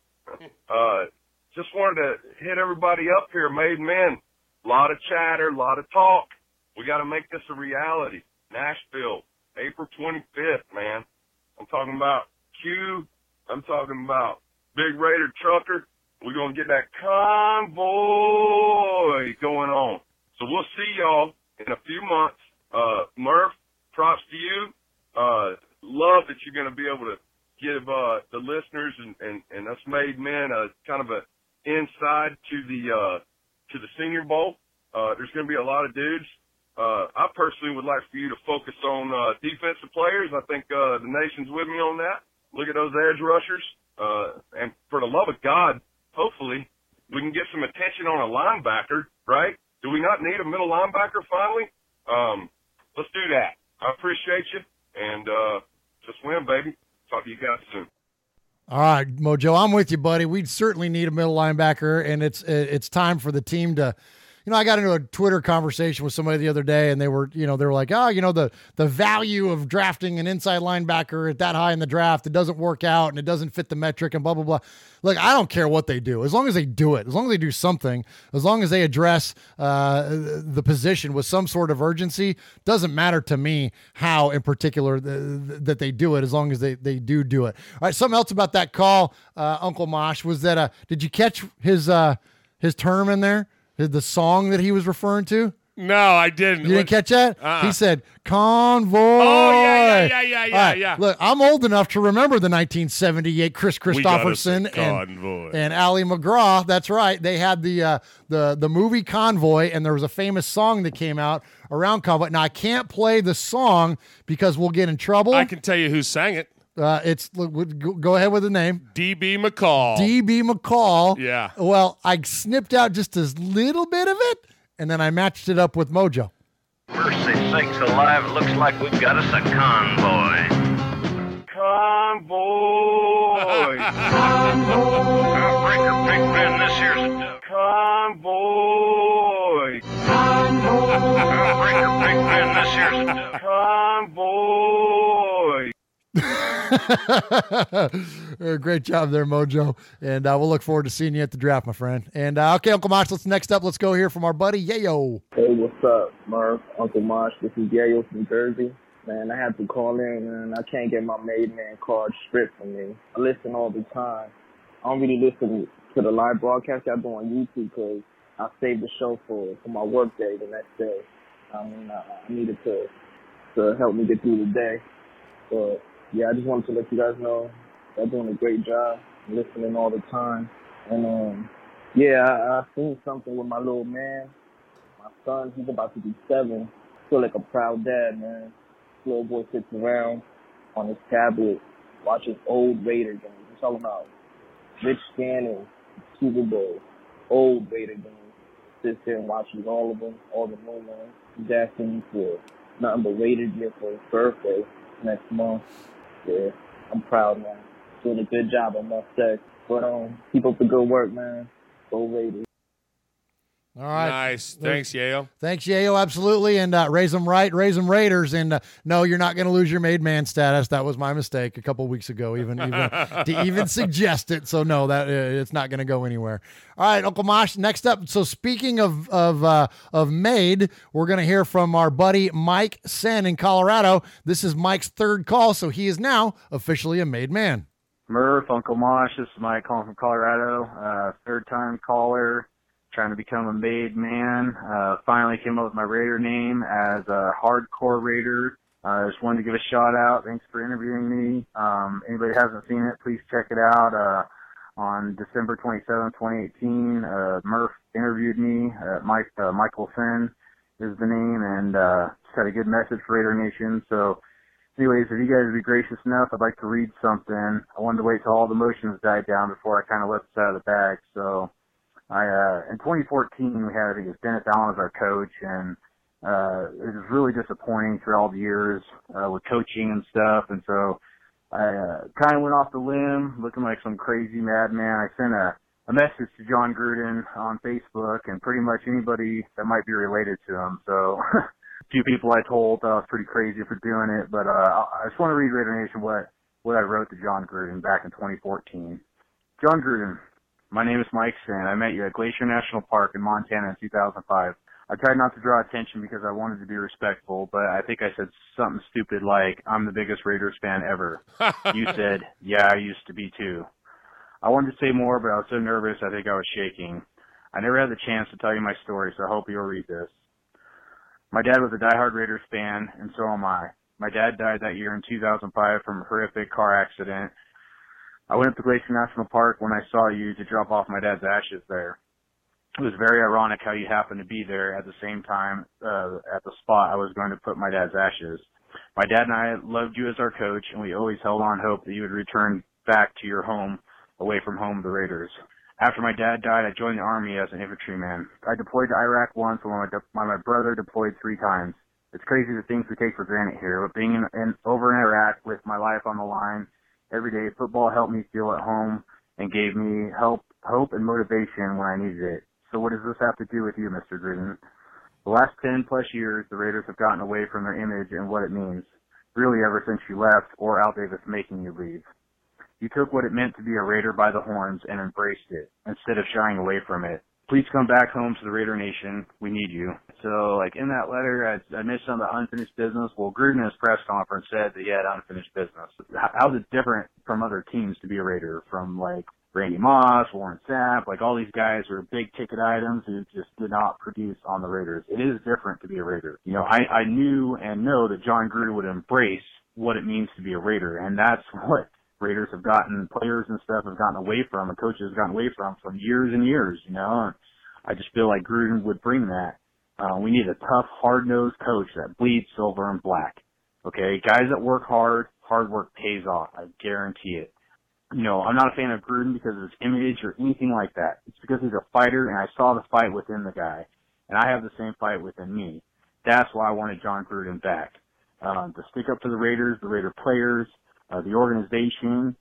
Just wanted to hit everybody up here, made men. A lot of chatter, a lot of talk. We got to make this a reality. Nashville, April 25th, man. I'm talking about Q. I'm talking about Big Raider Trucker. We're going to get that convoy going on. So we'll see y'all in a few months. Murph, props to you. Love that you're going to be able to give the listeners and us made men a kind of a inside to the Senior Bowl. There's going to be a lot of dudes I personally would like for you to focus on defensive players. I think the nation's with me on that. Look at those edge rushers. And for the love of God, hopefully we can get some attention on a linebacker, right? Do we not need a middle linebacker finally? Let's do that. I appreciate you. And just win, baby. Talk to you guys soon. All right, Mojo, I'm with you, buddy. We certainly need a middle linebacker, and it's time for the team to, I got into a Twitter conversation with somebody the other day, and they were like, the value of drafting an inside linebacker at that high in the draft, it doesn't work out and it doesn't fit the metric and blah, blah, blah. Look, I don't care what they do. As long as they do it, as long as they do something, as long as they address the position with some sort of urgency, doesn't matter to me how in particular that they do it, as long as they do it. All right, something else about that call, Uncle Mosh, was that did you catch his term in there? The song that he was referring to? No, I didn't. You didn't catch that? He said, convoy. Oh, yeah. Right. Look, I'm old enough to remember the 1978 Chris Christopherson and Ally McGraw. That's right. They had the movie Convoy, and there was a famous song that came out around Convoy. Now, I can't play the song because we'll get in trouble. I can tell you who sang it. Go ahead with the name. D.B. McCall. D.B. McCall. Yeah. Well, I snipped out just a little bit of it, and then I matched it up with Mojo. Mercy sakes alive, it looks like we've got us a convoy. Convoy. Convoy. Breaker, Big Ben, this here's a duck. Convoy. Convoy. Breaker, Big Ben, this here's a duck. Convoy. Great job there, Mojo. And we'll look forward to seeing you at the draft, my friend. And okay, Uncle Mosh, let's go here from our buddy Yayo. Hey, what's up, Murph? Uncle Mosh, this is Yayo from Jersey. Man, I had to call in, and I can't get my made man card stripped from me. I listen all the time. I don't really listen to the live broadcast I do on YouTube because I save the show for my work day the next day. I mean, I needed to help me get through the day. But yeah, I just wanted to let you guys know they're doing a great job. I'm listening all the time. And yeah, I seen something with my little man. My son, he's about to be 7. Feel like a proud dad, man. This little boy sits around on his tablet, watches old Raider games. I'm talking about Rich Gannon, Super Bowl, old Raider games. Sits there and watches all of them, all the new ones. He's asking me for nothing but Raider gear for his birthday next month. Yeah, I'm proud, man. Doing a good job, I must say. But keep up the good work, man. Go Raiders. All right. Nice. Thanks, Yayo. Thanks, Yayo. Absolutely. And raise them right, raise them Raiders. And no, you're not going to lose your made man status. That was my mistake a couple weeks ago, even to even suggest it. So no, that it's not going to go anywhere. All right, Uncle Mosh. Next up. So speaking of made, we're going to hear from our buddy Mike Sen in Colorado. This is Mike's third call, so he is now officially a made man. Murph, Uncle Mosh. This is Mike calling from Colorado. Third time caller. Trying to become a made man. Finally came up with my Raider name as a hardcore Raider. Just wanted to give a shout out. Thanks for interviewing me. Anybody hasn't seen it, please check it out. On December 27, 2018, Murph interviewed me. Michael Sen is the name, and just had a good message for Raider Nation. So anyways, if you guys would be gracious enough, I'd like to read something. I wanted to wait till all the emotions died down before I kind of let this out of the bag. So in 2014, we had, I think it was Dennis Allen as our coach, and it was really disappointing through all the years with coaching and stuff. And so I kind of went off the limb, looking like some crazy madman. I sent a message to John Gruden on Facebook, and pretty much anybody that might be related to him. So a few people I told I was pretty crazy for doing it, but I just want to read Raider Nation what I wrote to John Gruden back in 2014. John Gruden. My name is Mike Sen. I met you at Glacier National Park in Montana in 2005. I tried not to draw attention because I wanted to be respectful, but I think I said something stupid like, I'm the biggest Raiders fan ever. You said, yeah, I used to be too. I wanted to say more, but I was so nervous I think I was shaking. I never had the chance to tell you my story, so I hope you'll read this. My dad was a diehard Raiders fan, and so am I. My dad died that year in 2005 from a horrific car accident. I went up to Glacier National Park when I saw you to drop off my dad's ashes there. it was very ironic how you happened to be there at the same time at the spot I was going to put my dad's ashes. My dad and I loved you as our coach, and we always held on hope that you would return back to your home, away from home, the Raiders. After my dad died, I joined the Army as an infantryman. I deployed to Iraq once, while my brother deployed 3 times. It's crazy the things we take for granted here, but being over in Iraq with my life on the line every day, football helped me feel at home and gave me hope and motivation when I needed it. So what does this have to do with you, Mr. Gruden? The last 10+ years, the Raiders have gotten away from their image and what it means, really ever since you left or Al Davis making you leave. You took what it meant to be a Raider by the horns and embraced it, instead of shying away from it. Please come back home to the Raider Nation. We need you. So, like, in that letter, I mentioned on the unfinished business. Well, Gruden in his press conference said that he had unfinished business. How's it different from other teams to be a Raider? From, like, Randy Moss, Warren Sapp, like, all these guys were big-ticket items who just did not produce on the Raiders. It is different to be a Raider. You know, I knew and know that John Gruden would embrace what it means to be a Raider, and that's what Raiders have gotten, players and stuff have gotten away from, and coaches have gotten away from years and years, you know. And I just feel like Gruden would bring that. We need a tough, hard-nosed coach that bleeds silver and black. Okay, guys that work hard work pays off. I guarantee it. You know, I'm not a fan of Gruden because of his image or anything like that. It's because he's a fighter, and I saw the fight within the guy, and I have the same fight within me. That's why I wanted John Gruden back, to stick up to the Raiders, the Raider players, the organization,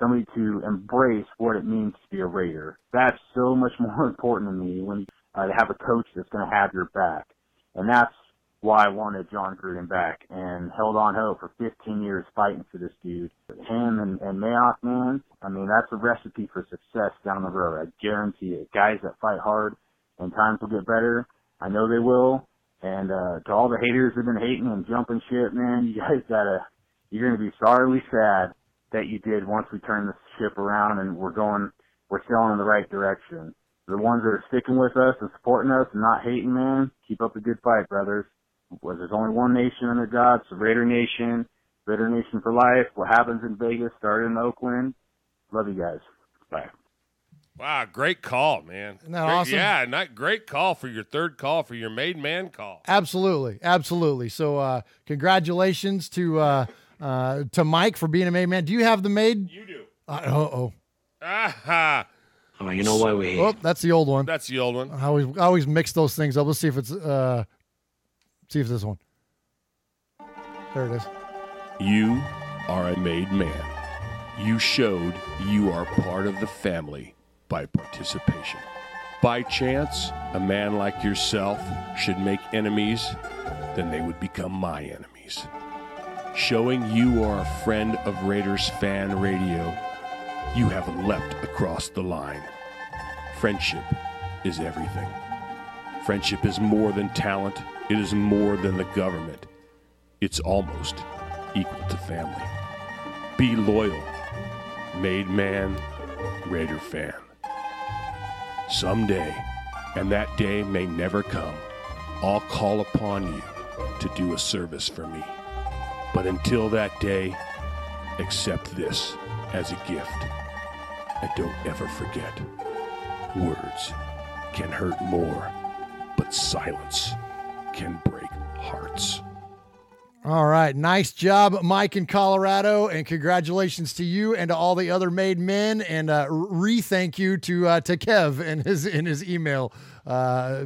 somebody to embrace what it means to be a Raider. That's so much more important to me when to have a coach that's going to have your back. And that's why I wanted John Gruden back and held on hope for 15 years fighting for this dude. Him and Mayock, man, I mean, that's a recipe for success down the road. I guarantee it. Guys that fight hard and times will get better. I know they will. And to all the haters who've been hating and jumping shit, man, you guys you're going to be sorely sad that you did once we turn the ship around and we're sailing in the right direction. The ones that are sticking with us and supporting us and not hating, man, keep up the good fight, brothers. Well, there's only one nation under God. It's the Raider Nation. Raider Nation for life. What happens in Vegas started in Oakland. Love you guys. Bye. Wow, great call, man. Isn't that awesome? Yeah, great call for your third call, for your made man call. Absolutely. So congratulations to Mike for being a made man. Do you have the made? You do. Aha. Oh, you know why we... Oh, that's the old one. That's the old one. I always mix those things up. Let's see if it's this one. There it is. You are a made man. You showed you are part of the family by participation. By chance, a man like yourself should make enemies, then they would become my enemies. Showing you are a friend of Raiders Fan Radio, you have leapt across the line. Friendship is everything. Friendship is more than talent. It is more than the government. It's almost equal to family. Be loyal. Made man, Raider fan. Someday, and that day may never come, I'll call upon you to do a service for me. But until that day, accept this as a gift. And don't ever forget, words can hurt more, but silence can break hearts. All right. Nice job, Mike in Colorado, and congratulations to you and to all the other made men, and thank you to Kev and in his email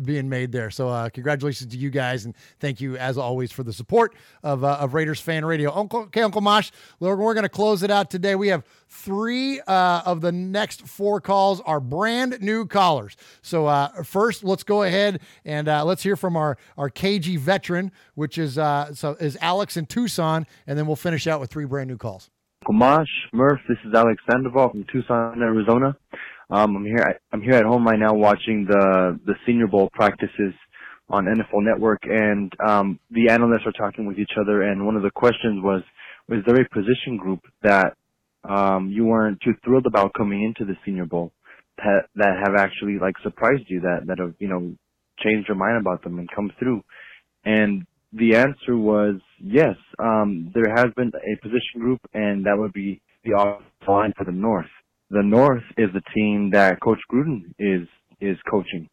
being made there. So congratulations to you guys, and thank you as always for the support of Raiders Fan Radio. Uncle Mosh, we're going to close it out today. We have 3 of the next 4 calls are brand new callers. So first, let's go ahead and let's hear from our KG veteran, which is Alex in Tucson, and then we'll finish out with 3 brand new calls. Uncle Mosh, Murph, this is Alex Sandoval from Tucson, Arizona. I'm here at home right now watching the Senior Bowl practices on NFL Network, and the analysts are talking with each other, and one of the questions was there a position group that you weren't too thrilled about coming into the Senior Bowl that have actually like surprised you, that have, you know, changed your mind about them and come through? And the answer was yes. There has been a position group, and that would be the offensive line for the North. The North is the team that Coach Gruden is is coaching.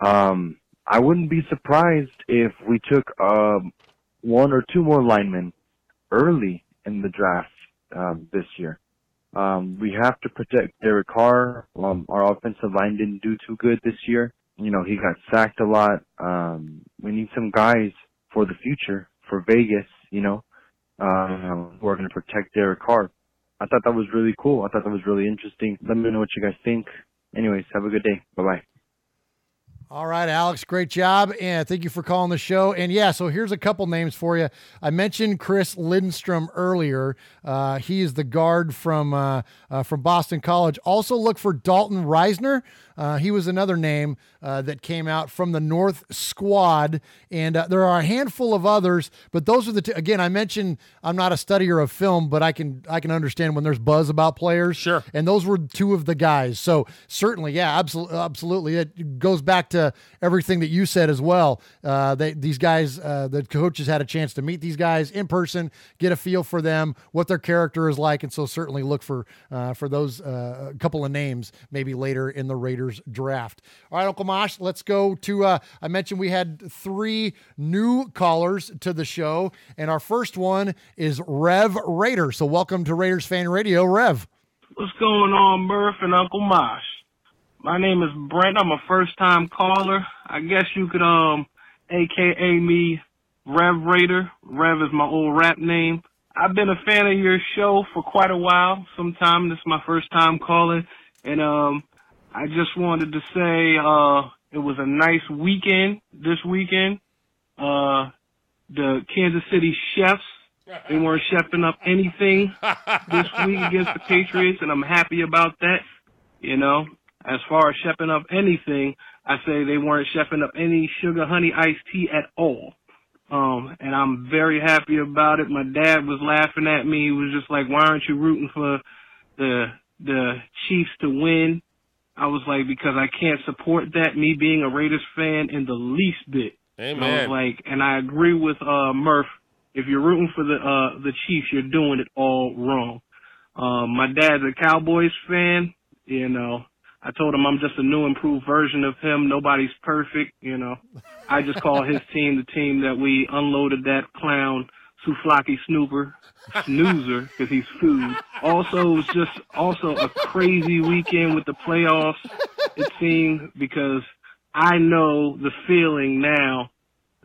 I wouldn't be surprised if we took one or two more linemen early in the draft this year. We have to protect Derek Carr. Our offensive line didn't do too good this year. You know, he got sacked a lot. We need some guys for the future, for Vegas, you know, who are going to protect Derek Carr. I thought that was really cool. I thought that was really interesting. Let me know what you guys think. Anyways, have a good day. Bye-bye. All right, Alex, great job, and thank you for calling the show. And yeah, so here's a couple names for you. I mentioned Chris Lindstrom earlier. He is the guard from Boston College. Also look for Dalton Reisner. He was another name that came out from the North squad, and there are a handful of others, but those are the two. Again, I mentioned I'm not a studier of film, but I can understand when there's buzz about players. Sure. And those were two of the guys. So certainly, yeah, absolutely. It goes back to everything that you said as well. These guys, the coaches had a chance to meet these guys in person, get a feel for them, what their character is like, and so certainly look for those couple of names maybe later in the Raiders draft. All right, Uncle Mosh, let's go to, I mentioned we had 3 new callers to the show, and our first one is Rev Raider. So welcome to Raiders Fan Radio, Rev. What's going on, Murph and Uncle Mosh? My name is Brent. I'm a first-time caller. I guess you could, AKA me, Rev Raider. Rev is my old rap name. I've been a fan of your show for quite a while. Sometime this is my first time calling, and I just wanted to say it was a nice weekend this weekend. The Kansas City Chefs, they weren't chefing up anything this week against the Patriots, and I'm happy about that. You know, as far as chefing up anything, I say they weren't chefing up any sugar honey iced tea at all. And I'm very happy about it. My dad was laughing at me. He was just like, why aren't you rooting for the Chiefs to win? I was like, because I can't support that, me being a Raiders fan in the least bit. Amen. And I was like, and I agree with Murph. If you're rooting for the Chiefs, you're doing it all wrong. My dad's a Cowboys fan. You know, I told him I'm just a new, improved version of him. Nobody's perfect. You know, I just call his team the team that we unloaded that clown Souflaki Snoozer, because he's food. Also, it was just also a crazy weekend with the playoffs, it seemed, because I know the feeling now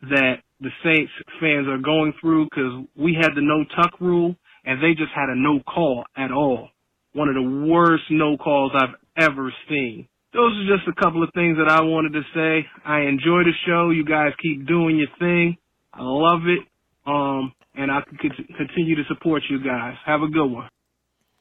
that the Saints fans are going through, because we had the no-tuck rule, and they just had a no call at all. One of the worst no calls I've ever seen. Those are just a couple of things that I wanted to say. I enjoy the show. You guys keep doing your thing. I love it. And I can continue to support you guys. Have a good one.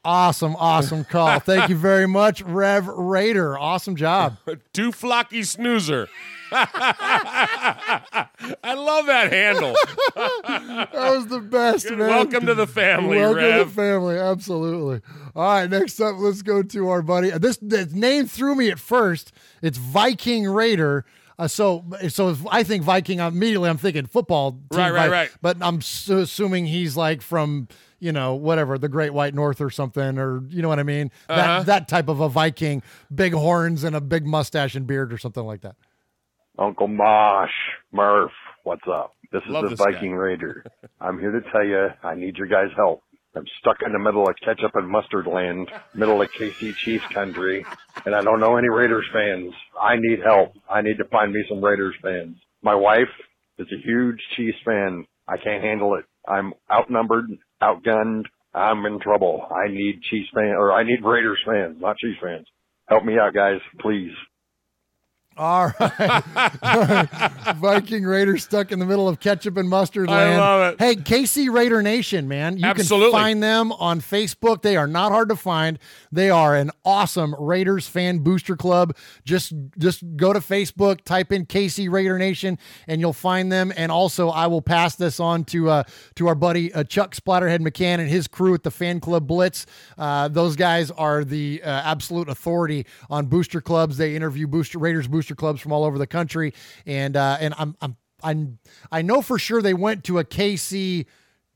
Awesome call. Thank you very much, Rev Raider. Awesome job. Souflaki Snoozer. I love that handle. That was the best, man. Welcome to the family, Welcome Rev. to the family, absolutely. All right, next up, let's go to our buddy. This name threw me at first. It's Viking Raider. So I think Viking, immediately I'm thinking football team. Right. But I'm assuming he's like from, you know, whatever, the Great White North or something, or you know what I mean? That type of a Viking, big horns and a big mustache and beard or something like that. Uncle Mosh, Murph, what's up? This is Love the this Viking guy. Raider. I'm here to tell you I need your guys' help. I'm stuck in the middle of ketchup and mustard land, middle of KC Chiefs country, and I don't know any Raiders fans. I need help. I need to find me some Raiders fans. My wife is a huge Chiefs fan. I can't handle it. I'm outnumbered, outgunned. I'm in trouble. I need I need Raiders fans, not Chiefs fans. Help me out, guys, please. All right. Viking Raiders stuck in the middle of ketchup and mustard land. I love it. Hey, KC Raider Nation, man. You Absolutely. can find them on Facebook. They are not hard to find. They are an awesome Raiders fan booster club. Just go to Facebook, type in KC Raider Nation, and you'll find them. And also, I will pass this on to our buddy Chuck Splatterhead McCann and his crew at the Fan Club Blitz. Those guys are the absolute authority on booster clubs. They interview Raiders booster clubs from all over the country, and I know for sure they went to a KC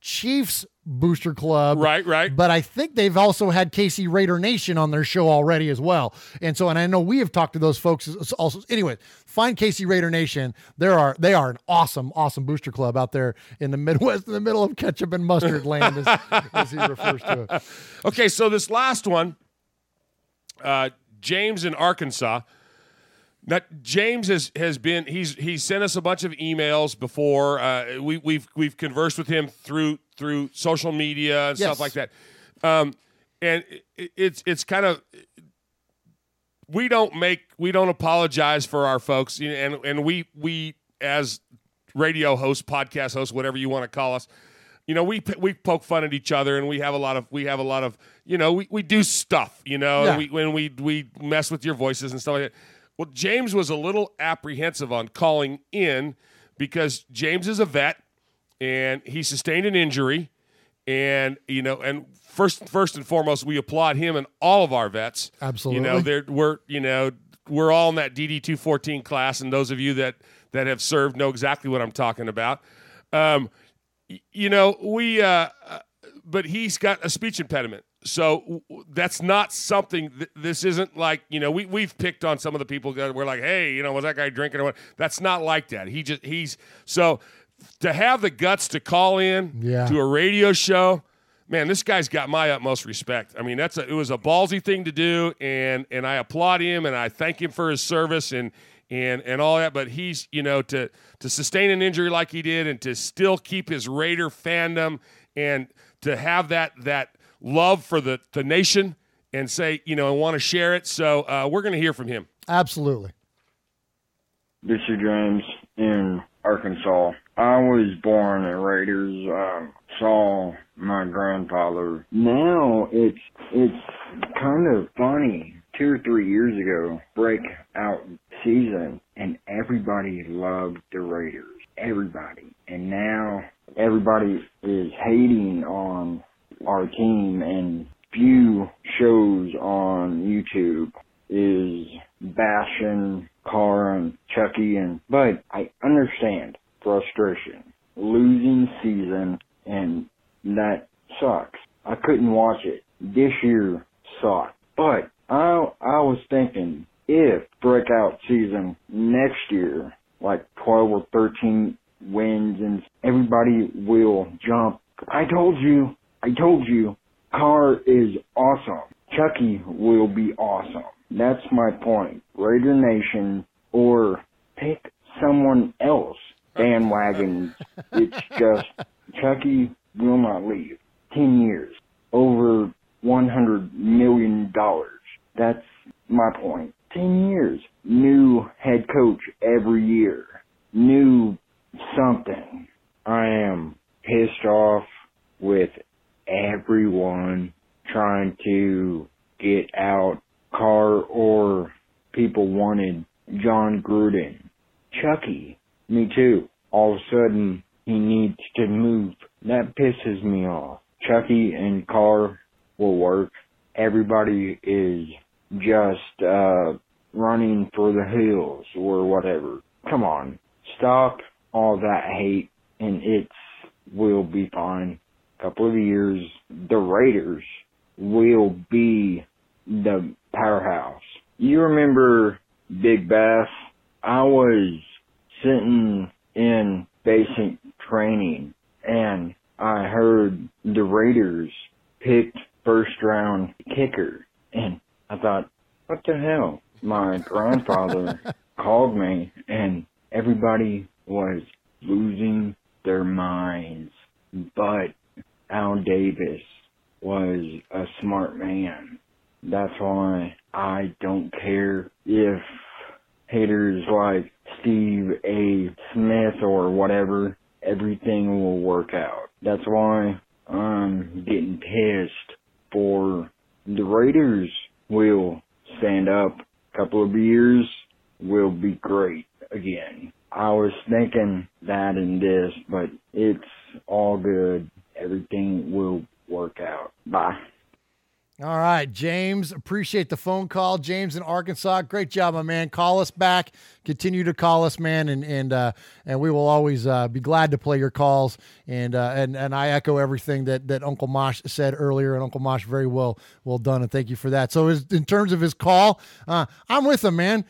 Chiefs Booster Club. Right. But I think they've also had KC Raider Nation on their show already as well. And I know we have talked to those folks also. Anyway, find KC Raider Nation. They are an awesome Booster Club out there in the Midwest, in the middle of ketchup and mustard land, as he refers to it. Okay, so this last one, James in Arkansas. Now, James has been he's sent us a bunch of emails before. We've conversed with him through social media and stuff like that. And it's kind of, we don't apologize for our folks, and we as radio hosts, podcast hosts, whatever you want to call us, we poke fun at each other, and we have a lot of we do stuff, and we mess with your voices and stuff like that. Well, James was a little apprehensive on calling in because James is a vet and he sustained an injury, and first and foremost, we applaud him and all of our vets. Absolutely. We're all in that DD 214 class, and those of you that have served know exactly what I'm talking about. But he's got a speech impediment. So that's not something. This isn't like we've picked on some of the people that we're like, hey, was that guy drinking or what? That's not like that. He's so to have the guts to call in to a radio show, man. This guy's got my utmost respect. I mean, it was a ballsy thing to do, and I applaud him and I thank him for his service and all that. But he's to sustain an injury like he did and to still keep his Raider fandom and to have that love for the nation and say, and want to share it. So we're going to hear from him. Absolutely. This is James in Arkansas. I was born a Raiders, saw my grandfather. Now it's kind of funny. 2 or 3 years ago, breakout season, and everybody loved the Raiders. Everybody. And now everybody is hating on our team, and few shows on YouTube is bashing Carr and Chucky, but I understand frustration. Losing season, and that sucks. I couldn't watch it. This year sucked. But I was thinking, if breakout season next year, like 12 or 13 wins, and everybody will jump. I told you, Carr is awesome. Chucky will be awesome. That's my point. Raider Nation, or pick someone else. Bandwagon. It's just, Chucky will not leave. 10 years. Over $100 million. That's my point. 10 years. New head coach every year. New something. I am pissed off with everyone trying to get out Carr, or people wanted John Gruden. Chucky, me too. All of a sudden, he needs to move. That pisses me off. Chucky and Carr will work. Everybody is just running for the hills or whatever. Come on. Stop all that hate, and it will be fine. Couple of years, the Raiders will be the powerhouse. You remember Big Bass? I was sitting in basic training, and I heard the Raiders picked first-round kicker, and I thought, what the hell? My grandfather called me, and everybody was losing their minds, but Al Davis was a smart man. That's why I don't care if haters like Steve A. Smith or whatever, everything will work out. That's why I'm getting pissed for the Raiders will stand up. A couple of years will be great again. I was thinking that and this, but it's all good. Everything will work out. Bye. All right, James, appreciate the phone call. James in Arkansas, great job, my man. Call us back. Continue to call us, man, and we will always be glad to play your calls. And I echo everything that Uncle Mosh said earlier, and Uncle Mosh, very well done, and thank you for that. So in terms of his call, I'm with him, man.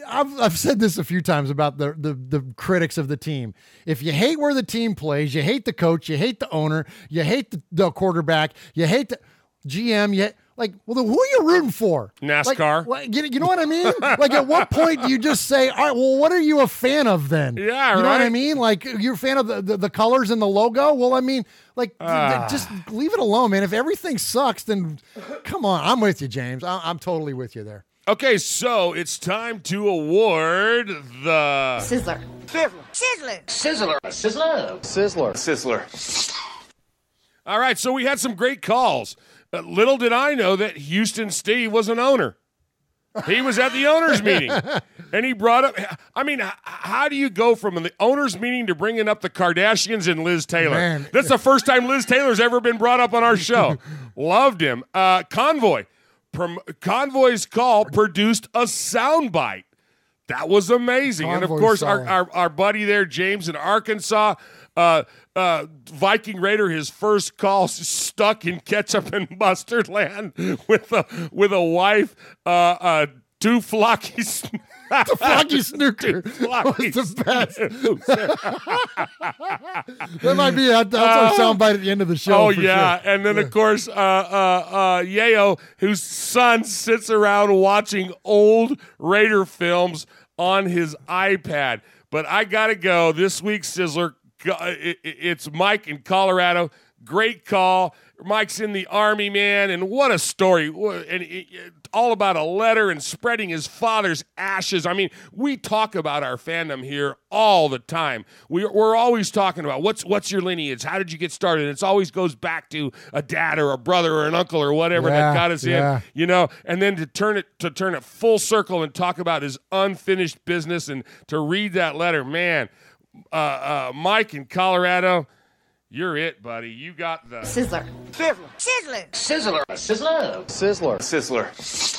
I've said this a few times about the critics of the team. If you hate where the team plays, you hate the coach, you hate the owner, you hate the quarterback, you hate the GM, who are you rooting for? NASCAR. You know what I mean? Like, at what point do you just say, all right, well, what are you a fan of then? Yeah, you know what I mean? Like, you're a fan of the colors and the logo? Well, I mean, just leave it alone, man. If everything sucks, then come on. I'm with you, James. I'm totally with you there. Okay, so it's time to award the Sizzler. Sizzler. Sizzler. Sizzler. Sizzler. Sizzler. All right, so we had some great calls. Little did I know that Houston Steve was an owner. He was at the owners' meeting, and he brought up, I mean, how do you go from the owners' meeting to bringing up the Kardashians and Liz Taylor? Man. That's the first time Liz Taylor's ever been brought up on our show. Loved him. Convoy. Convoy's call produced a soundbite. That was amazing. Convoy's and, of course, solid. our buddy there, James in Arkansas, Viking Raider, his first call stuck in ketchup and mustard land with a wife, two flocky The flocky snooker was the best. That might be that's our soundbite at the end of the show. Oh, yeah. Sure. And then, of course, Yayo, whose son sits around watching old Raider films on his iPad. But I got to go. This week's Sizzler, it's Mike in Colorado. Great call. Mike's in the Army, man, and what a story. And all about a letter and spreading his father's ashes. I mean, we talk about our fandom here all the time. We're always talking about what's your lineage? How did you get started? And it always goes back to a dad or a brother or an uncle or whatever that got us in, you know. And then to turn it full circle and talk about his unfinished business and to read that letter, man. Mike in Colorado, you're it, buddy. You got the Sizzler. Sizzler. Sizzler. Sizzler. Sizzler. Sizzler.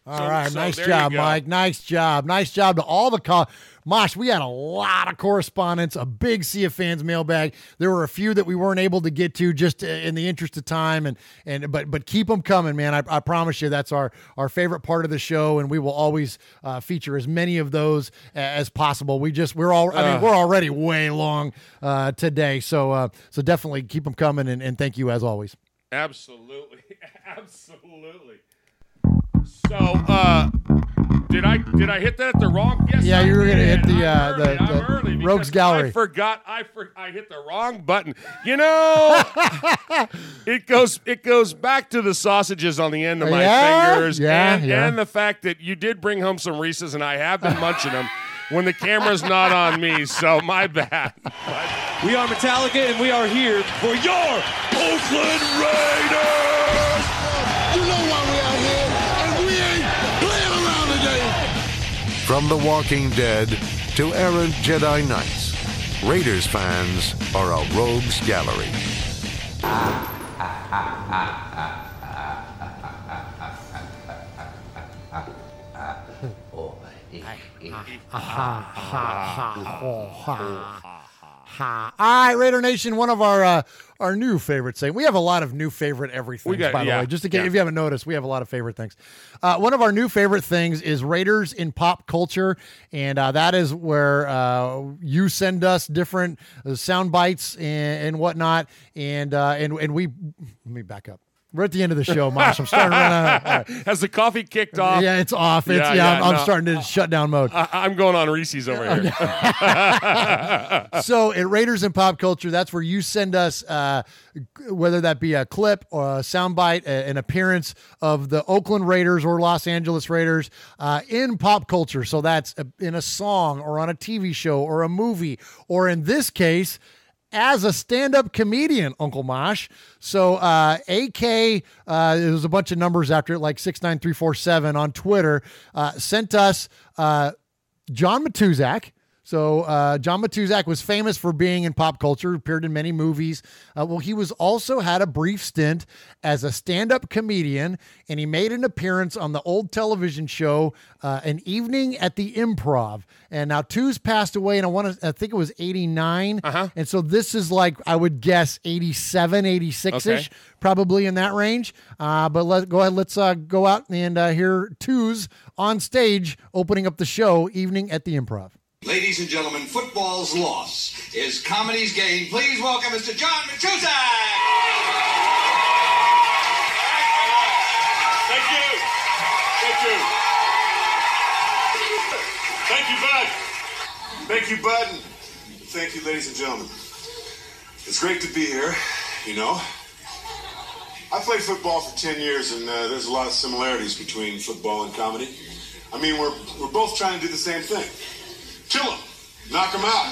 All right, nice job, Mike. Nice job. Nice job to all the call. Mosh, we had a lot of correspondence, a big Sea of Fans mailbag. There were a few that we weren't able to get to just in the interest of time, but keep them coming, man. I promise you that's our favorite part of the show, and we will always feature as many of those as possible. We're already way long today, so definitely keep them coming, and thank you as always. Absolutely. So, did I hit that at the wrong? Yes, yeah, you were going to hit the Rogues Gallery. I forgot. I hit the wrong button. You know, it goes back to the sausages on the end of my fingers, and the fact that you did bring home some Reese's, and I have been munching them when the camera's not on me. So my bad. We are Metallica, and we are here for your Oakland Raiders. You know why we are here, and we ain't playing around today. From The Walking Dead to errant Jedi Knights, Raiders fans are a rogues gallery. All right, Raider Nation, one of our new favorite things. We have a lot of new favorite everything, by the way. Just in case if you haven't noticed, we have a lot of favorite things. One of our new favorite things is Raiders in pop culture, and that is where you send us different sound bites and whatnot, and we let me back up. We're at the end of the show, Mosh. I'm starting to run out. Right. Has the coffee kicked off? Yeah, it's off. I'm starting to shut down mode. I'm going on Reese's over here. So at Raiders and Pop Culture, that's where you send us, whether that be a clip or a soundbite, an appearance of the Oakland Raiders or Los Angeles Raiders in pop culture. So that's in a song or on a TV show or a movie, or in this case, as a stand-up comedian, Uncle Mosh. So AK, there's a bunch of numbers after it, like 69347 on Twitter, sent us John Matuzak, So John Matuszak was famous for being in pop culture, appeared in many movies. Well, he was also had a brief stint as a stand-up comedian, and he made an appearance on the old television show, An Evening at the Improv. And now Tuz passed away, and I think it was 89. And so this is like, I would guess 87, 86-ish, probably in that range. But go ahead, let's go out and hear Tuz on stage opening up the show, Evening at the Improv. Ladies and gentlemen, football's loss is comedy's gain. Please welcome Mr. John Matuszak. Thank you. Thank you. Thank you, Bud. Thank you, Bud. And thank you, ladies and gentlemen. It's great to be here, you know. I played football for 10 years, and there's a lot of similarities between football and comedy. I mean, we're both trying to do the same thing. Kill them, knock them out,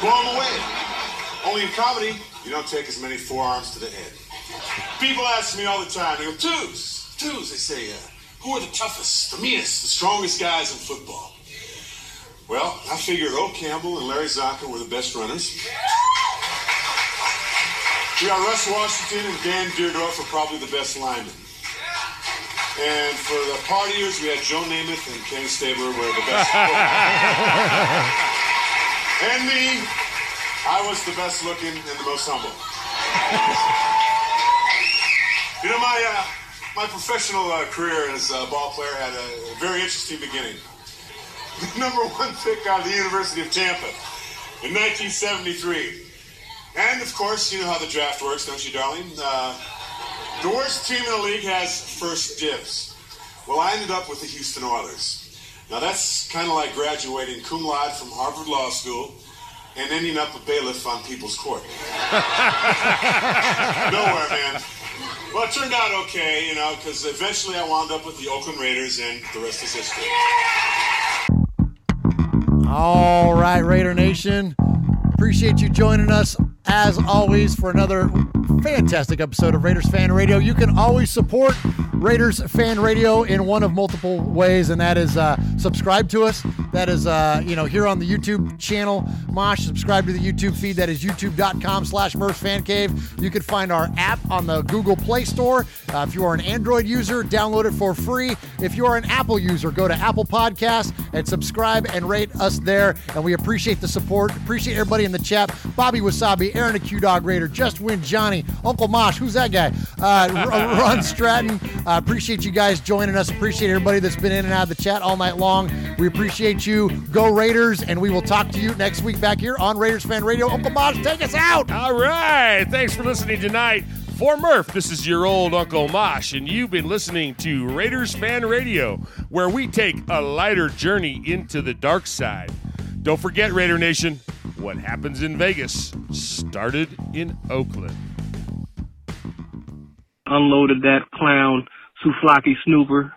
blow them away. Only in comedy, you don't take as many forearms to the head. People ask me all the time, they go, Tuz, they say, who are the toughest, the meanest, the strongest guys in football? Well, I figured Oak Campbell and Larry Zonka were the best runners. We got Russ Washington and Dan Deerdorf are probably the best linemen. And for the partiers, we had Joe Namath and Kenny Stabler were the best. And me, I was the best looking and the most humble. You know, my professional career as a ball player had a very interesting beginning. The number 1 pick out of the University of Tampa in 1973. And, of course, you know how the draft works, don't you, darling? The worst team in the league has first dibs. Well, I ended up with the Houston Oilers. Now, that's kind of like graduating cum laude from Harvard Law School and ending up a bailiff on People's Court. Nowhere, man. Well, it turned out okay, you know, because eventually I wound up with the Oakland Raiders, and the rest is history. All right, Raider Nation. Appreciate you joining us, as always, for another fantastic episode of Raiders Fan Radio. You can always support Raiders Fan Radio in one of multiple ways, and that is subscribe to us. That is, here on the YouTube channel. Mosh, subscribe to the YouTube feed. That is youtube.com/MurphsFanCave. You can find our app on the Google Play Store. If you are an Android user, download it for free. If you are an Apple user, go to Apple Podcasts and subscribe and rate us there. And we appreciate the support. Appreciate everybody in the chat. Bobby Wasabi, Aaron the Q-Dog Raider, Just Win Johnny, Uncle Mosh, who's that guy? Ron Stratton. Appreciate you guys joining us. Appreciate everybody that's been in and out of the chat all night long. We appreciate you. Go Raiders, and we will talk to you next week back here on Raiders Fan Radio. Uncle Mosh, take us out. All right. Thanks for listening tonight. For Murph, this is your old Uncle Mosh, and you've been listening to Raiders Fan Radio, where we take a lighter journey into the dark side. Don't forget, Raider Nation, what happens in Vegas started in Oakland. Unloaded that clown, Souflaki Snooper.